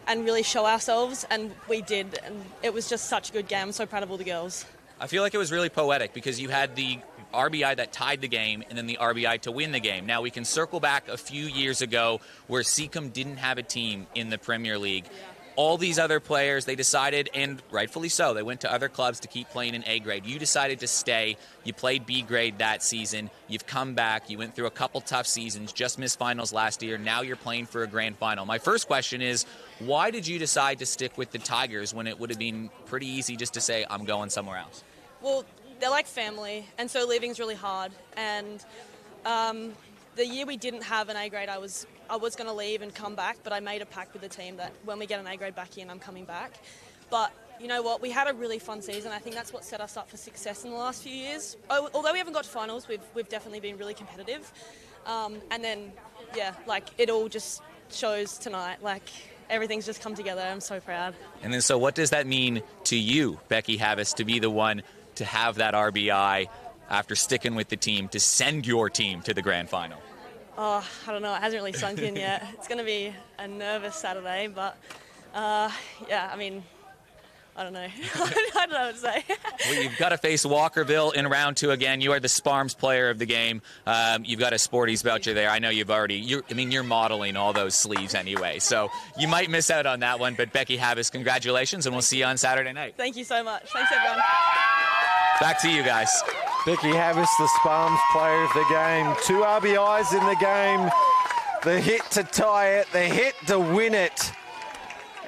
and really show ourselves, and we did, and it was just such a good game. I'm so proud of all the girls. I feel like it was really poetic because you had the RBI that tied the game and then the RBI to win the game. Now we can circle back a few years ago where Seacombe didn't have a team in the Premier League. All these other players, they decided, and rightfully so, they went to other clubs to keep playing in A grade. You decided to stay. You played B grade that season. You've come back. You went through a couple tough seasons, just missed finals last year. Now you're playing for a grand final. My first question is, why did you decide to stick with the Tigers when it would have been pretty easy just to say, I'm going somewhere else? Well, they're like family, and so leaving's really hard. And the year we didn't have an A grade, I was going to leave and come back, but I made a pact with the team that when we get an A grade back in, I'm coming back. But you know what? We had a really fun season. I think that's what set us up for success in the last few years. Although we haven't got to finals, we've definitely been really competitive. And then, yeah, like it all just shows tonight. Like everything's just come together. I'm so proud. And then, so what does that mean to you, Becky Havis, to be the one to have that RBI after sticking with the team to send your team to the grand final? Oh, I don't know. It hasn't really sunk in yet. It's going to be a nervous Saturday, but yeah, I mean, I don't know. I don't know what to say. Well, you've got to face Walkerville in round 2 again. You are the Sparms player of the game. You've got a Sporties voucher there. I know you're modeling all those sleeves anyway, so you might miss out on that one. But Becky Havis, congratulations, and we'll see you on Saturday night. Thank you so much. Thanks, everyone. Back to you guys. Becky Havis, the Sparms player of the game. 2 RBIs in the game. The hit to tie it, the hit to win it.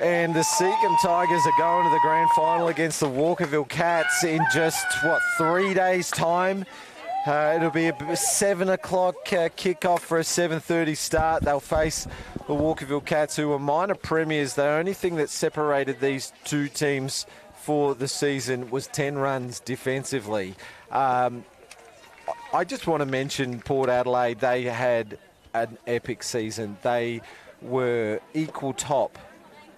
And the Seacombe Tigers are going to the grand final against the Walkerville Cats in just, 3 days' time. It'll be a 7 o'clock kickoff for a 7:30 start. They'll face the Walkerville Cats, who were minor premiers. The only thing that separated these 2 teams for the season was 10 runs defensively. I just want to mention Port Adelaide. They had an epic season. They were equal top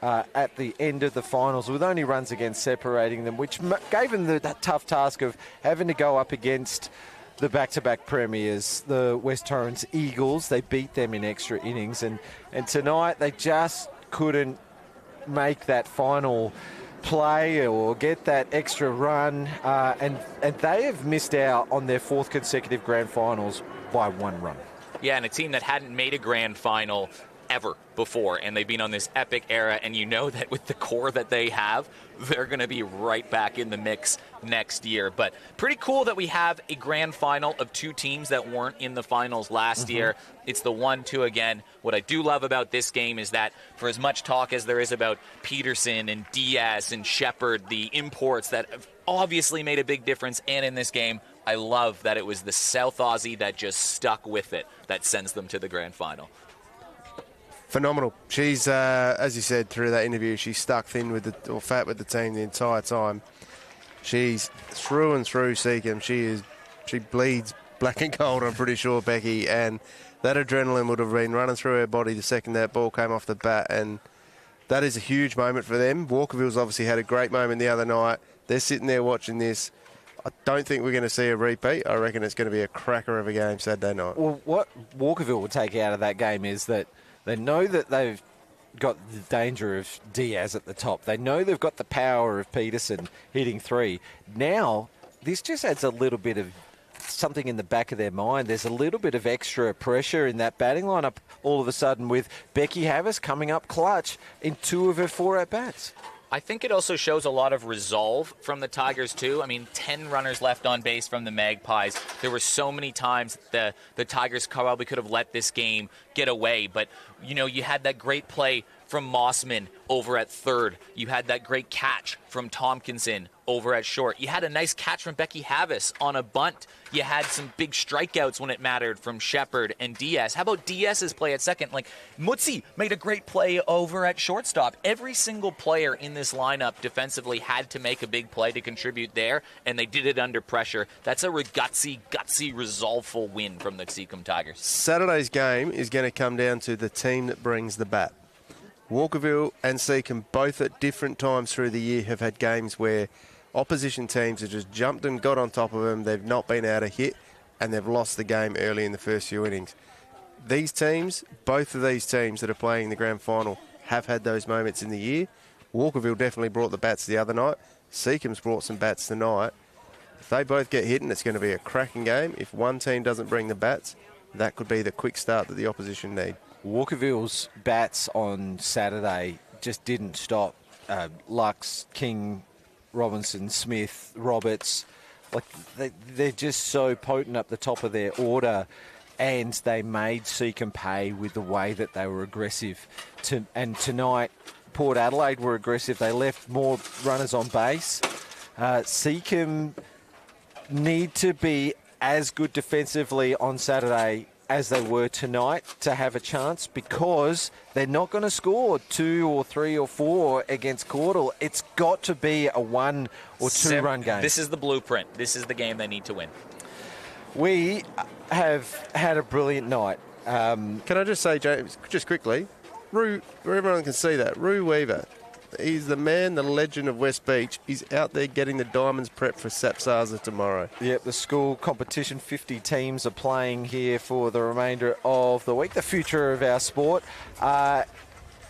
at the end of the finals with only runs against separating them, which gave them the tough task of having to go up against the back-to-back premiers, the West Torrens Eagles. They beat them in extra innings, and tonight they just couldn't make that final play or get that extra run, and they have missed out on their 4th consecutive grand finals by 1 run. Yeah, and a team that hadn't made a grand final ever before, and they've been on this epic era, and you know that with the core that they have, they're going to be right back in the mix next year. But pretty cool that we have a grand final of 2 teams that weren't in the finals last year. It's the 1-2 again. What I do love about this game is that for as much talk as there is about Peterson and Diaz and Shepard, the imports that have obviously made a big difference, and in this game, I love that it was the South Aussie that just stuck with it that sends them to the grand final. Phenomenal. She's, as you said through that interview, she's stuck thin or fat with the team the entire time. She's through and through Seacombe. She bleeds black and gold, I'm pretty sure, Becky, and that adrenaline would have been running through her body the second that ball came off the bat, and that is a huge moment for them. Walkerville's obviously had a great moment the other night. They're sitting there watching this. I don't think we're going to see a repeat. I reckon it's going to be a cracker of a game Saturday night. Well, what Walkerville will take out of that game is that they know that got the danger of Diaz at the top. They know they've got the power of Peterson hitting 3. Now, this just adds a little bit of something in the back of their mind. There's a little bit of extra pressure in that batting lineup all of a sudden with Becky Havis coming up clutch in 2 of her 4 at-bats. I think it also shows a lot of resolve from the Tigers, too. I mean, 10 runners left on base from the Magpies. There were so many times the Tigers probably could have let this game get away. But, you had that great play from Mossman over at third. You had that great catch from Tompkinson over at short. You had a nice catch from Becky Havis on a bunt. You had some big strikeouts when it mattered from Shepard and Diaz. How about Diaz's play at second? Mutsi made a great play over at shortstop. Every single player in this lineup defensively had to make a big play to contribute there, and they did it under pressure. That's a gutsy, resolveful win from the Seacombe Tigers. Saturday's game is going to come down to the team that brings the bat. Walkerville and Seacombe, both at different times through the year, have had games where opposition teams have just jumped and got on top of them. They've not been able to hit, and they've lost the game early in the first few innings. These teams, both of these teams that are playing the grand final, have had those moments in the year. Walkerville definitely brought the bats the other night. Seacombe's brought some bats tonight. If they both get hit, and it's going to be a cracking game. If one team doesn't bring the bats, that could be the quick start that the opposition need. Walkerville's bats on Saturday just didn't stop. Lux, King, Robinson, Smith, Roberts, they're just so potent up the top of their order, and they made Seacombe pay with the way that they were aggressive. And tonight, Port Adelaide were aggressive. They left more runners on base. Seacombe need to be as good defensively on Saturday as they were tonight to have a chance, because they're not going to score 2 or 3 or 4 against Caudle. It's got to be a 1 or 2 run game. This is the blueprint. This is the game they need to win. We have had a brilliant night. Can I just say, James, just quickly, Roo, where everyone can see that, Roo Weaver, he's the man, the legend of West Beach. He's out there getting the Diamonds prep for Sapsaza tomorrow. Yep, the school competition, 50 teams are playing here for the remainder of the week. The future of our sport.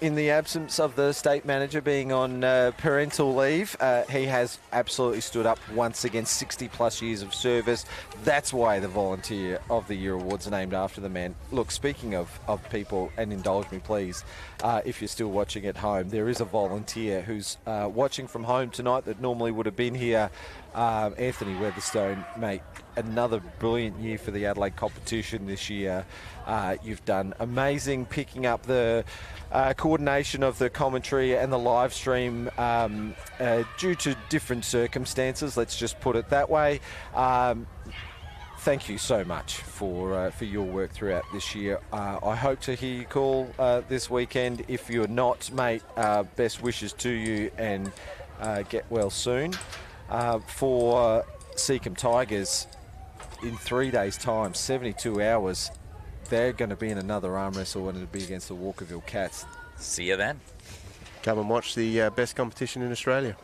In the absence of the state manager being on parental leave, he has absolutely stood up once again, 60-plus years of service. That's why the Volunteer of the Year Awards are named after the man. Look, speaking of people, and indulge me please, if you're still watching at home, there is a volunteer who's watching from home tonight that normally would have been here. Anthony Weatherstone, mate, another brilliant year for the Adelaide competition this year. You've done amazing picking up the coordination of the commentary and the live stream due to different circumstances, let's just put it that way. Thank you so much for your work throughout this year. I hope to hear you call this weekend. If you're not, mate, best wishes to you, and get well soon. For Seacombe Tigers, in 3 days' time, 72 hours, they're going to be in another arm wrestle, and it'll be against the Walkerville Cats. See you then. Come and watch the best competition in Australia.